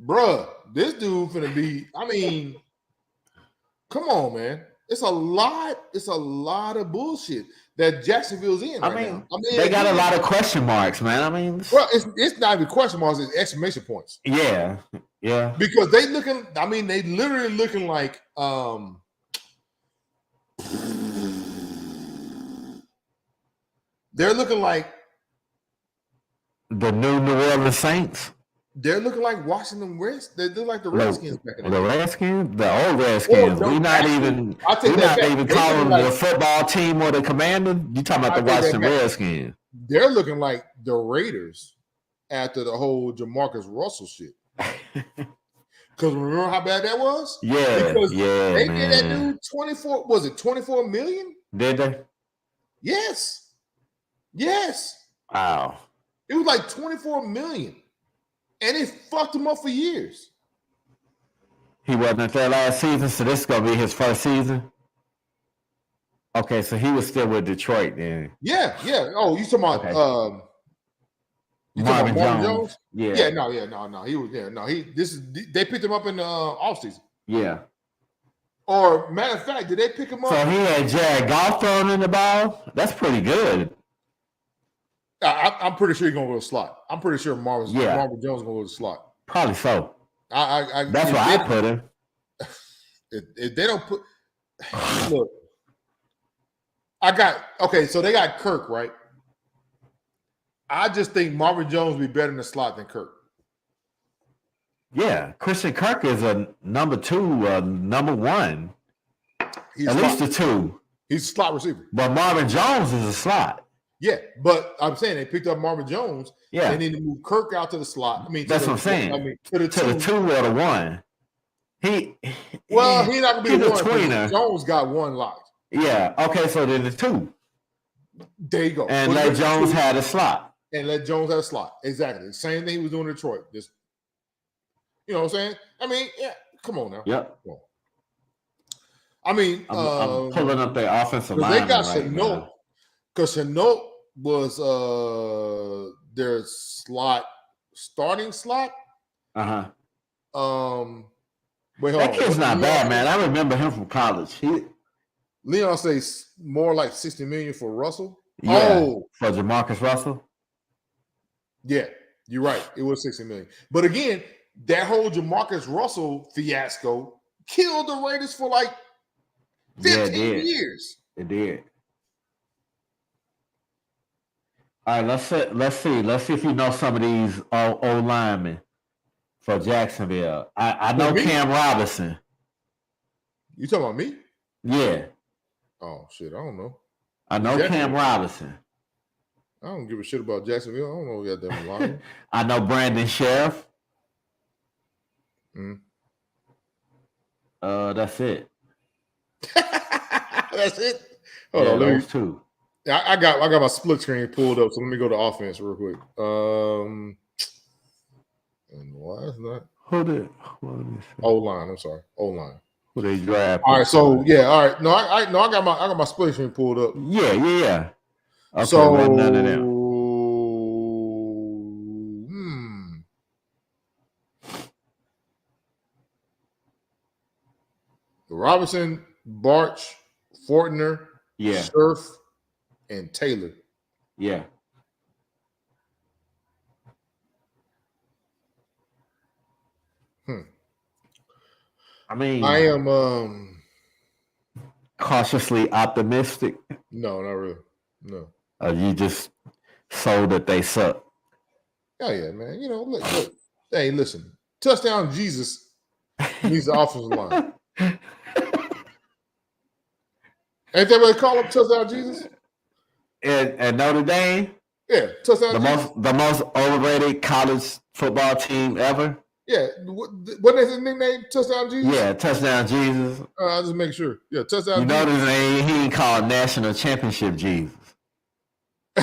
B: Bruh, this dude finna be, come on, man. It's a lot of bullshit that Jacksonville's in right now.
A: They got a lot of question marks, man.
B: Well, it's not even question marks, it's exclamation points.
A: Yeah.
B: Because they literally looking like they're looking like
A: the new New Orleans Saints.
B: They're looking like Washington Reds. They look like the Redskins back in the
A: The
B: day.
A: Redskins, the old Redskins.
B: No,
A: we not
B: actually,
A: even
B: They
A: calling
B: look
A: the football team or the Commanders. You talking about the Washington Redskins?
B: They're looking like the Raiders after the whole Jamarcus Russell shit. Because remember how bad that was?
A: Yeah,
B: because they
A: man.
B: did that dude 24. Was it 24 million?
A: Did they?
B: Yes.
A: Wow.
B: It was like 24 million. And it fucked him up for years.
A: He wasn't there last season, so this is gonna be his first season. Okay, so he was still with Detroit then.
B: Yeah. Oh, you talking about Marvin Jones?
A: Yeah.
B: No. He was they picked him up in the offseason.
A: Yeah.
B: Or matter of fact, did they pick him up?
A: So he had Jared Goff throwing in the ball. That's pretty good.
B: I'm pretty sure he's gonna go to slot. I'm pretty sure Marvin Jones is gonna go to slot.
A: Probably so. That's why I put him.
B: If they don't put look, so they got Kirk, right? I just think Marvin Jones will be better in the slot than Kirk.
A: Yeah, Christian Kirk is a number 2, number 1.
B: He's
A: at least a 2.
B: He's a slot receiver.
A: But Marvin Jones is a slot.
B: Yeah, but I'm saying they picked up Marvin Jones.
A: Yeah,
B: they need to move Kirk out to the slot. I mean,
A: that's what I'm saying.
B: To the
A: 2 or the 1. He's
B: not gonna be the 1.
A: Tweener.
B: Jones got 1 lock.
A: Yeah. Okay, so then the 2.
B: There you go.
A: And let Jones have a slot.
B: Exactly. Same thing he was doing in Detroit. Just, you know what I'm saying? I mean, yeah. Come on now.
A: Yep.
B: Come on. I mean,
A: I'm pulling up their offensive line.
B: They got Chenault. Because Chenault was their starting slot.
A: Wait,
B: that
A: kid's not bad, man. I remember him from college.
B: Leon says more like $60 million for Russell.
A: Yeah, for Jamarcus Russell.
B: Yeah, you're right. It was $60 million. But again, that whole Jamarcus Russell fiasco killed the Raiders for like 15 years.
A: It did. All right, let's see if you know some of these old linemen for Jacksonville. I know Cam Robinson.
B: You talking about me?
A: Yeah.
B: Oh shit, I don't know.
A: I know Cam Robinson.
B: I don't give a shit about Jacksonville. I don't know who got them line.
A: I know Brandon Sheriff. That's it.
B: That's it. Hold on,
A: those 2.
B: I got my split screen pulled up, so let me go to offense real quick. And why is that?
A: Hold it.
B: O-line. I'm sorry. O-line.
A: Who they draft?
B: All right. So yeah. All right. No, I got my split screen pulled up.
A: Yeah. Okay,
B: so
A: none of them.
B: Robinson, Barch, Fortner, Scherf, and Taylor.
A: Yeah. I mean,
B: I am
A: cautiously optimistic.
B: No, not really. No.
A: You just sold that they suck.
B: Oh yeah, man. You know, look. Hey, listen. Touchdown Jesus needs the offensive line. Ain't that what they call him, Touchdown Jesus?
A: And Notre Dame?
B: Yeah, Touchdown Jesus.
A: The most overrated college football team ever.
B: Yeah, what is his nickname? Touchdown Jesus?
A: Yeah, Touchdown Jesus.
B: I'll just make sure. Yeah, Touchdown
A: Jesus. You know his name? He ain't called National Championship Jesus.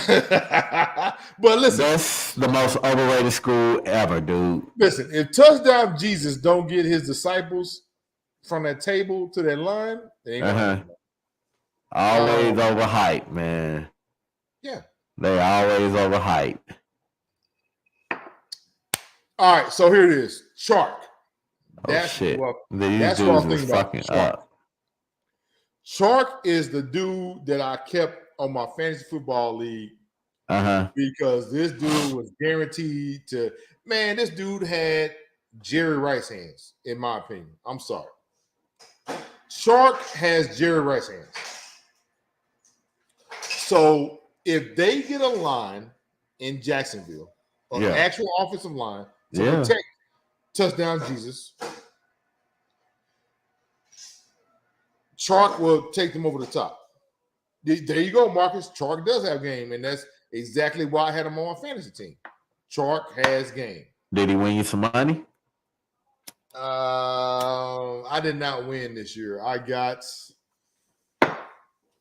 B: But listen.
A: That's the most overrated school ever, dude.
B: Listen, if Touchdown Jesus don't get his disciples from that table to that line, they ain't gonna
A: always overhyped, man.
B: Yeah.
A: They always overhyped.
B: All right, so here it is. Chark.
A: That's shit.
B: That's what I'm thinking about. Chark is the dude that I kept on my fantasy football league because this dude was guaranteed to. Man, this dude had Jerry Rice hands, in my opinion. I'm sorry. Chark has Jerry Rice hands. So if they get a line in Jacksonville, an actual offensive line to protect touchdown Jesus, Chark will take them over the top. There you go, Marcus. Chark does have game, and that's exactly why I had him on my fantasy team. Chark has game.
A: Did he win you some money?
B: I did not win this year. I got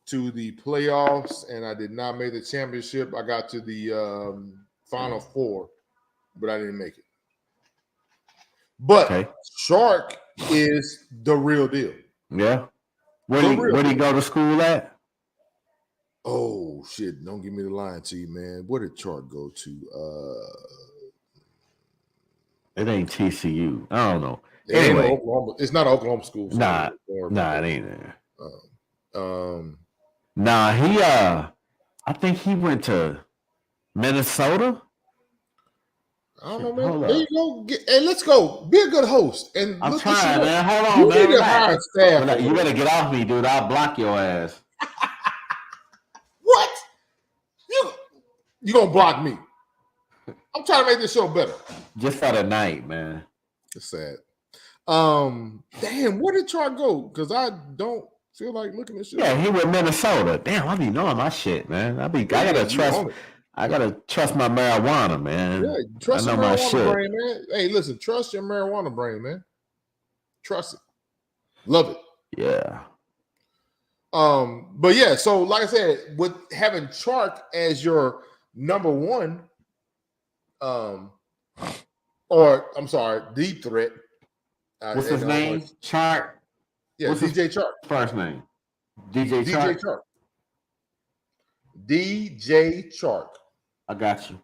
B: to the playoffs, and I did not make the championship. I got to the Final Four, but I didn't make it. But Chark is the real deal.
A: Yeah. Where did he go to school at?
B: Oh shit! Don't give me the line to you, man. Where did Chark go to?
A: It ain't TCU. I don't know.
B: Anyway, it's not an Oklahoma school. So
A: nah, it ain't there. He I think he went to Minnesota.
B: I don't know, man. There you go. And let's go. Be a good host. And
A: I'm trying, man. Hold on,
B: you
A: man.
B: Need to hire staff.
A: You better get off me, dude. I'll block your ass.
B: What? You gonna block me? I'm trying to make this show better.
A: Just for the night, man.
B: It's sad. Damn, where did Chark go? Because I don't feel like looking at shit.
A: Yeah, he went Minnesota. Damn, I be knowing my shit, man. I gotta trust my marijuana, man.
B: Yeah, trust your marijuana brain, man. Hey, listen, trust your marijuana brain, man. Trust it. Love it.
A: Yeah.
B: But yeah, so like I said, with having Chark as your number one, or I'm sorry, deep threat.
A: What's his name? Chark.
B: Yeah, what's DJ Chark.
A: First name. DJ Chark.
B: DJ Chark.
A: I got you.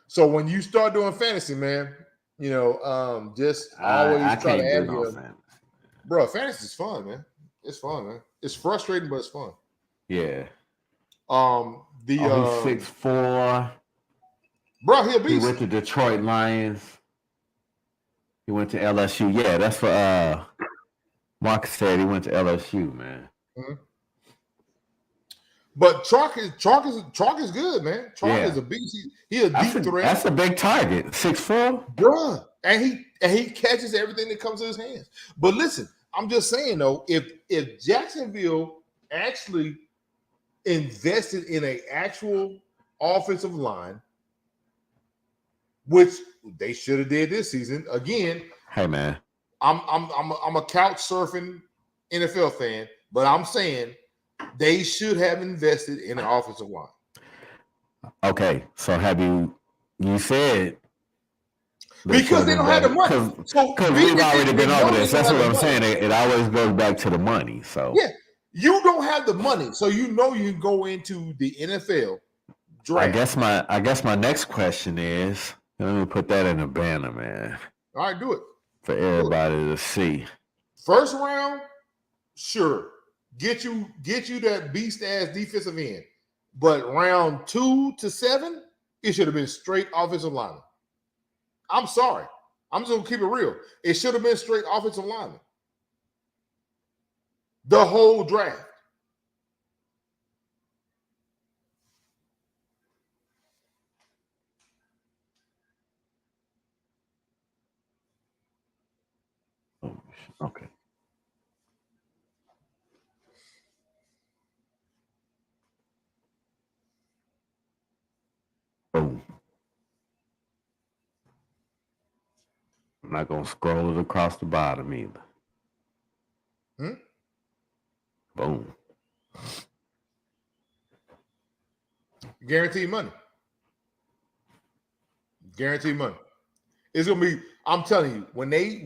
B: So when you start doing fantasy, man, just always try to add your. Bro, fantasy is fun, man. It's fun, man. It's frustrating, but it's fun.
A: Yeah.
B: He's
A: 6'4".
B: Bro, he a beast.
A: He went to Detroit Lions. He went to LSU. Yeah, that's what Marcus said. He went to LSU, man.
B: Mm-hmm. But Chark is good, man. Chark is a beast. He a deep threat.
A: That's a big target. 6'4",
B: bruh. And he catches everything that comes to his hands. But listen, I'm just saying though, if Jacksonville actually invested in an actual offensive line, which they should have did this season. Again,
A: hey man,
B: I'm a couch surfing NFL fan, but I'm saying they should have invested in an offensive line.
A: Okay, so have you said
B: because they don't have the money.
A: Because we've already been over this. That's what I'm saying. It always goes back to the money. So
B: yeah, you don't have the money, so you can go into the NFL draft.
A: I guess my next question is, let me put that in a banner, man.
B: All right, do it
A: for everybody to see.
B: First round, sure, get you that beast ass defensive end, but round 2 to 7, it should have been straight offensive lineman. I'm sorry. I'm just going to keep it real. It should have been straight offensive lineman. The whole draft.
A: Okay. Boom. I'm not going to scroll it across the bottom either. Boom.
B: Guaranteed money. Guaranteed money. It's gonna be. I'm telling you, when they.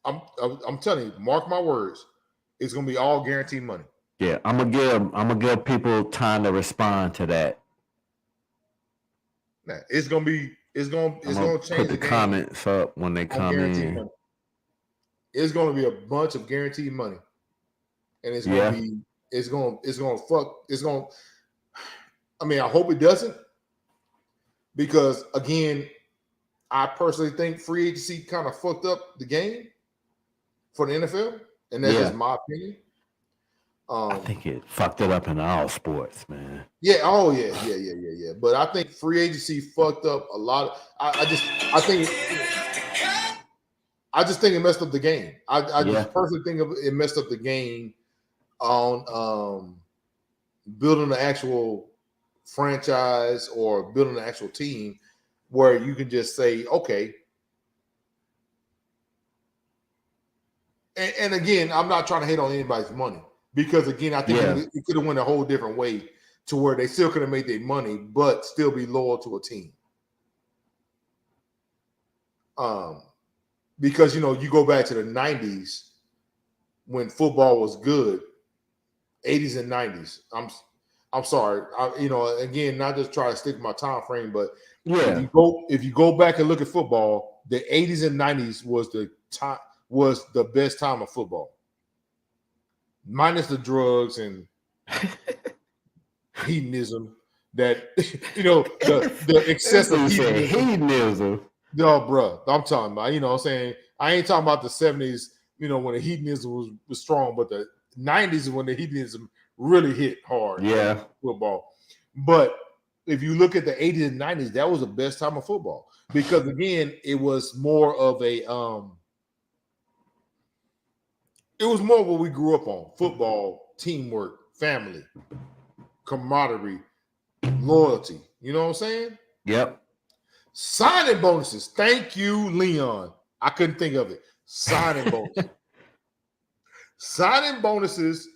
B: I'm telling you, mark my words. It's gonna be all guaranteed money.
A: Yeah, I'm gonna give people time to respond to that.
B: Now, it's gonna change.
A: Put the comments up when they come in.
B: Money. It's gonna be a bunch of guaranteed money, and it's gonna be. It's gonna fuck. It's gonna. I mean, I hope it doesn't, because again, I personally think free agency kind of fucked up the game for the NFL, and that's just my opinion.
A: I think it fucked it up in all sports, man.
B: Yeah. Oh yeah. But I think free agency fucked up a lot. I just think it messed up the game. I just personally think it messed up the game on building an actual franchise or building an actual team where you can just say, okay. And again, I'm not trying to hate on anybody's money because again, I think it could have went a whole different way to where they still could have made their money, but still be loyal to a team. Because you go back to the 90s when football was good, 80s and 90s. I'm sorry. Again, not just try to stick to my time frame, but if you go back and look at football, the 80s and 90s was the best time of football. Minus the drugs and hedonism that the excessive
A: hedonism.
B: No, bro, I'm talking about, what I'm saying? I ain't talking about the 70s, when the hedonism was strong, but the 90s is when the hedonism really hit hard.
A: Yeah.
B: Football. But if you look at the 80s and 90s, that was the best time of football because again, it was more of what we grew up on: football, teamwork, family, camaraderie, loyalty. You know what I'm saying?
A: Yep.
B: Signing bonuses. Thank you, Leon. I couldn't think of it. Signing bonuses. Signing bonuses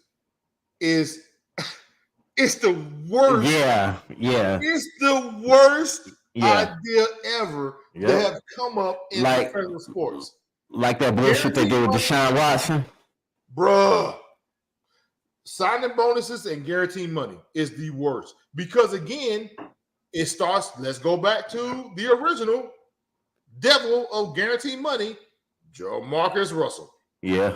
B: is it's the worst.
A: Yeah.
B: It's the worst idea ever to have come up in professional sports.
A: Like that bullshit they did with Deshaun Watson.
B: Bruh. Signing bonuses and guaranteed money is the worst. Because again, it starts, let's go back to the original devil of guaranteed money, Joe Marcus Russell.
A: Yeah.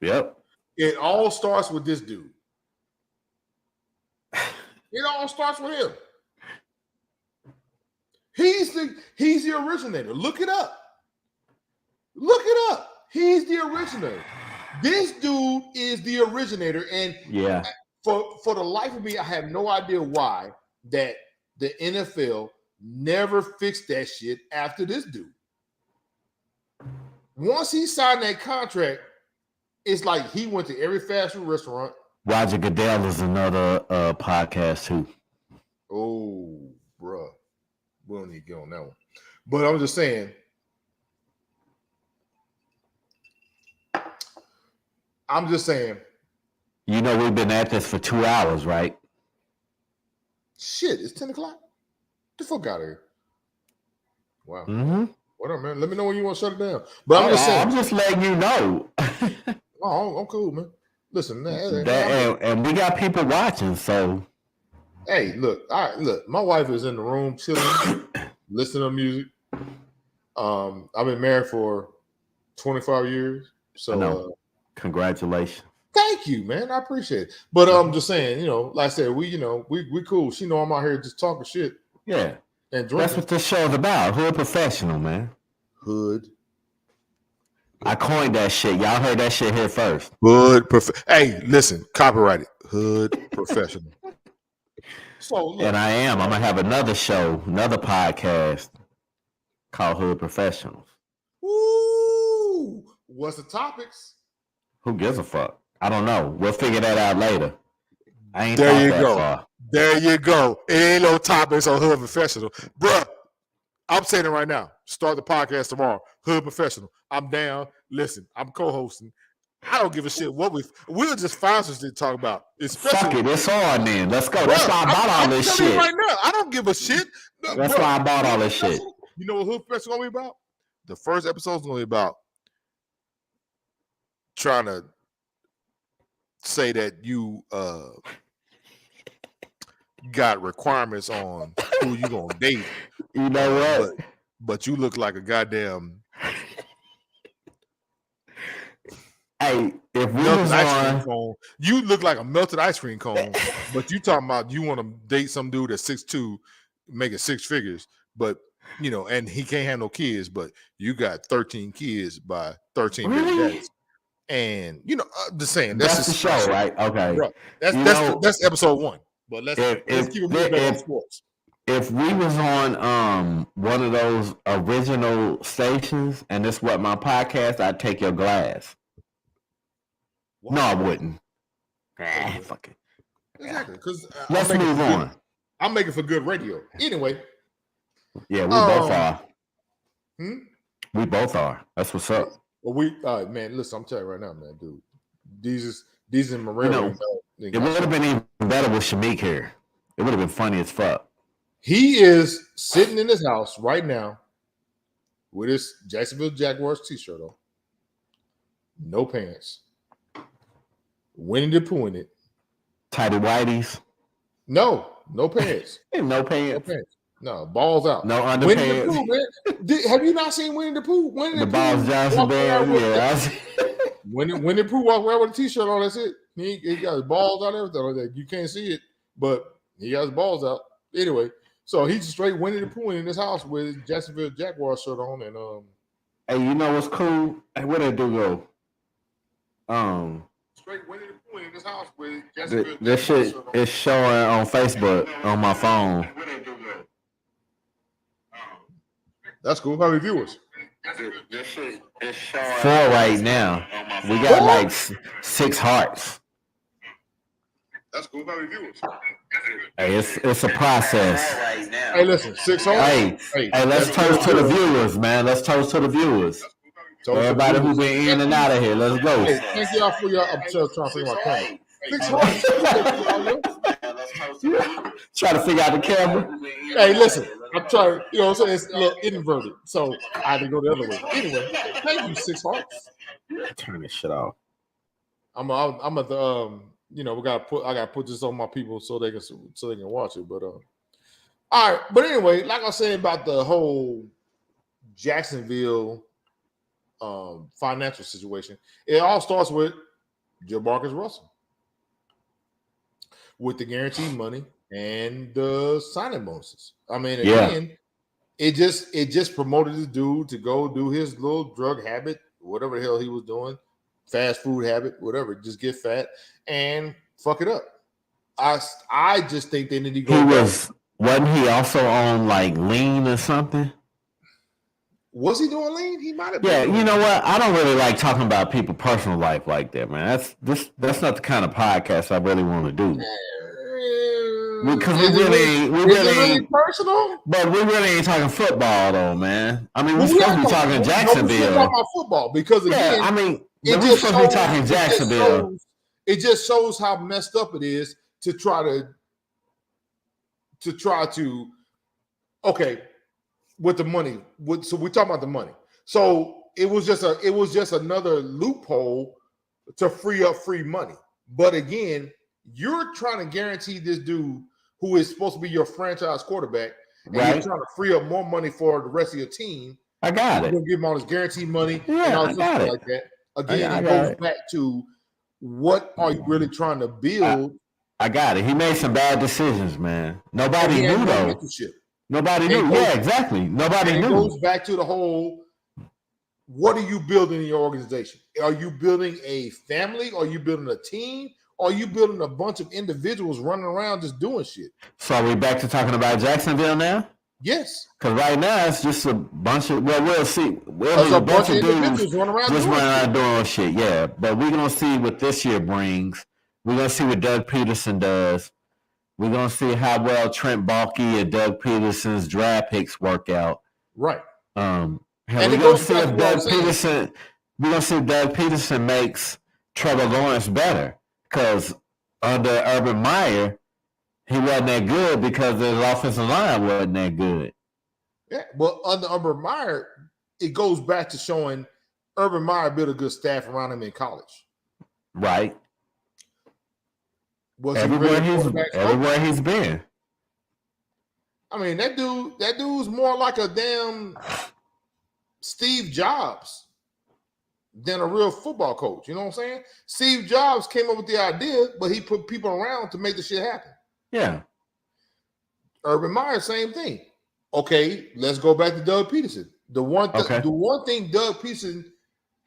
A: Yep.
B: It all starts with this dude. It all starts with him. He's the originator. Look it up. Look it up. He's the originator. This dude is the originator. And for the life of me, I have no idea why that the NFL never fixed that shit after this dude. Once he signed that contract, it's like he went to every fast food restaurant.
A: Roger Goodell is another podcast too.
B: Oh, bruh. We don't need to get on that one. But I'm just saying.
A: You know we've been at this for 2 hours, right?
B: Shit, it's 10 o'clock. Get the fuck out of here. Wow.
A: Mm-hmm.
B: Whatever, man. Let me know when you want to shut it down. But I'm just saying.
A: I'm just letting you know.
B: Oh, I'm cool, man. Listen,
A: and we got people watching, so.
B: Hey, look. All right, look. My wife is in the room chilling, listening to music. I've been married for 25 years. So
A: congratulations.
B: Thank you, man. I appreciate it. But I'm just saying, like I said, we cool. She know I'm out here just talking shit.
A: Yeah.
B: And drinking.
A: That's what this show's about. Hood professional, man.
B: Hood.
A: I coined that shit. Y'all heard that shit here first.
B: Hood Hey, listen, copyrighted. Hood professional. So look,
A: and I'm gonna have another show, another podcast called Hood Professionals.
B: Ooh, what's the topics?
A: Who gives a fuck? I don't know. We'll figure that out later. I ain't
B: there you
A: that
B: go.
A: Far.
B: There you go. It ain't no topics on Hood Professional. Bruh, I'm saying it right now. Start the podcast tomorrow. Hood Professional. I'm down. Listen, I'm co-hosting. I don't give a shit what we'll just find some shit to talk about.
A: Fuck it, it's on then. Let's go. That's why I bought all this shit.
B: Right now, I don't give a shit.
A: That's why I bought all this shit.
B: You know what Hood Professional gonna be about? The first episode is gonna be about trying to say that you got requirements on who you gonna date.
A: You know what?
B: But you look like a goddamn.
A: Hey, if we
B: melted ice cream cone, you look like a melted ice cream cone. But you talking about you want to date some dude that's 6'2", making 6 figures, but and he can't have no kids, but you got 13 kids by 13 baby daddies. And just saying
A: That's the show, right? Okay.
B: Right. That's episode 1. But let's keep it moving back on sports.
A: If we was on one of those original stations and this was my podcast, I'd take your glass. Wow. No, I wouldn't. Fuck it.
B: Exactly. Because
A: let's move on.
B: I'm making for good radio. Anyway.
A: Yeah, we both are. We both are. That's what's up.
B: Well, man, listen, I'm telling you right now, man, dude. These in Moreno.
A: It would have been even better with Shamik here. It would have been funny as fuck.
B: He is sitting in his house right now with his Jacksonville Jaguars t-shirt on. No pants. Winnie the Pooh in it.
A: Tidy whities.
B: No pants.
A: No pants.
B: No, balls out.
A: No underpants.
B: Winnie the Pooh, man. Have you not seen Winnie the Pooh?
A: The balls Johnson band, yeah.
B: Winnie the Pooh walk around with a t-shirt on, that's it. He got his balls out and everything like that. You can't see it, but he got his balls out. Anyway, so he's straight Winnie the Pooh in his house with his Jacksonville Jaguars shirt on. And
A: hey, you know what's cool? Hey, where did do go?
B: Straight Winnie the Pooh in his house with Jacksonville
A: this shit is showing on Facebook on my phone.
B: That's cool. How many viewers?
A: This shit is showing 4 right now. We got like 6 hearts.
B: That's cool. How many viewers?
A: Hey, it's a process.
B: Hey, listen, 6 hearts.
A: Hey, let's toast to the viewers, man. Let's toast to the viewers. Everybody who's been in and out of here, let's go.
B: Hey, thank y'all for your. I'm just trying to figure out camera. 6 hearts.
A: Try to figure out the camera.
B: Hey, listen, I'm trying. You know what I'm saying? It's a little inverted, so I had to go the other way. Anyway, thank you, 6 hearts.
A: Turn this shit off.
B: I'm at the I gotta put this on my people so they can watch it. But all right. But anyway, like I was saying about the whole Jacksonville financial situation, it all starts with Jamarcus Russell with the guaranteed money and the signing bonuses. I mean, again, it just promoted this dude to go do his little drug habit, whatever the hell he was doing, fast food habit, whatever, just get fat and fuck it up. I just think they need to go.
A: Wasn't he also on like lean or something?
B: Was he doing lean? He might have been.
A: Yeah, you know what? I don't really like talking about people's personal life like that, man. That's not the kind of podcast I really want to do. Because we really ain't
B: personal.
A: But we really ain't talking football though, man. I mean, we're supposed to be talking Jacksonville.
B: We're talking about football because again,
A: I mean, we're supposed to be talking Jacksonville.
B: It just shows how messed up it is to try to okay with the money. So we're talking about the money. So it was just another loophole to free up free money. But again, you're trying to guarantee this dude who is supposed to be your franchise quarterback, and you're trying to free up more money for the rest of your team.
A: I got it.
B: You're gonna give him all this guaranteed money
A: and
B: all
A: I got it.
B: Like that. Again, it goes back to what are you really trying to build?
A: I got it. He made some bad decisions, man. Nobody knew though. Nobody knew. Yeah, exactly. Nobody knew. It
B: goes back to the whole, what are you building in your organization? Are you building a family? Are you building a team? Or are you building a bunch of individuals running around just doing shit?
A: So are we back to talking about Jacksonville now?
B: Yes.
A: Because right now it's just a bunch of, we'll see. There's a bunch of dudes running around doing shit, yeah. But we're going to see what this year brings. We're going to see what Doug Peterson does. We're going to see how well Trent Baalke and Doug Peterson's draft picks work out.
B: Right.
A: We're going to see if Doug Peterson makes Trevor Lawrence better. Because under Urban Meyer, he wasn't that good because his offensive line wasn't that good.
B: Yeah, well, under Urban Meyer, it goes back to showing Urban Meyer built a good staff around him in college.
A: Right. Everywhere he's been.
B: I mean, that dude's more like a damn Steve Jobs than a real football coach. You know what I'm saying? Steve Jobs came up with the idea, but he put people around to make the shit happen.
A: Yeah.
B: Urban Meyer, same thing. Okay, let's go back to Doug Peterson. The one thing Doug Peterson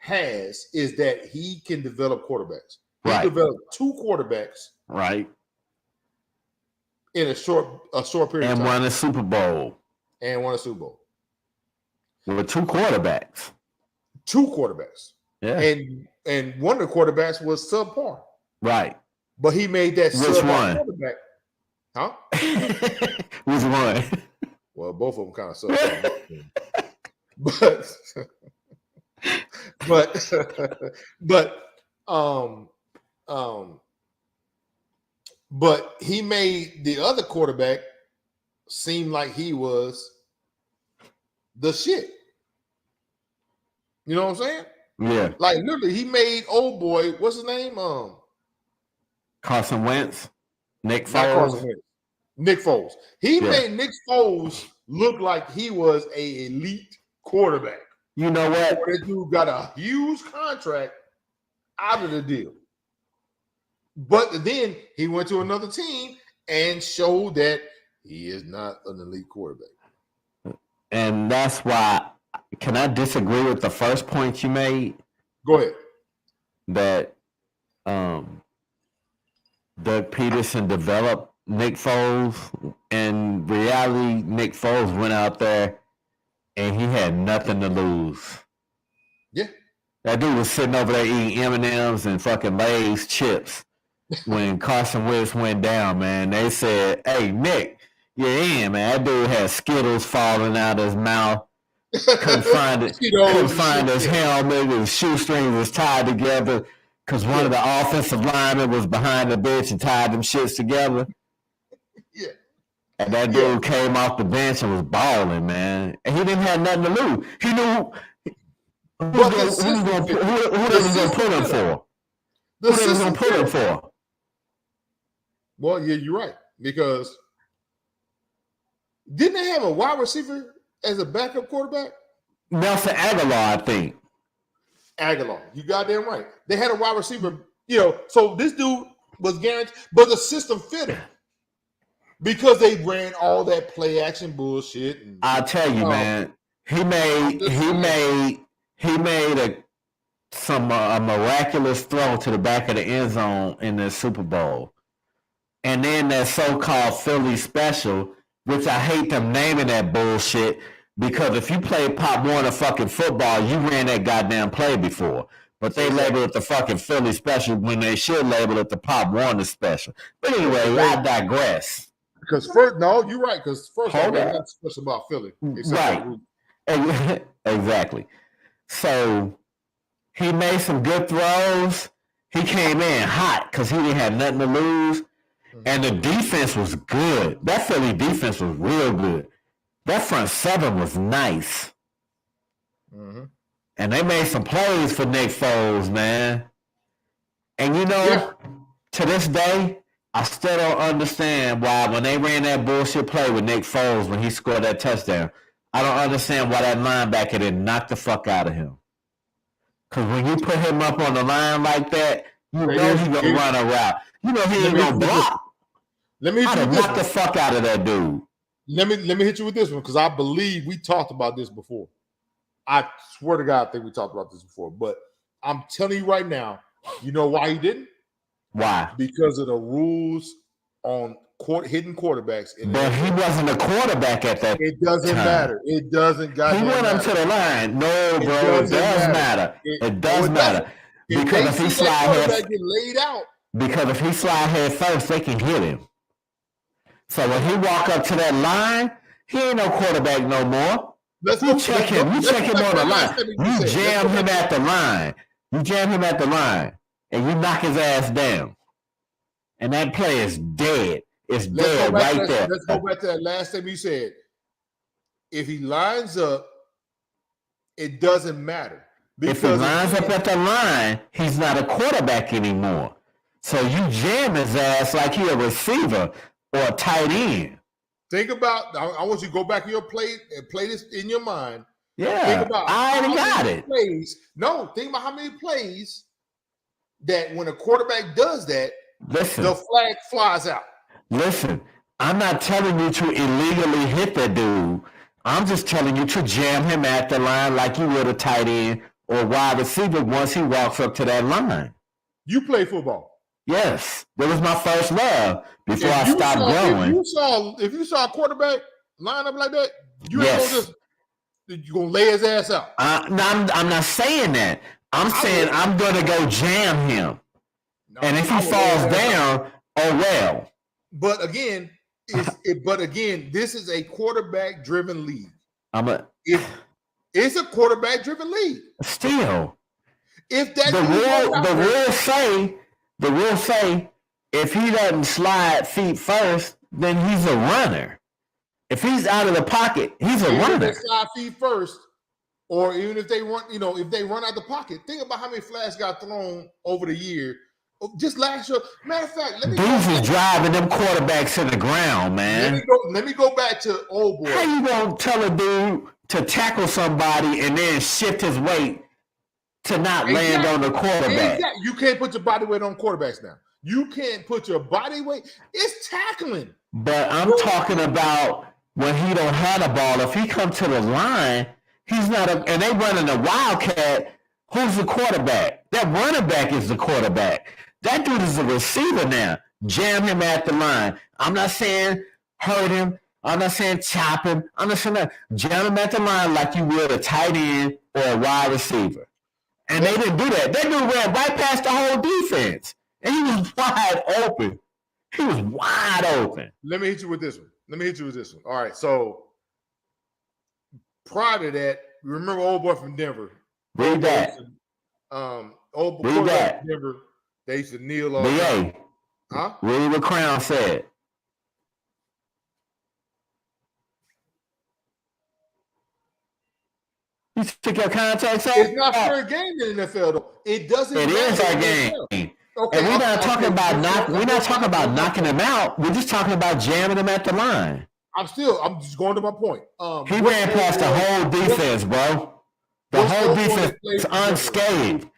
B: has is that he can develop quarterbacks. He
A: Right.
B: developed 2 quarterbacks
A: Right.
B: in a short period of
A: And
B: time.
A: won a Super Bowl
B: And won a Super Bowl.
A: with 2 quarterbacks.
B: 2 quarterbacks.
A: Yeah.
B: And one of the quarterbacks was subpar.
A: Right.
B: But he made that
A: Which
B: subpar
A: one?
B: quarterback. Huh?
A: Which one?
B: Well, both of them kind of subpar. but he made the other quarterback seem like he was the shit. You know what I'm saying?
A: Yeah.
B: Like literally, he made old boy, what's his name?
A: Carson Wentz, Nick
B: Not Carson
A: Foles.
B: Wentz. Nick Foles. He
A: Yeah.
B: made Nick Foles look like he was a elite quarterback.
A: You know what?
B: This dude got a huge contract out of the deal. But then he went to another team and showed that he is not an elite quarterback.
A: And that's why, can I disagree with the first point you made?
B: Go ahead.
A: That Doug Peterson developed Nick Foles. In reality, Nick Foles went out there and he had nothing to lose.
B: Yeah.
A: That dude was sitting over there eating M&Ms and fucking Lay's chips when Carson Wentz went down, man. They said, hey, Nick, you're in, man. That dude had Skittles falling out of his mouth. Couldn't find it. Couldn't find his helmet. His shoestrings was tied together because one of the offensive linemen was behind the bench and tied them shits together.
B: Yeah.
A: And that dude came off the bench and was balling, man. And he didn't have nothing to lose. He knew who they was going to put him for. Who they was going to put him for.
B: Well, yeah, you're right. Because didn't they have a wide receiver as a backup quarterback?
A: Nelson Aguilar, I think.
B: Aguilar. You goddamn right. They had a wide receiver, so this dude was guaranteed, but the system fit him. Because they ran all that play action bullshit. And,
A: I'll tell you, man, he made a miraculous throw to the back of the end zone in the Super Bowl. And then that so-called Philly special, which I hate them naming that bullshit, because if you played Pop Warner fucking football, you ran that goddamn play before. But they label it the fucking Philly special when they should label it the Pop Warner special. But anyway, I digress.
B: Because first, no, you're right. Because first,
A: Hold
B: there's
A: on.
B: nothing special about Philly.
A: Right. Exactly. So he made some good throws. He came in hot because he didn't have nothing to lose. And the defense was good. That Philly defense was real good. That front seven was nice.
B: Mm-hmm.
A: And they made some plays for Nick Foles, man. And to this day, I still don't understand why when they ran that bullshit play with Nick Foles when he scored that touchdown, I don't understand why that linebacker didn't knock the fuck out of him. Because when you put him up on the line like that, you know he's going to run a route. You know he ain't going to block.
B: Let me hit you with
A: knock the fuck out of that dude.
B: Let me hit you with this one because I believe we talked about this before. I swear to God, I think we talked about this before. But I'm telling you right now, you know why he didn't?
A: Why?
B: Because of the rules on hidden quarterbacks.
A: But he wasn't a quarterback at that.
B: It doesn't matter. It doesn't.
A: He went up to the line. No, bro, it does matter. It does matter. Because if he slide head first, they can hit him. So when he walk up to that line, he ain't no quarterback no more. You check him on the line. You jam him at the line. And you knock his ass down. And that play is dead. It's dead right there.
B: Let's go back to that last thing you said. If he lines up, it doesn't matter.
A: If he lines up at the line, he's not a quarterback anymore. So you jam his ass like he a receiver or a tight end.
B: Think about, I want you to go back to your play and play this in your mind.
A: Yeah,
B: think about
A: I already got it.
B: Think about how many plays that when a quarterback does that, the flag flies out.
A: Listen, I'm not telling you to illegally hit that dude. I'm just telling you to jam him at the line like you would a tight end or wide receiver once he walks up to that line.
B: You play football.
A: Yes, that was my first love before I stopped growing.
B: If you saw a quarterback line up like that, you gonna lay his ass out.
A: No, I'm not saying that. I'm saying I'm gonna go jam him, and if he falls down, oh well.
B: But again, this is a quarterback-driven league. It's a quarterback-driven league.
A: Still,
B: if that
A: the rule say if he doesn't slide feet first, then he's a runner. If he's out of the pocket, he's a runner.
B: If they slide feet first, or even if they run, if they run out the pocket, think about how many flags got thrown over the year. Just last year. Matter of fact,
A: dudes is driving them quarterbacks to the ground, man.
B: Let me go back to old boy.
A: How you gonna tell a dude to tackle somebody and then shift his weight to not land on the quarterback?
B: Exactly. You can't put your body weight on quarterbacks now. You can't put your body weight. It's tackling.
A: But I'm talking about when he don't have the ball. If he come to the line, he's not and they running a wildcat. Who's the quarterback? That running back is the quarterback. That dude is a receiver now. Jam him at the line. I'm not saying hurt him. I'm not saying chop him. I'm not saying that. Jam him at the line like you would a tight end or a wide receiver. And they didn't do that. That dude ran right past the whole defense. And he was wide open. He was wide open.
B: Let me hit you with this one. All right. So prior to that, remember old boy from Denver?
A: Read that.
B: Old boy from Denver. They used to kneel on.
A: BA.
B: Huh?
A: Read what Crown said. You took your contacts off?
B: It's not fair game in the NFL, though. It doesn't.
A: It is our game. Okay, and we're not talking about knocking him out. We're just talking about jamming him at the line.
B: I'm just going to my point.
A: He ran past the whole defense, bro. The whole defense is unscathed.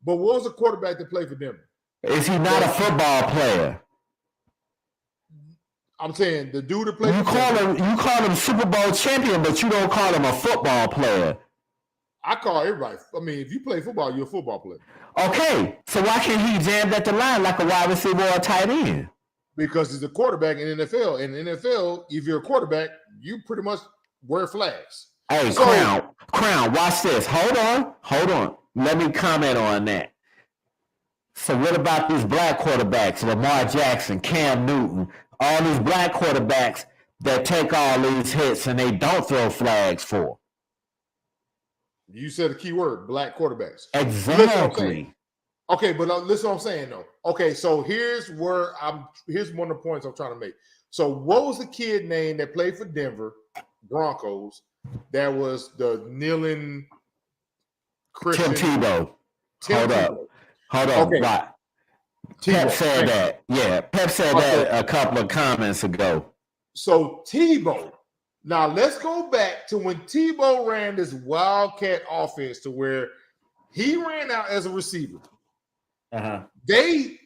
B: But what was the quarterback that played for Denver?
A: Is he not a football player?
B: I'm saying the dude that played.
A: You call him Super Bowl champion, but you don't call him a football player.
B: I call everybody. I mean, if you play football, you're a football player.
A: Okay, so why can't he jam at the line like a wide receiver or a tight end?
B: Because he's a quarterback in the NFL. In the NFL, if you're a quarterback, you pretty much wear flags.
A: Hey, Crown, watch this. Hold on. Let me comment on that. So what about these black quarterbacks, Lamar Jackson, Cam Newton, all these black quarterbacks that take all these hits and they don't throw flags for?
B: You said a key word, black quarterbacks.
A: Exactly.
B: Okay, but listen what I'm saying, though. Okay, so here's one of the points I'm trying to make. So what was the kid name that played for Denver Broncos that was the kneeling Christian?
A: Tim Tebow. Hold up.
B: Okay.
A: Right. Pep said that. Yeah, Pep said that a couple of comments ago.
B: So Tebow. Now let's go back to when Tebow ran this wildcat offense to where he ran out as a receiver.
A: Uh-huh.
B: They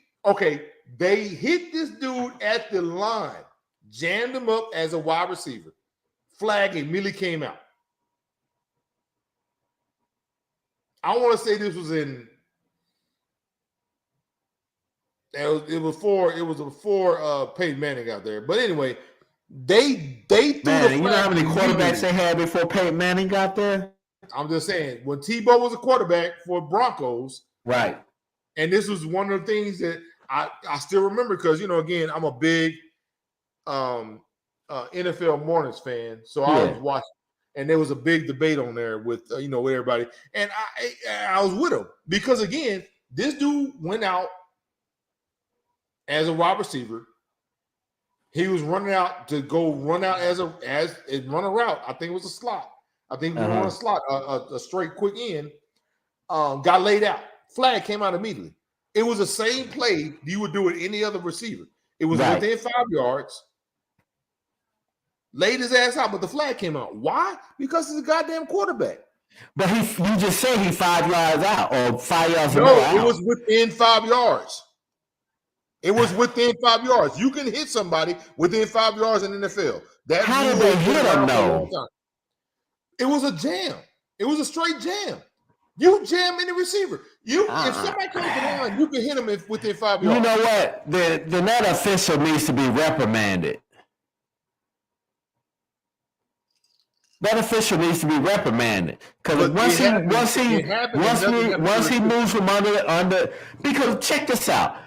B: hit this dude at the line, jammed him up as a wide receiver. Flag immediately came out. I want to say this was in. It was before Peyton Manning out there. But anyway, they threw the flag.
A: You know how many quarterbacks they had before Peyton Manning got there?
B: I'm just saying, when Tebow was a quarterback for Broncos,
A: right?
B: And this was one of the things that I still remember because, again, I'm a big NFL Mornings fan. So I was watching, and there was a big debate on there with, with everybody. And I was with him because, again, this dude went out as a wide receiver. He was running out to go run out run a route. I think it was a slot. I think he was on a slot, a straight quick end. Got laid out. Flag came out immediately. It was the same play you would do with any other receiver. It was within 5 yards. Laid his ass out, but the flag came out. Why? Because he's a goddamn quarterback.
A: But you just said he's 5 yards out or 5 yards
B: No,
A: out.
B: It was within 5 yards. It was within 5 yards. You can hit somebody within 5 yards in the NFL.
A: How did they hit him, though?
B: It was a jam. It was a straight jam. You jam any receiver. If somebody comes to the line, you can hit them within 5 yards.
A: You know what? Then that official needs to be reprimanded. That official needs to be reprimanded because once he moves from under, because check this out.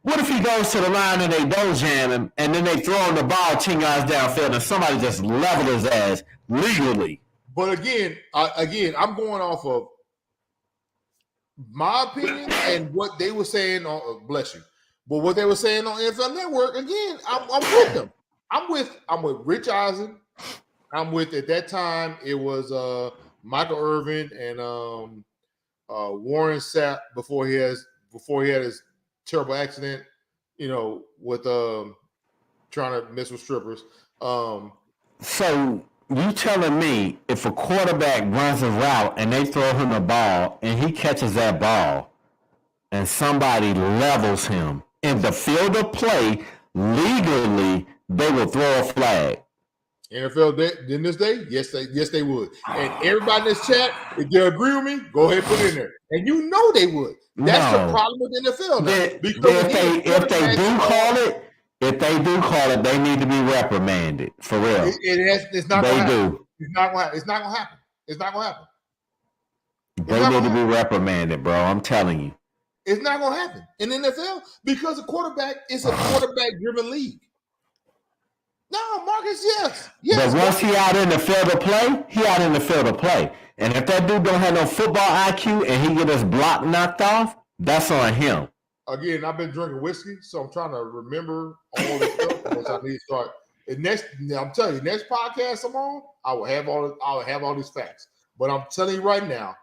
A: What if he goes to the line and they don't jam him, and then they throw him the ball 10 yards downfield, and somebody just leveled his ass legally?
B: But again, I'm going off of my opinion and what they were saying on bless you. But what they were saying on NFL Network, again, I'm with them. I'm with Rich Eisen. I'm with at that time it was Michael Irvin and Warren Sapp before he had his terrible accident, with trying to mess with strippers.
A: So you telling me if a quarterback runs a route and they throw him the ball and he catches that ball and somebody levels him in the field of play, legally they will throw a flag?
B: NFL in this day, yes they would. And everybody in this chat, if they agree with me, go ahead and put it in there. And you know they would. That's the problem with the NFL now. Because
A: if they do call it, they need to be reprimanded for real.
B: It's not going to happen. It's not going to happen. It's not going to happen.
A: They need to be reprimanded, bro. I'm telling you.
B: It's not going to happen in the NFL because a quarterback is a quarterback-driven league. No, Marcus, yes.
A: But once he out in the field of play, he out in the field of play. And if that dude don't have no football IQ and he get his block knocked off, that's on him.
B: Again, I've been drinking whiskey, so I'm trying to remember all the stuff which I need to start. I'm telling you, next podcast I'm on, I will have all these facts. But I'm telling you right now,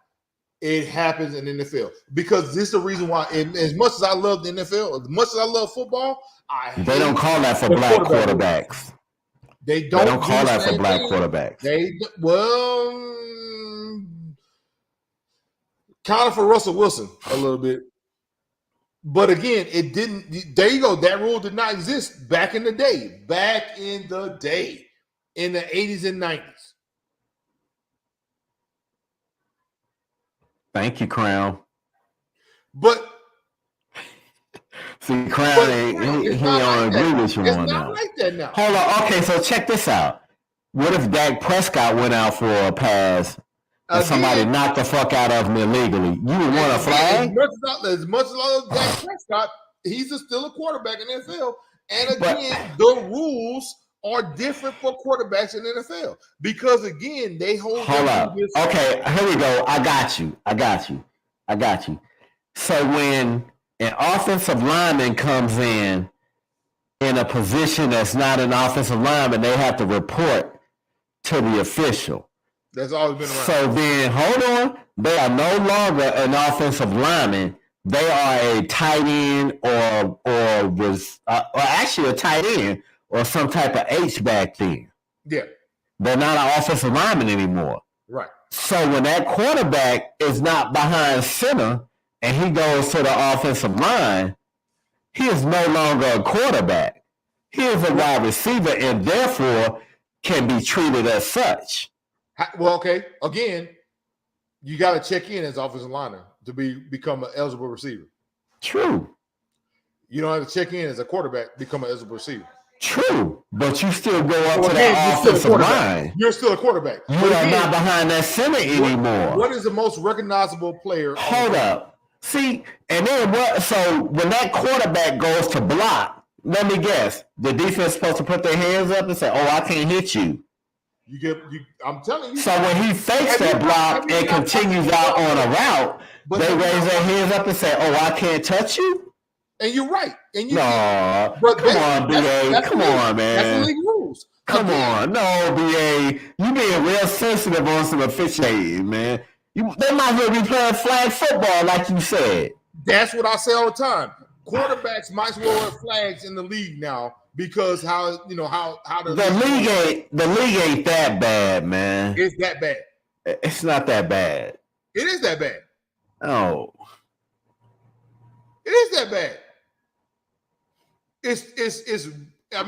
B: it happens in the NFL because this is the reason why. As much as I love the NFL, as much as I love football,
A: they don't call that for black quarterbacks.
B: They don't
A: call that for black quarterbacks.
B: Kind of for Russell Wilson a little bit. But again, it didn't. There you go. That rule did not exist back in the day. In the 80s and 90s.
A: Thank you, Crown.
B: But
A: see, Crown he don't agree with you on that. It's
B: not like that now.
A: Hold on. Okay, so check this out. What if Dak Prescott went out for a pass and somebody knocked the fuck out of him illegally? You would want a flag?
B: As much as I love Dak Prescott, he's still a quarterback in the NFL. And again, the rules are different for quarterbacks in the NFL because again, they hold
A: up. Okay, here we go. I got you. So when an offensive lineman comes in a position that's not an offensive lineman, they have to report to the official.
B: That's always been around.
A: So then, hold on. They are no longer an offensive lineman. They are a tight end or actually a tight end or some type of H back then.
B: Yeah.
A: They're not an offensive lineman anymore.
B: Right.
A: So when that quarterback is not behind center and he goes to the offensive line, he is no longer a quarterback. He is a wide receiver and therefore can be treated as such.
B: Well, okay. Again, you got to check in as offensive lineman to become an eligible receiver.
A: True.
B: You don't have to check in as a quarterback, become an eligible receiver.
A: True, but you still go up to the offensive line.
B: You're still a quarterback.
A: You are not behind that center anymore.
B: What is the most recognizable player?
A: Hold up. See, and then what? So when that quarterback goes to block, let me guess, the defense is supposed to put their hands up and say, "Oh, I can't hit you."
B: I'm telling you.
A: So when he fakes that block and continues out on a route, they raise their hands up and say, "Oh, I can't touch you."
B: And you're right. And you
A: come on, BA. Come on, man.
B: That's the league rules.
A: Come on. No, BA. You being real sensitive on some officiating, man. They might as well be playing flag football, like you said.
B: That's what I say all the time. Quarterbacks might as well wear flags in the league now because how the
A: league ain't that bad, man.
B: It's that bad.
A: It's not that bad.
B: It is that bad.
A: Oh.
B: It is that bad. It's I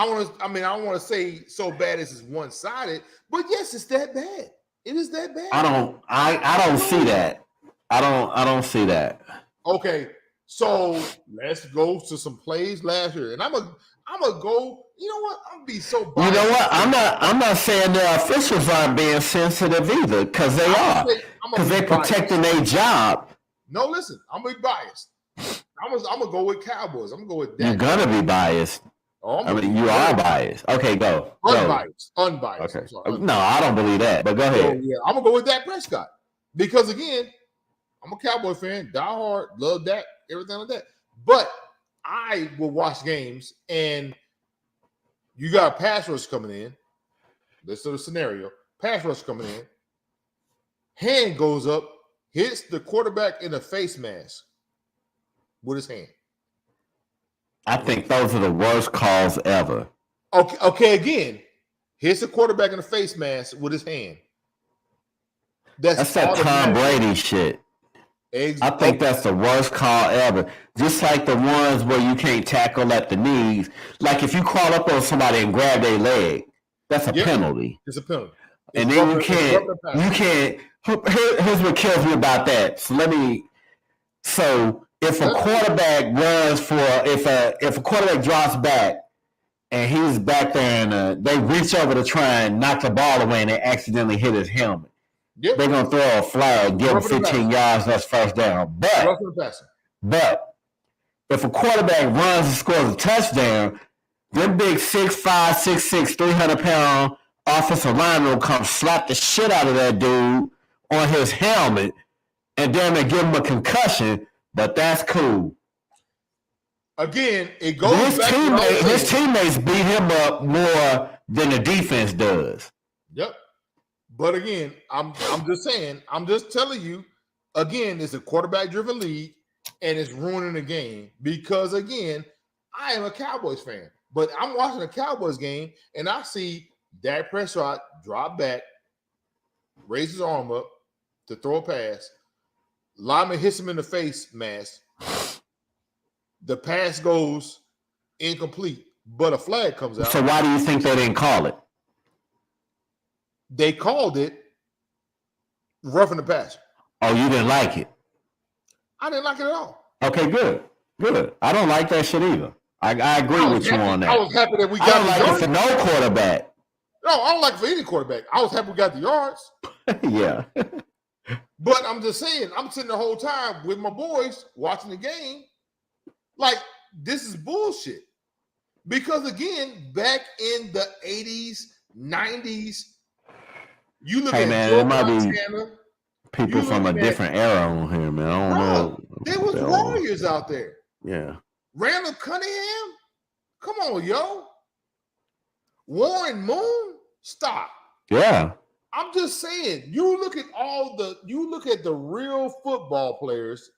B: don't want to say so bad as it's one-sided, but yes, it's that bad. It is that bad.
A: I don't see that. I don't see that.
B: Okay, so let's go to some plays last year, and I'm gonna go. You know what? I'm gonna be so biased.
A: You know what? I'm not saying the officials aren't being sensitive either, because they are, because they're protecting their job.
B: No, listen, I'm gonna be biased. I'm gonna go with Cowboys. I'm gonna go with that.
A: You're gonna be biased.
B: Oh,
A: I mean, you are biased. Okay, go.
B: Unbiased.
A: Okay.
B: Sorry,
A: No, I don't believe that. But go ahead.
B: So, yeah, I'm gonna go with Dak Prescott because again, I'm a Cowboy fan, die hard, love Dak, everything like that. But I will watch games, and you got a pass rush coming in. This is the scenario: pass rush coming in, hand goes up, hits the quarterback in the face mask with his hand.
A: I think those are the worst calls ever.
B: Okay, again, hits the quarterback in the face mask with his hand.
A: That's that Tom Brady shit. I think that's the worst call ever. Just like the ones where you can't tackle at the knees. Like if you crawl up on somebody and grab their leg, that's a penalty.
B: It's a penalty.
A: And then you can't. Here's what kills me about that. So if a quarterback if a quarterback drops back and he's back there and they reach over to try and knock the ball away and they accidentally hit his helmet. Yep. They're going to throw a flag, give him 15 yards, that's first down. But if a quarterback runs and scores a touchdown, them big 6'5", 6'6", 300-pound offensive lineman will come slap the shit out of that dude on his helmet and damn it give him a concussion, but that's cool.
B: Again, it goes
A: his teammates beat him up more than the defense does.
B: Yep. But again, I'm just saying, I'm just telling you, again, it's a quarterback-driven league, and it's ruining the game because, again, I am a Cowboys fan. But I'm watching a Cowboys game, and I see Dak Prescott drop back, raise his arm up to throw a pass. Lineman hits him in the face mask. The pass goes incomplete, but a flag comes out.
A: So why do you think they didn't call it?
B: They called it roughing the passer.
A: Oh, you didn't like it?
B: I didn't like it at all.
A: Okay, good. I don't like that shit either. I agree with you on that.
B: I was happy that we got
A: I don't like it for no quarterback.
B: No, I don't like it for any quarterback. I was happy we got the yards.
A: Yeah.
B: But I'm just saying, I'm sitting the whole time with my boys watching the game. Like, this is bullshit. Because, again, back in the 80s, 90s, you look at
A: Joe Montana, people from a different era on here, man. I don't know.
B: There was warriors out there.
A: Yeah.
B: Randall Cunningham? Come on, yo. Warren Moon? Stop.
A: Yeah.
B: I'm just saying, you look at the real football players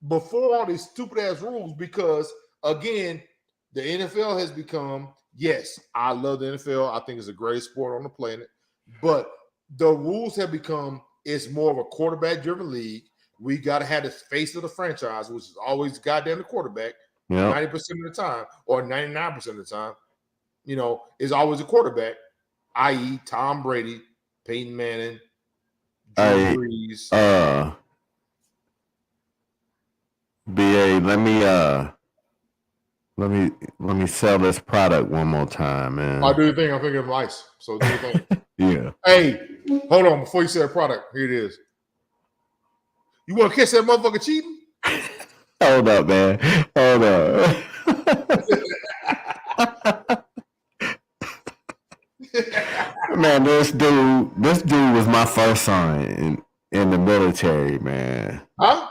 B: before all these stupid ass rules, because again, the NFL has become, yes, I love the NFL. I think it's the greatest sport on the planet, but the rules have become, it's more of a quarterback driven league. We got to have the face of the franchise, which is always goddamn the quarterback. 90% of the time, or 99% of the time, is always a quarterback, i.e. Tom Brady, Peyton Manning, Drew Brees.
A: BA, let me sell this product one more time, man.
B: I do your thing. I'm thinking of ice. So do your thing.
A: Yeah.
B: Hey, hold on. Before you say the product, here it is. You want to catch that motherfucker cheating?
A: Hold up, man. Hold up. Man, this dude was my first son in the military, man.
B: Huh?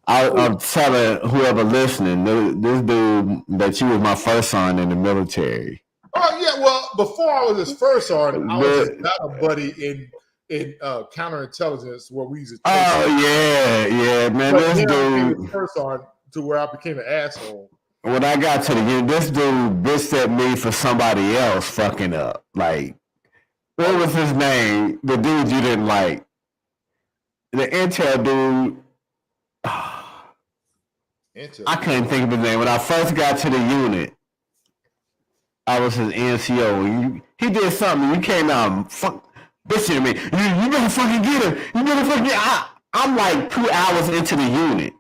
A: I'm telling whoever listening, this dude that you was my first son in the military.
B: Oh yeah, well, before I was his first sergeant, I was not a buddy in counterintelligence where we used to.
A: Yeah, man. This dude
B: first sergeant to where I became an asshole.
A: When I got to the unit, this dude bitched at me for somebody else fucking up. Like, what was his name? The dude you didn't like. The intel dude. I couldn't think of his name. When I first got to the unit, I was his NCO. He did something. You came out and bitching at me. You better fucking get her. You better fucking get her. I'm like 2 hours into the unit.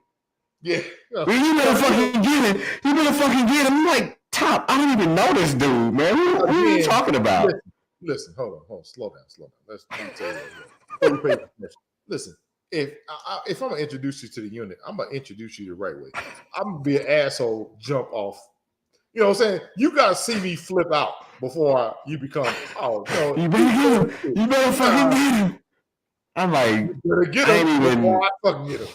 B: Yeah.
A: You better fucking get it. You better fucking get him. I'm like, Top, I don't even know this dude, man. What are you talking about?
B: Listen, hold on. Slow down. Let me tell you. Listen, if I'm gonna introduce you to the unit, I'm gonna introduce you the right way. I'm gonna be an asshole, jump off. You know what I'm saying? You gotta see me flip out before you become. Oh no!
A: You better get him. You better fucking get him. I'm like,
B: get him before I fucking get him.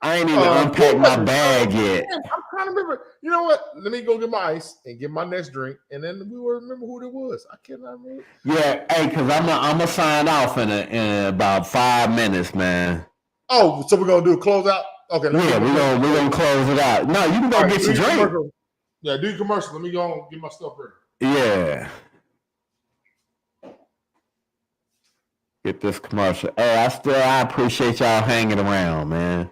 A: I ain't even unpacked my bag yet.
B: I'm trying to remember. You know what? Let me go get my ice and get my next drink, and then we will remember who it was. I cannot remember.
A: Yeah, hey, because I'm gonna sign off in about 5 minutes, man.
B: Oh, so we're gonna do a closeout? Okay.
A: Yeah, we're gonna close it out. No, you can go get your drink.
B: Commercial. Yeah, do your commercial. Let me go get my stuff ready.
A: Yeah. Get this commercial. Hey, I appreciate y'all hanging around, man.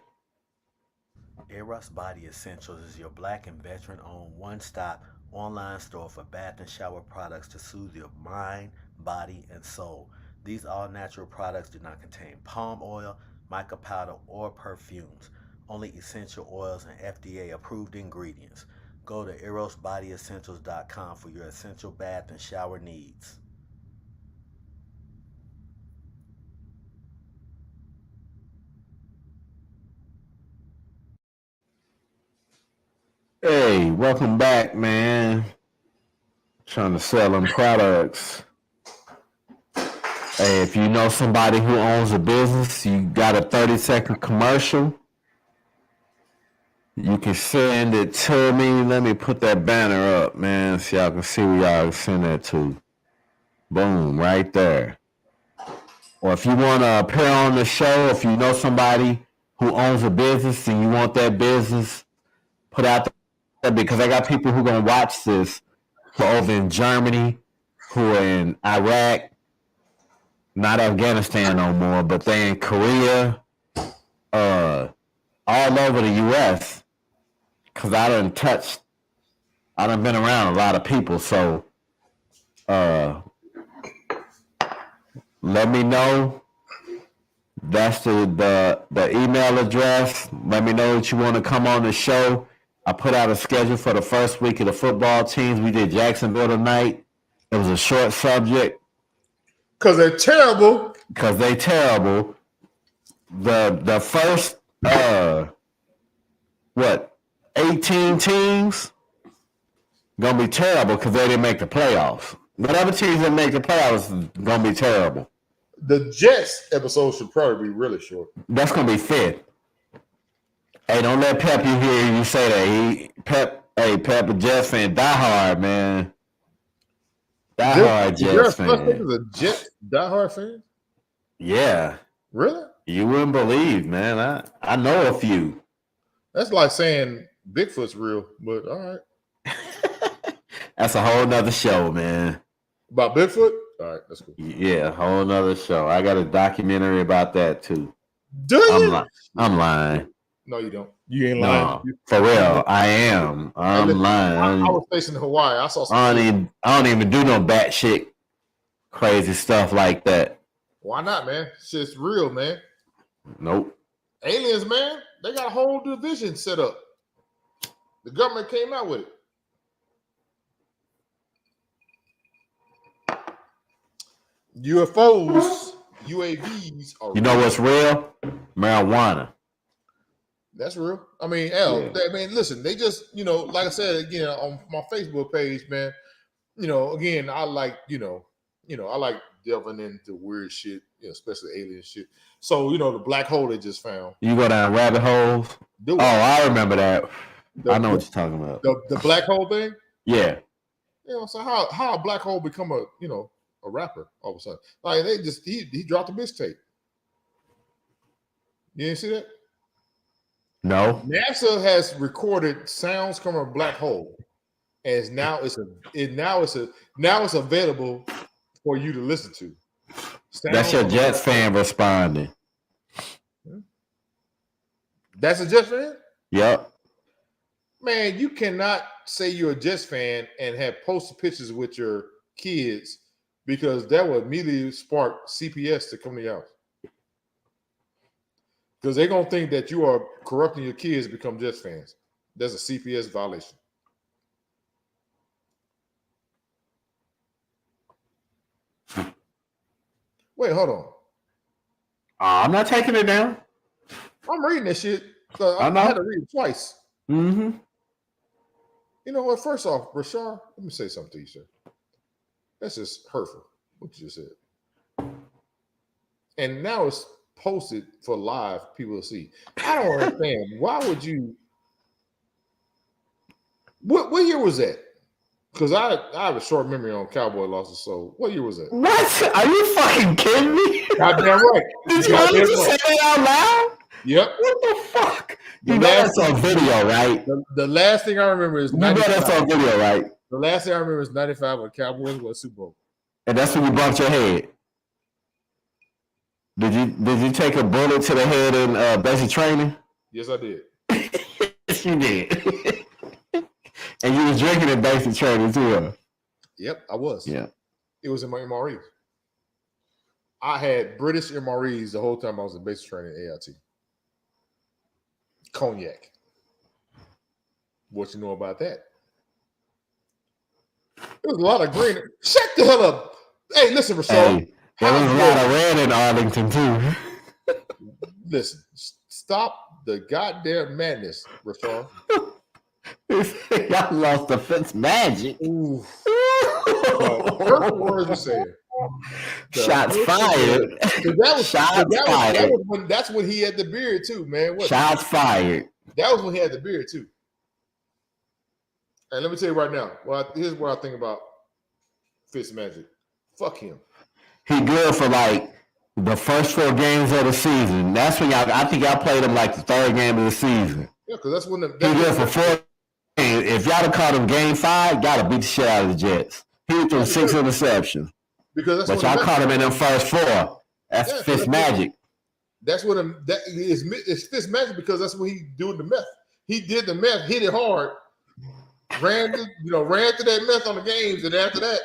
C: Eros Body Essentials is your Black and veteran-owned one-stop online store for bath and shower products to soothe your mind, body, and soul. These all-natural products do not contain palm oil, mica powder, or perfumes. Only essential oils and FDA-approved ingredients. Go to erosbodyessentials.com for your essential bath and shower needs.
A: Hey, welcome back, man. Trying to sell them products. Hey, if you know somebody who owns a business, you got a 30-second commercial, you can send it to me. Let me put that banner up, man, so y'all can see where y'all can send that to. Boom, right there. Or if you want to appear on the show, if you know somebody who owns a business and you want that business put out there, because I got people who are going to watch this who are over in Germany, who are in Iraq, not Afghanistan no more, but they're in Korea, all over the U.S., because I done been around a lot of people, so let me know. That's the email address. Let me know that you want to come on the show. I put out a schedule for the first week of the football teams. We did Jacksonville tonight. It was a short subject.
B: Because they're terrible.
A: The first 18 teams gonna be terrible because they didn't make the playoffs. Whatever teams that make the playoffs is gonna be terrible.
B: The Jets episode should probably be really short.
A: That's gonna be fifth. Hey, don't let Pep you hear you say that. Pep a Jets fan, die hard, man. Die hard Jets fan.
B: Is a Jets diehard fan?
A: Yeah.
B: Really?
A: You wouldn't believe, man. I know a few.
B: That's like saying Bigfoot's real, but all right.
A: That's a whole nother show, man.
B: About Bigfoot? All right, that's cool.
A: Yeah, a whole nother show. I got a documentary about that too.
B: Do you?
A: I'm lying.
B: No, you don't. You ain't lying.
A: No, for real, I am. I'm lying.
B: I was facing Hawaii. I saw.
A: I don't even do no batshit crazy stuff like that.
B: Why not, man? Shit's real, man.
A: Nope.
B: Aliens, man. They got a whole division set up. The government came out with it. UFOs, UAVs are.
A: You know what's real? Marijuana.
B: That's real. I mean, listen, they just, like I said again on my Facebook page, man. Again, I like, I like delving into weird shit, especially alien shit. So, the black hole they just found.
A: You go down rabbit holes? I remember that. I know what you're talking about.
B: The black hole thing?
A: Yeah.
B: So how a black hole become a rapper all of a sudden? Like he dropped a mixtape. You didn't see that?
A: No.
B: NASA has recorded sounds from a black hole, and now it's available for you to listen to.
A: That's your Jets fan responding.
B: That's a Jets fan?
A: Yep.
B: Man, you cannot say you're a Jets fan and have posted pictures with your kids because that would immediately spark CPS to come to your house. Because they're going to think that you are corrupting your kids to become Jets fans. That's a CPS violation. Wait, hold on.
A: I'm not taking it down.
B: I'm reading that shit. So I had to read it twice.
A: Mm-hmm.
B: You know what? First off, Rashard, let me say something to you, sir. That's just hurtful, what you just said. And now it's posted for live people to see. I don't understand. Why would you? What year was that? Because I have a short memory on Cowboy losses. So what year was that?
A: What? Are you fucking kidding me?
B: Goddamn right.
A: Did you honestly say that out loud?
B: Yep.
A: What the fuck? You know that's on video, right?
B: The last thing I remember is 95.
A: You know that's on video, right?
B: The last thing I remember is 95 when Cowboys won Super Bowl.
A: And that's when you bumped your head. Did you take a bullet to the head in basic training?
B: Yes, I did.
A: Yes, you did. And you was drinking in basic training too.
B: Yep, I was.
A: Yeah.
B: It was in my MREs. I had British MREs the whole time I was in basic training at AIT. Cognac. What you know about that? There was a lot of green. Shut the hell up. Hey, listen, Rashard.
A: Hey, there was a lot of red in Arlington too.
B: Listen, stop the goddamn madness, Rashard.
A: Y'all lost the Fitz magic.
B: Ooh. Hurtful words you saying.
A: Shots fired.
B: That's when he had the beard too, man.
A: Shots fired.
B: That was when he had the beard too. And let me tell you right now. Here's what I think about Fitzmagic. Fuck him.
A: He good for like the first 4 games of the season. That's when I think y'all played him like the 3rd game of the season.
B: Yeah, because that's when
A: he good for 4 games. If y'all have caught him game 5, y'all beat the shit out of the Jets. He threw 6 interceptions.
B: Because
A: but y'all caught him in them first 4. That's Fitzmagic.
B: That's what it's Fitzmagic because that's what he doing the meth. He did the meth, hit it hard, ran through that meth on the games, and after that,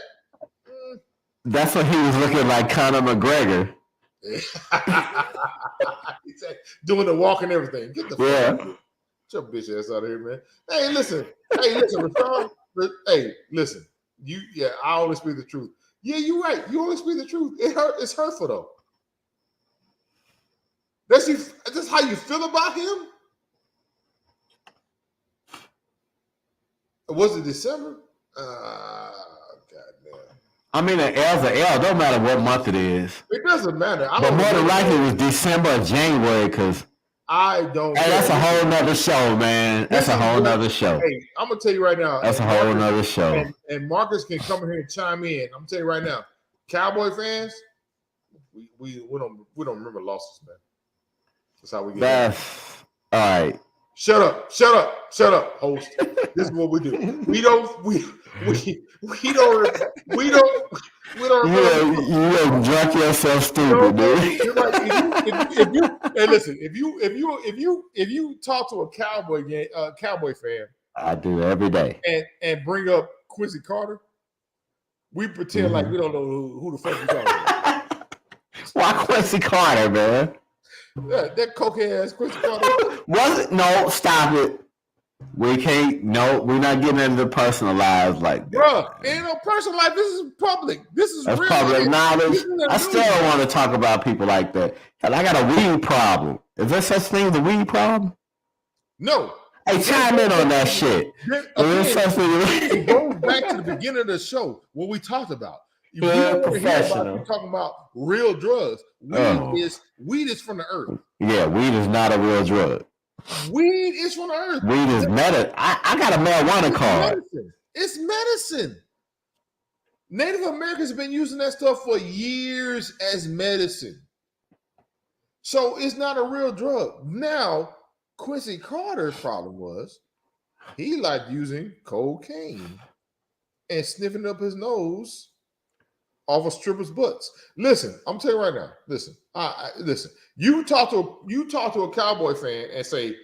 A: that's when he was looking like Conor McGregor.
B: He's doing the walk and everything. Get the fuck out. Get your bitch ass out of here, man. Hey, listen, Rashawn. Hey, listen. I always speak the truth. Yeah, you're right. You always speak the truth. It's hurtful though. That's how you feel about him? Was it December? Goddamn.
A: I mean, an L's an L. Don't matter what month it is.
B: It doesn't matter.
A: But more than likely it was December or January because
B: I don't.
A: Hey, that's a whole nother show, man. That's a whole nother show.
B: Hey, I'm gonna tell you right now.
A: That's a whole nother show.
B: And Marcus can come in here and chime in. I'm gonna tell you right now, Cowboy fans, we don't remember losses, man. That's how we get.
A: That's all right.
B: Shut up, host. This is what we do. We don't.
A: You don't drunk yourself stupid, dude.
B: You're right. If you talk to a Cowboy fan,
A: I do every day,
B: and bring up Quincy Carter, we pretend like we don't know who the fuck you talking about.
A: Why Quincy Carter, man?
B: That cokehead ass Quincy Carter.
A: Was it? No, stop it. We can't. No, we're not getting into personal lives like that.
B: Bruh, ain't no personal life. This is public. That's real.
A: Public knowledge. I still don't want to talk about people like that. Hell, I got a weed problem. Is there such thing as a weed problem?
B: No.
A: Hey, chime in on that shit.
B: It goes back to the beginning of the show, what we talked about. You don't want to hear about you talking about real drugs. Weed is from the earth.
A: Yeah, weed is not a real drug.
B: Weed is from the earth.
A: Weed is medicine. I got a marijuana card.
B: It's medicine. Native Americans have been using that stuff for years as medicine. So it's not a real drug. Now, Quincy Carter's problem was he liked using cocaine and sniffing up his nose off of strippers' butts. Listen, I'm telling you right now. Listen, listen. You talk to a Cowboy fan and say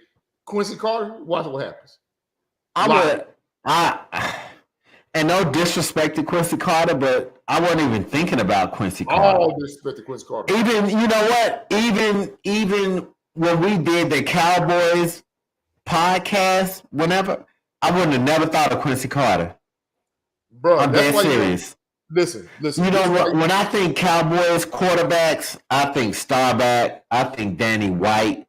A: And no disrespect to Quincy Carter, but I wasn't even thinking about Quincy Carter.
B: All disrespect to Quincy Carter.
A: Even, you know what? Even when we did the Cowboys podcast, whenever, I wouldn't have never thought of Quincy Carter.
B: Bro,
A: I'm dead serious.
B: Listen.
A: You know what? When I think Cowboys quarterbacks, I think Starback. I think Danny White.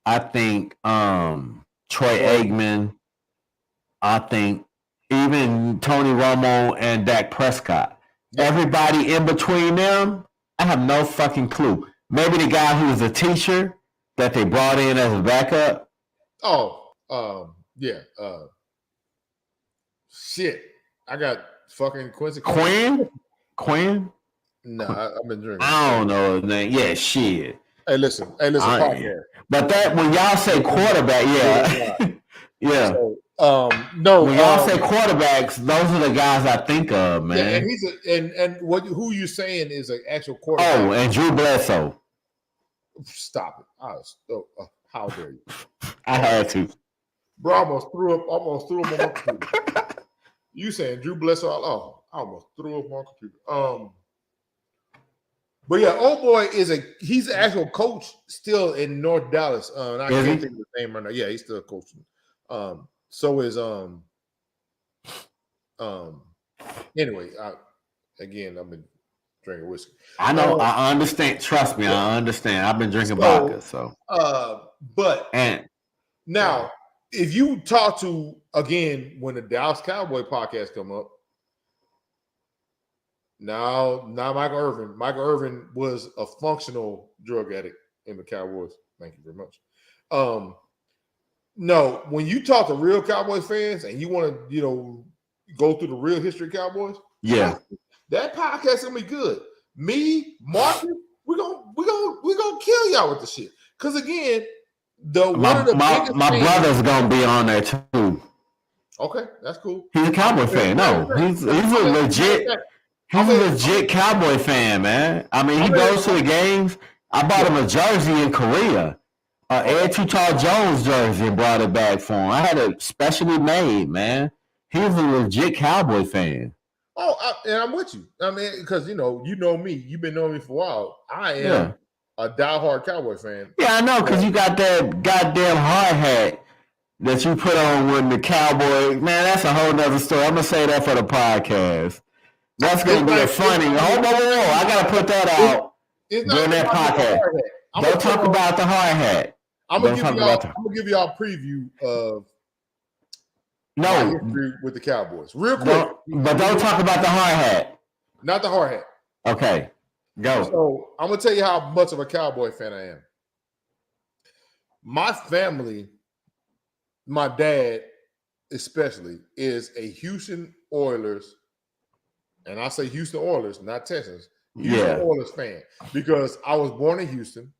A: I think Troy Aikman. I think even Tony Romo and Dak Prescott. Yeah. Everybody in between them, I have no fucking clue. Maybe the guy who was a teacher that they brought in as a backup.
B: Yeah. Shit. I got fucking Quincy.
A: Quinn?
B: No, I've been drinking.
A: I don't know his name. Yeah, shit.
B: Hey, listen. Podcast.
A: But that when y'all say quarterback, yeah. Yeah.
B: So, no.
A: When y'all say quarterbacks, those are the guys I think of, man.
B: Yeah, and he's who you saying is an actual quarterback?
A: Oh, and Drew Bledsoe.
B: Stop it! How dare you?
A: I had to.
B: Bro, I almost threw up on my computer. You saying Drew Bledsoe? Oh, I almost threw up on my computer. But yeah, old boy he's an actual coach still in North Dallas. And I can't think of his name right now. Yeah, he's still coaching. So is anyway, I've been drinking whiskey.
A: I know, I understand. Trust me, I understand. I've been drinking vodka, so
B: now if you talk to again when the Dallas Cowboy podcast come up. Now Michael Irvin. Michael Irvin was a functional drug addict in the Cowboys. Thank you very much. No, when you talk to real Cowboys fans and you want to, go through the real history of Cowboys,
A: yeah,
B: that podcast is gonna be good. Me, Marcus, we're gonna kill y'all with the shit. Because again, my
A: brother's gonna be on there too.
B: Okay, that's cool.
A: He's a Cowboy fan. No, he's a legit. He's a legit Cowboy fan, man. I mean, he goes to the games. I bought him a jersey in Korea, Ed Tutar Jones jersey, and brought it back for him. I had it specially made, man. He's a legit Cowboy fan.
B: And I'm with you. I mean, because you know me. You've been knowing me for a while. I am a diehard Cowboy fan.
A: Yeah, I know, because you got that goddamn hard hat that you put on when the Cowboy. Man, that's a whole nother story. I'm gonna say that for the podcast. That's going to be funny. Hold on. I got to put that out during that podcast. Don't talk about the hard hat.
B: I'm going to give y'all a preview of my history with the Cowboys. Real quick.
A: But don't talk about the hard hat.
B: Not the hard hat.
A: Okay. Go.
B: So I'm going to tell you how much of a Cowboy fan I am. My family, my dad especially, is a Houston Oilers. And I say Houston Oilers, not Texans. Houston Oilers fan. Because I was born in Houston.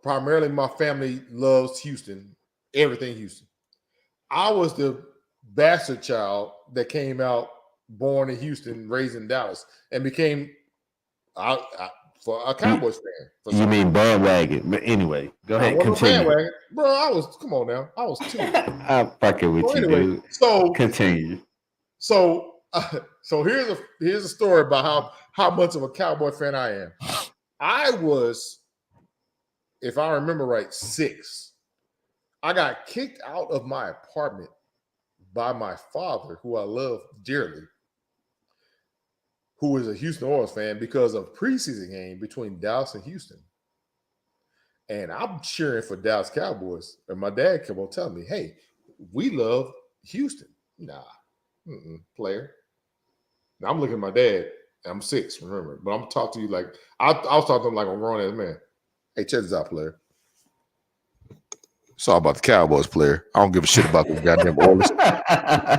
B: Primarily, my family loves Houston. Everything Houston. I was the bastard child that came out born in Houston, raised in Dallas, and became for a Cowboys fan.
A: You mean bandwagon? But anyway, go ahead. Continue.
B: Bandwagon. Bro, come on now. I was 2.
A: I'm fucking with you, dude.
B: So
A: continue.
B: So here's a story about how much of a Cowboy fan I am. I was, if I remember right, 6. I got kicked out of my apartment by my father, who I love dearly, who is a Houston Oilers fan, because of preseason game between Dallas and Houston. And I'm cheering for Dallas Cowboys. And my dad kept on telling me, hey, we love Houston. Nah. Player. Now I'm looking at my dad. I'm 6, remember, but I'm talking to you like I was talking to him like a grown ass man. Hey, check this out, player. It's all about the Cowboys, player. I don't give a shit about this goddamn Oilers.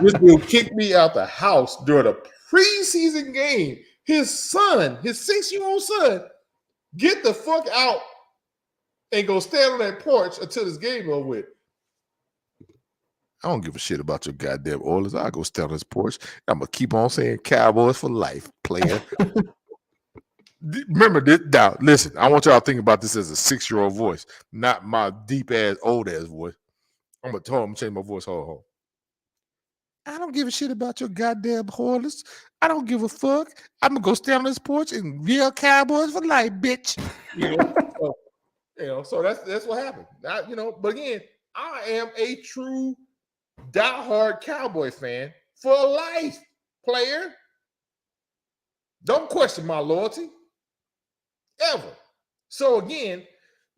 B: This dude kicked me out the house during a preseason game. His son, his 6-year-old son, get the fuck out and go stand on that porch until this game over with. I don't give a shit about your goddamn Oilers. I'll go stand on this porch. I'm going to keep on saying Cowboys for life, player. Remember this. Now, listen, I want y'all to think about this as a 6-year-old voice, not my deep-ass, old-ass voice. I'm going to change my voice. Hold on. I don't give a shit about your goddamn Oilers. I don't give a fuck. I'm gonna go stand on this porch and yell Cowboys for life, bitch. So that's what happened. But again, I am a true diehard Cowboy fan for life, player. Don't question my loyalty ever. So again,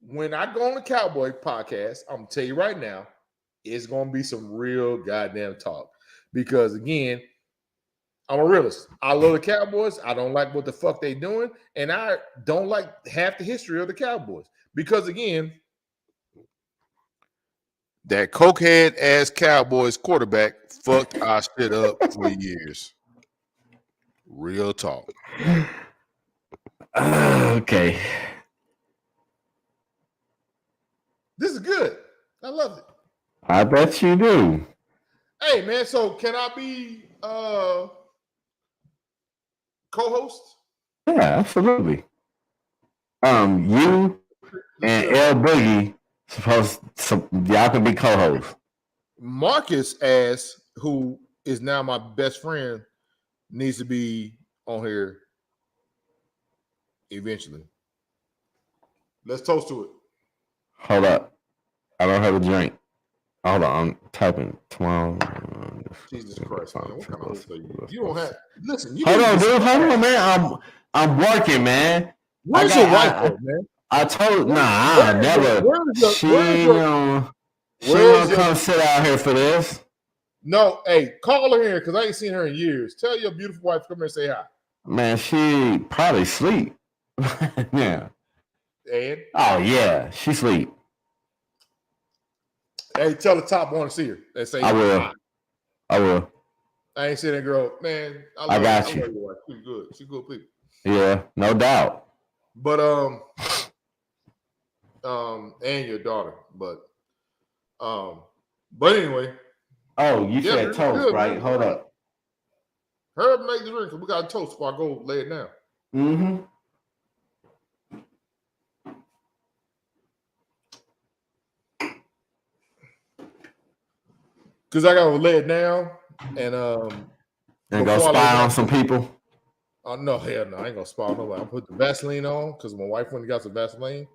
B: when I go on the Cowboy podcast, I'm gonna tell you right now, it's gonna be some real goddamn talk. Because again, I'm a realist. I love the Cowboys. I don't like what the fuck they doing, and I don't like half the history of the Cowboys. Because again, that cokehead ass Cowboys quarterback fucked our shit up for years. Real talk.
A: Okay.
B: This is good. I love it.
A: I bet you do.
B: Hey man, so can I be co-host?
A: Yeah, absolutely. You and L Boogie y'all can be co-hosts.
B: Marcus ass, who is now my best friend, needs to be on here eventually. Let's toast to it.
A: Hold up. I don't have a drink. Hold on, I'm typing tomorrow.
B: Jesus Christ, man. What kind of host are you? You don't have listen.
A: Hold on, dude. Hold on, man. I'm working, man.
B: Where's your wife, man?
A: I told I never. She gonna come sit out here for this.
B: No, hey, call her here because I ain't seen her in years. Tell your beautiful wife to come here and say hi.
A: Man, she probably sleep. Yeah.
B: And
A: oh yeah, she sleep.
B: Hey, tell the top want to see her. And say
A: I will.
B: Hi.
A: I will.
B: I ain't seen that girl, man.
A: I got you.
B: She's good. She's good people.
A: Yeah, no doubt.
B: But and your daughter, but anyway.
A: Oh, you said toast, good, right? Man. Hold up.
B: Hurry up and make the drink. We got a toast before I go lay it down.
A: Mm-hmm.
B: Because I gotta lay it down and
A: go spy on some people.
B: Oh no, hell no, I ain't gonna spy on nobody. I put the Vaseline on because my wife went and got some Vaseline.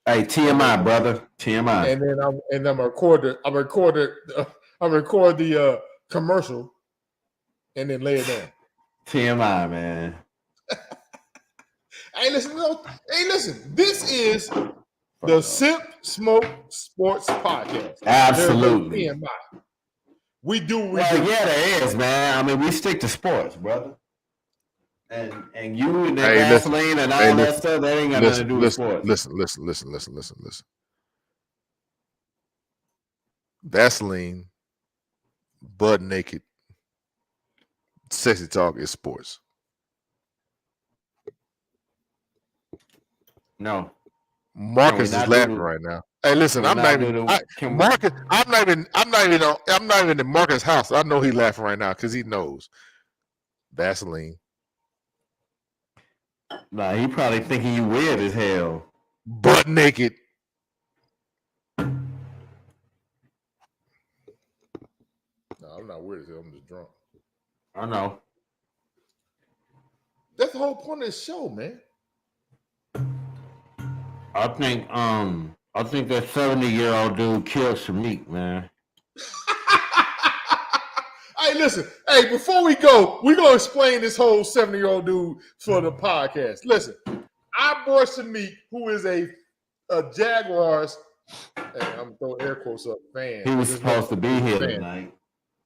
A: Hey, TMI, brother. TMI.
B: And then I'm record the commercial and then lay it down.
A: TMI, man.
B: Hey, listen. This is the Sip Smoke Sports Podcast.
A: Absolutely.
B: TMI. We do.
A: Well, yeah, there is, man. I mean, we stick to sports, brother. And you and the Vaseline and all that stuff, that ain't got nothing to do with sports.
B: Listen. Vaseline, butt naked, sexy talk is sports.
A: No.
B: Marcus is laughing right now. Hey, listen, I'm not even in Marcus' house. I know he's laughing right now because he knows Vaseline.
A: Nah, he probably thinking you weird as hell.
B: Butt naked. No, I'm not weird as hell. I'm just drunk.
A: I know.
B: That's the whole point of this show, man.
A: I think that 70-year-old dude killed Shamik, man.
B: Hey, listen. Hey, before we go, we're going to explain this whole 70-year-old dude for the podcast. Listen, our boy Shamik, who is a Jaguars, and I'm throwing air quotes up, fan.
A: He was supposed to be here tonight.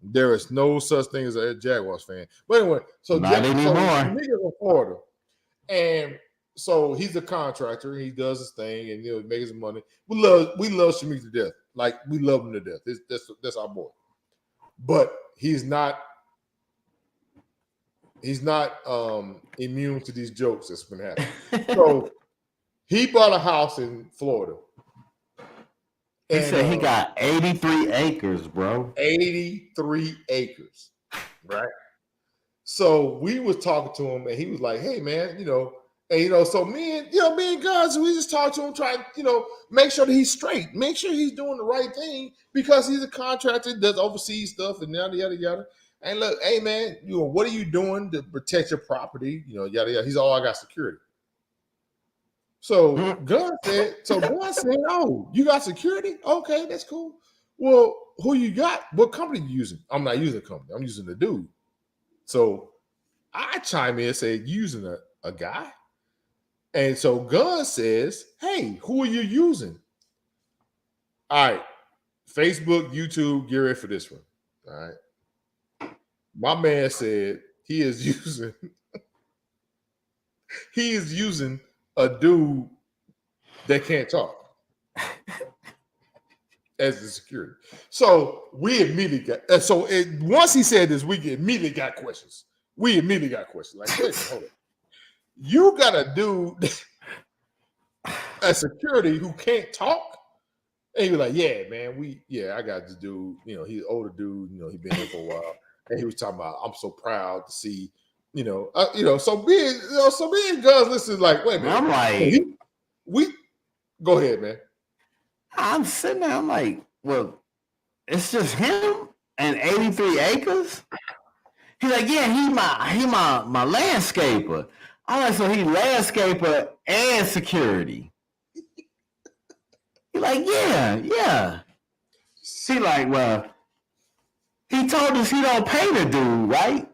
B: There is no such thing as a Jaguars fan. But anyway, so
A: not anymore.
B: Shamik is in Florida. And so he's a contractor. He does his thing and makes his money. We love Shamik to death. Like, we love him to death. That's our boy. But he's not immune to these jokes that's been happening. So he bought a house in Florida.
A: He said he got 83 acres, bro.
B: 83 acres. Right? So we was talking to him and he was like, hey man, so me and Gus, we just talked to him, trying, make sure that he's straight, make sure he's doing the right thing because he's a contractor, does overseas stuff and yada, yada, yada. And look, hey man, what are you doing to protect your property? Yada yada. He's all, I got security. So Gunn said, oh, you got security? Okay, that's cool. Well, who you got? What company you using? I'm not using a company. I'm using the dude. So I chime in and say, using a guy? And so Gunn says, hey, who are you using? All right, Facebook, YouTube, get ready for this one. All right. My man said he is using a dude that can't talk as the security. So we immediately got once he said this, we immediately got questions. Like, wait, hold on. You got a dude, a security who can't talk? And he was like, yeah, man, I got this dude, he's an older dude, he been here for a while. And he was talking about, I'm so proud to see, so me and Gus listen, like, wait a minute.
A: I'm like,
B: we go ahead, man.
A: I'm sitting there, I'm like, well, it's just him and 83 acres? He's like, yeah, he my landscaper. I'm like, so he landscaper and security. He's like, yeah. He like, well, he told us he don't pay the dude, right?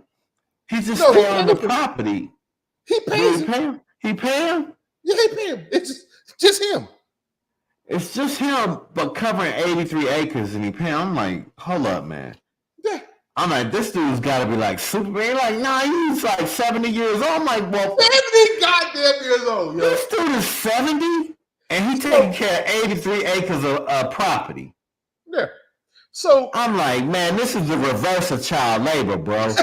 A: He's just stay on the property.
B: He pays him.
A: He pay him?
B: Yeah, he pay him. It's just him.
A: It's just him, but covering 83 acres, and he pay. I'm like, hold up, man.
B: Yeah.
A: I'm like, this dude's got to be like Superman. Like, nah, he's like 70 years old. I'm like, well,
B: 70 goddamn years old, yo.
A: This dude is 70, and he taking care of 83 acres of property.
B: Yeah. So
A: I'm like, man, this is the reverse of child labor, bro.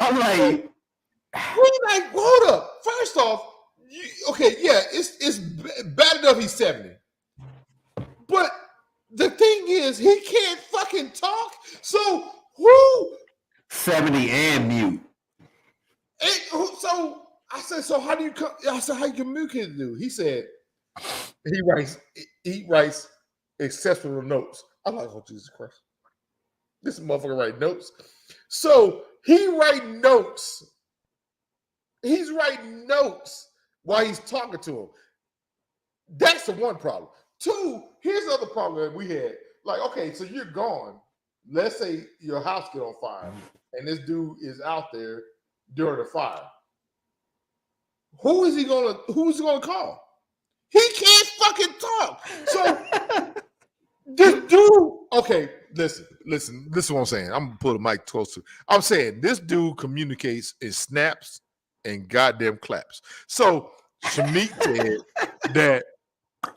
A: I'm like,
B: we're like, hold up. First off, it's bad enough he's 70. But the thing is, he can't fucking talk. So who?
A: 70 and mute.
B: So I said, so how do you come? I said, how you communicate with dude? He said, he writes exceptional notes. I'm like, oh, Jesus Christ. This motherfucker write notes. So he write notes. He's writing notes while he's talking to him. That's the one problem. Two, here's the other problem that we had. Like, okay, so you're gone. Let's say your house get on fire and this dude is out there during the fire. Who's he gonna call? He can't fucking talk. So this dude, okay, listen, this is what I'm saying. I'm gonna put a mic close to. I'm saying this dude communicates in snaps and goddamn claps. So Shamik said that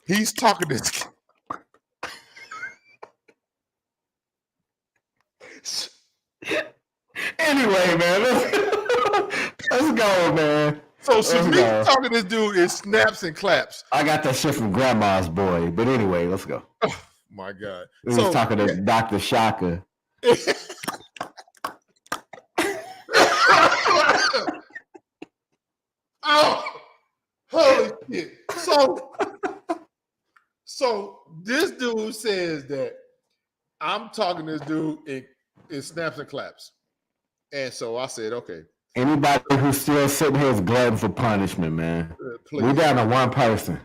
B: he's talking this.
A: Anyway, man, let's go, man.
B: So Shamik talking to this dude in snaps and claps.
A: I got that shit from Grandma's Boy, but anyway, let's go.
B: Oh my God.
A: He was talking to Dr. Shaka.
B: Oh, holy shit. So this dude says that I'm talking to this dude in snaps and claps. And so I said, okay.
A: Anybody who's still sitting here is glutton for punishment, man. We down to one person.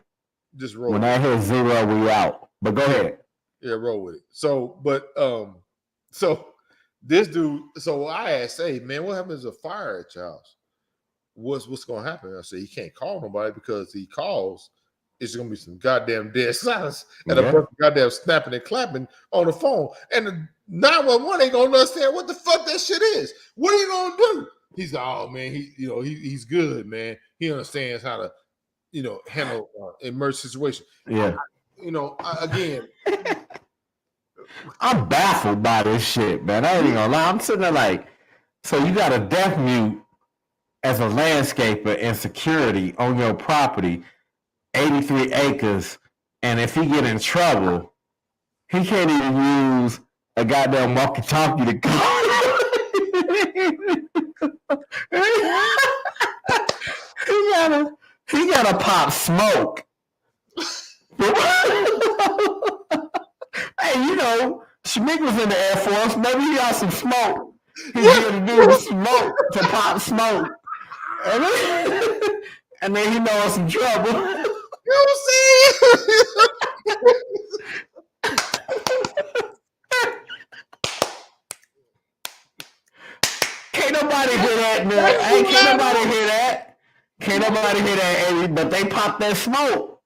B: Just roll.
A: When I hit 0, we out. But go ahead.
B: Yeah, roll with it. So this dude, so I asked, hey man, what happens if a fire at your house? What's gonna happen? I said he can't call nobody because he calls, it's gonna be some goddamn dead silence and a bunch of goddamn snapping and clapping on the phone. And the 911 ain't gonna understand what the fuck that shit is. What are you gonna do? He's like, oh man, he's good, man. He understands how to, handle emergency situation.
A: Yeah.
B: Again,
A: I'm baffled by this shit, man. I ain't gonna lie. I'm sitting there like, so you got a deaf mute as a landscaper and security on your property, 83 acres, and if he get in trouble, he can't even use a goddamn walkie-talkie to call. he gotta pop smoke. Hey, Schmick was in the Air Force. Maybe he got some smoke. He didn't do the smoke to pop smoke. And then he knows some trouble.
B: You know what I'm saying?
A: Can't nobody hear that, man. Hey, can't nobody hear that. Can't nobody hear that, Eddie, but they popped that smoke.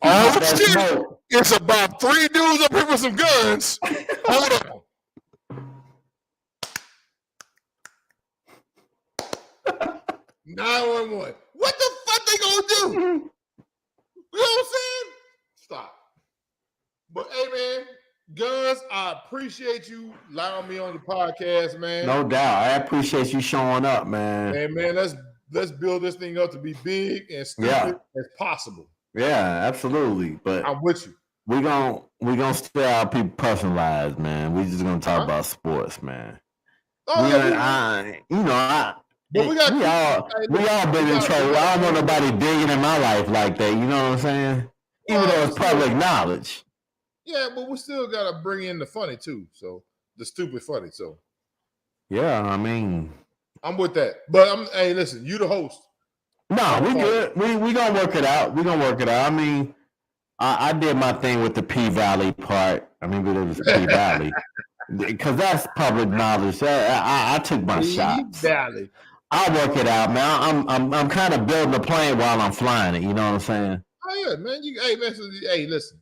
B: Oh, shit. It's about 3 dudes up here with some guns. Hold on. $911. What the fuck they gonna do? You know what I'm saying? Stop. But hey, man, Guns, I appreciate you allowing me on the podcast, man.
A: No doubt. I appreciate you showing up, man.
B: Hey, man, let's build this thing up to be big and stupid as possible.
A: Yeah, absolutely. But
B: I'm with you.
A: We gonna stay out people personal lives, man. We just gonna talk about sports, man.
B: Oh,
A: but we all been in trouble. I don't want nobody digging in my life like that. You know what I'm saying? Even though it's public knowledge.
B: Yeah, but we still gotta bring in the funny too. So the stupid funny. So
A: yeah, I mean,
B: I'm with that. But hey, listen, you the host.
A: No, we good. We gonna work it out. I mean, I did my thing with the P Valley part. I mean, it was P Valley because that's public knowledge. I took my shots.
B: Valley.
A: I'll work it out, man. I'm kind of building a plane while I'm flying it. You know what I'm saying?
B: Oh yeah, man. Hey, listen.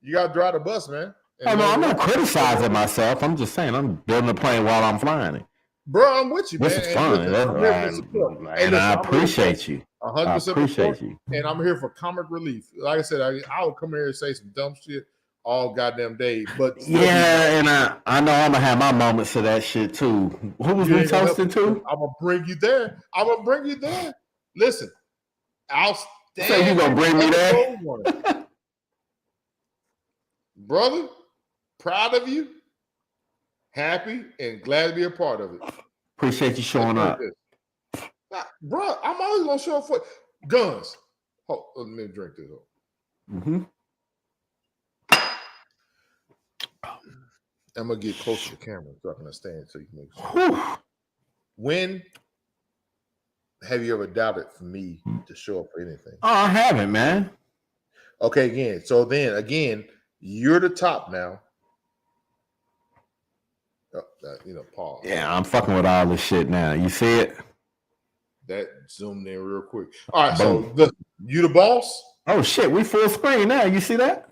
B: You gotta drive the bus, man.
A: I'm not criticizing myself. I'm just saying I'm building a plane while I'm flying it.
B: Bro, I'm with you, man.
A: This is fun. And I appreciate you.
B: 100%
A: I appreciate you.
B: And I'm here for comic relief. Like I said, I will come here and say some dumb shit all goddamn day. But
A: yeah, and I know I'm gonna have my moments of that shit too. Who was we toasting to?
B: I'm gonna bring you there. Listen, outstanding.
A: So you gonna bring me there,
B: brother? Proud of you. Happy and glad to be a part of it.
A: Appreciate you showing up.
B: Bro, I'm always gonna show up for Guns. Hold, let me drink this up.
A: Mm-hmm.
B: I'm gonna get close to the camera so I can understand so you can make sure. When have you ever doubted for me to show up for anything?
A: Oh, I haven't, man.
B: Okay, again, you're the top now. Pause.
A: Yeah, I'm fucking with all this shit now. You see it?
B: That zoomed in real quick. All right, boom. So you the boss?
A: Oh shit, we full screen now. You see that?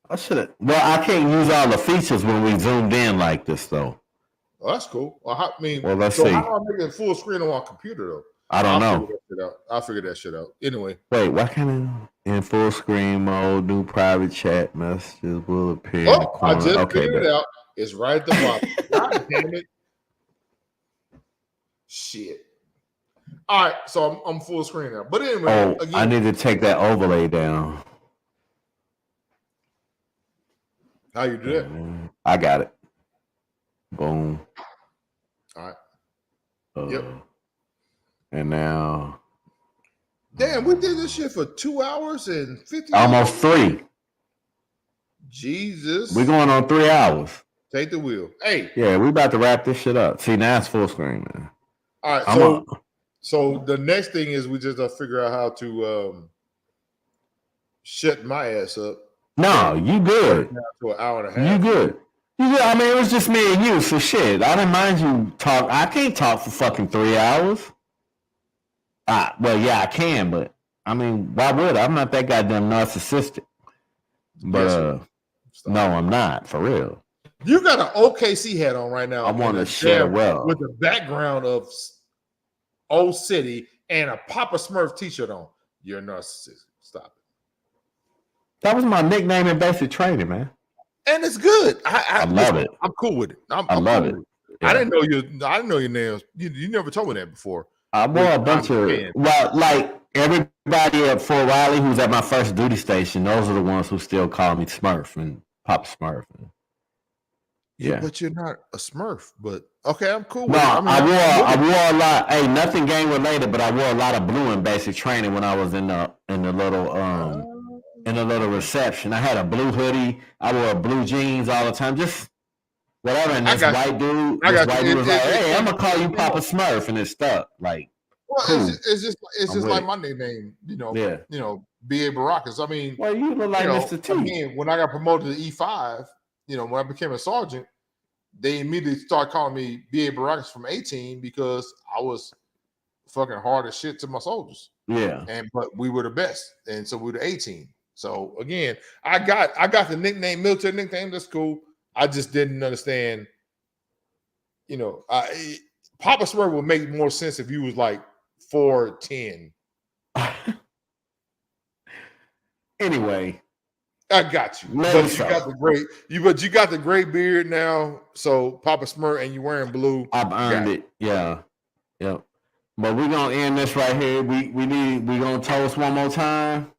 A: I should have. Well, I can't use all the features when we zoomed in like this, though.
B: Oh, that's cool. Well,
A: let's see.
B: How do I make it full screen on my computer, though?
A: I don't know.
B: I'll figure that shit out. Anyway.
A: Wait, what kind of in full screen mode? New private chat messages will appear in the corner.
B: I just figured it out. It's right at the bottom. God damn it. Shit. All right, so I'm full screen now. But anyway,
A: again, I need to take that overlay down.
B: How you do that?
A: I got it. Boom.
B: All right. Yep.
A: And now.
B: Damn, we did this shit for 2 hours and 50
A: almost 3.
B: Jesus.
A: We're going on 3 hours.
B: Take the wheel. Hey.
A: Yeah, we about to wrap this shit up. See, now it's full screen, man.
B: All right. So the next thing is we just figure out how to shut my ass up.
A: No, you good.
B: To an hour and a half.
A: You good. I mean, it was just me and you, so shit. I didn't mind you talk. I can't talk for fucking 3 hours. Well, yeah, I can, but I mean, why would I? I'm not that goddamn narcissistic. But no, I'm not, for real.
B: You got an OKC hat on right now.
A: I want to share well
B: with the background of Old City and a Papa Smurf t-shirt on. You're a narcissist. Stop it.
A: That was my nickname in basic training, man.
B: And it's good. I
A: love it.
B: I'm cool with it.
A: I love it.
B: Yeah. I didn't know your names. You never told me that before.
A: I wore a bunch of like everybody at Fort Riley who's at my first duty station. Those are the ones who still call me Smurf and Papa Smurf. Yeah,
B: but you're not a Smurf. But okay, I'm cool.
A: No, I wore a lot. Hey, nothing game related, but I wore a lot of blue in basic training when I was in the little in a little reception. I had a blue hoodie. I wore blue jeans all the time. Just whatever. And this white dude was like, "Hey, I'm gonna call you Papa Smurf," and it stuck. Like,
B: well,
A: cool.
B: it's just like my nickname. B.A. Baracus. I mean,
A: well, you look like Mr. T.
B: Again, when I got promoted to E5, when I became a sergeant, they immediately started calling me B.A. Baracus from 18 because I was fucking hard as shit to my soldiers.
A: Yeah.
B: But we were the best. And so we were the 18. So again, I got the nickname, military nickname. That's cool. I just didn't understand, Papa Smurf would make more sense if you was like 4'10".
A: Anyway,
B: I got you. But you got the great beard now. So Papa Smurf, and you're wearing blue.
A: I've earned it. Yeah. Yep. But we're gonna end this right here. We gonna toast one more time.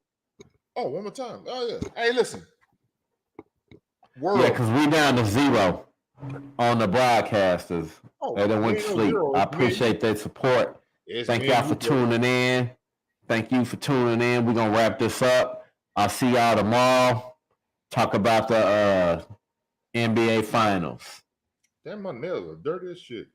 B: Oh, one more time. Oh yeah. Hey, listen.
A: Yeah, because we down to 0 on the broadcasters. They went to sleep. I appreciate their support. Thank y'all for tuning in. Thank you for tuning in. We're gonna wrap this up. I'll see y'all tomorrow. Talk about the NBA Finals.
B: Damn, my nails are dirty as shit.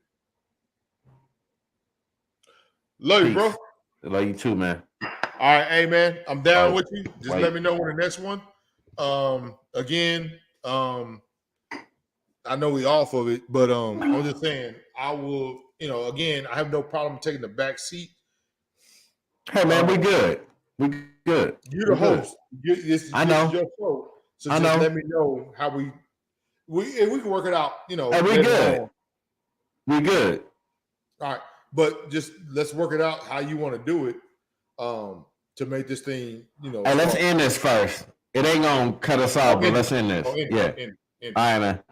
B: Love you, bro.
A: Love you too, man.
B: All right, hey man, I'm down with you. Just let me know when the next one. Again, I know we off of it, but I'm just saying I will. Again, I have no problem taking the back seat.
A: Hey man, we good. We good.
B: You're the host.
A: I know.
B: This is your show. So just let me know how we can work it out.
A: Hey, we good. We good.
B: All right, but just let's work it out how you want to do it. To make this thing,
A: Hey, let's end this first. It ain't gonna cut us off, but let's end this. All right, man.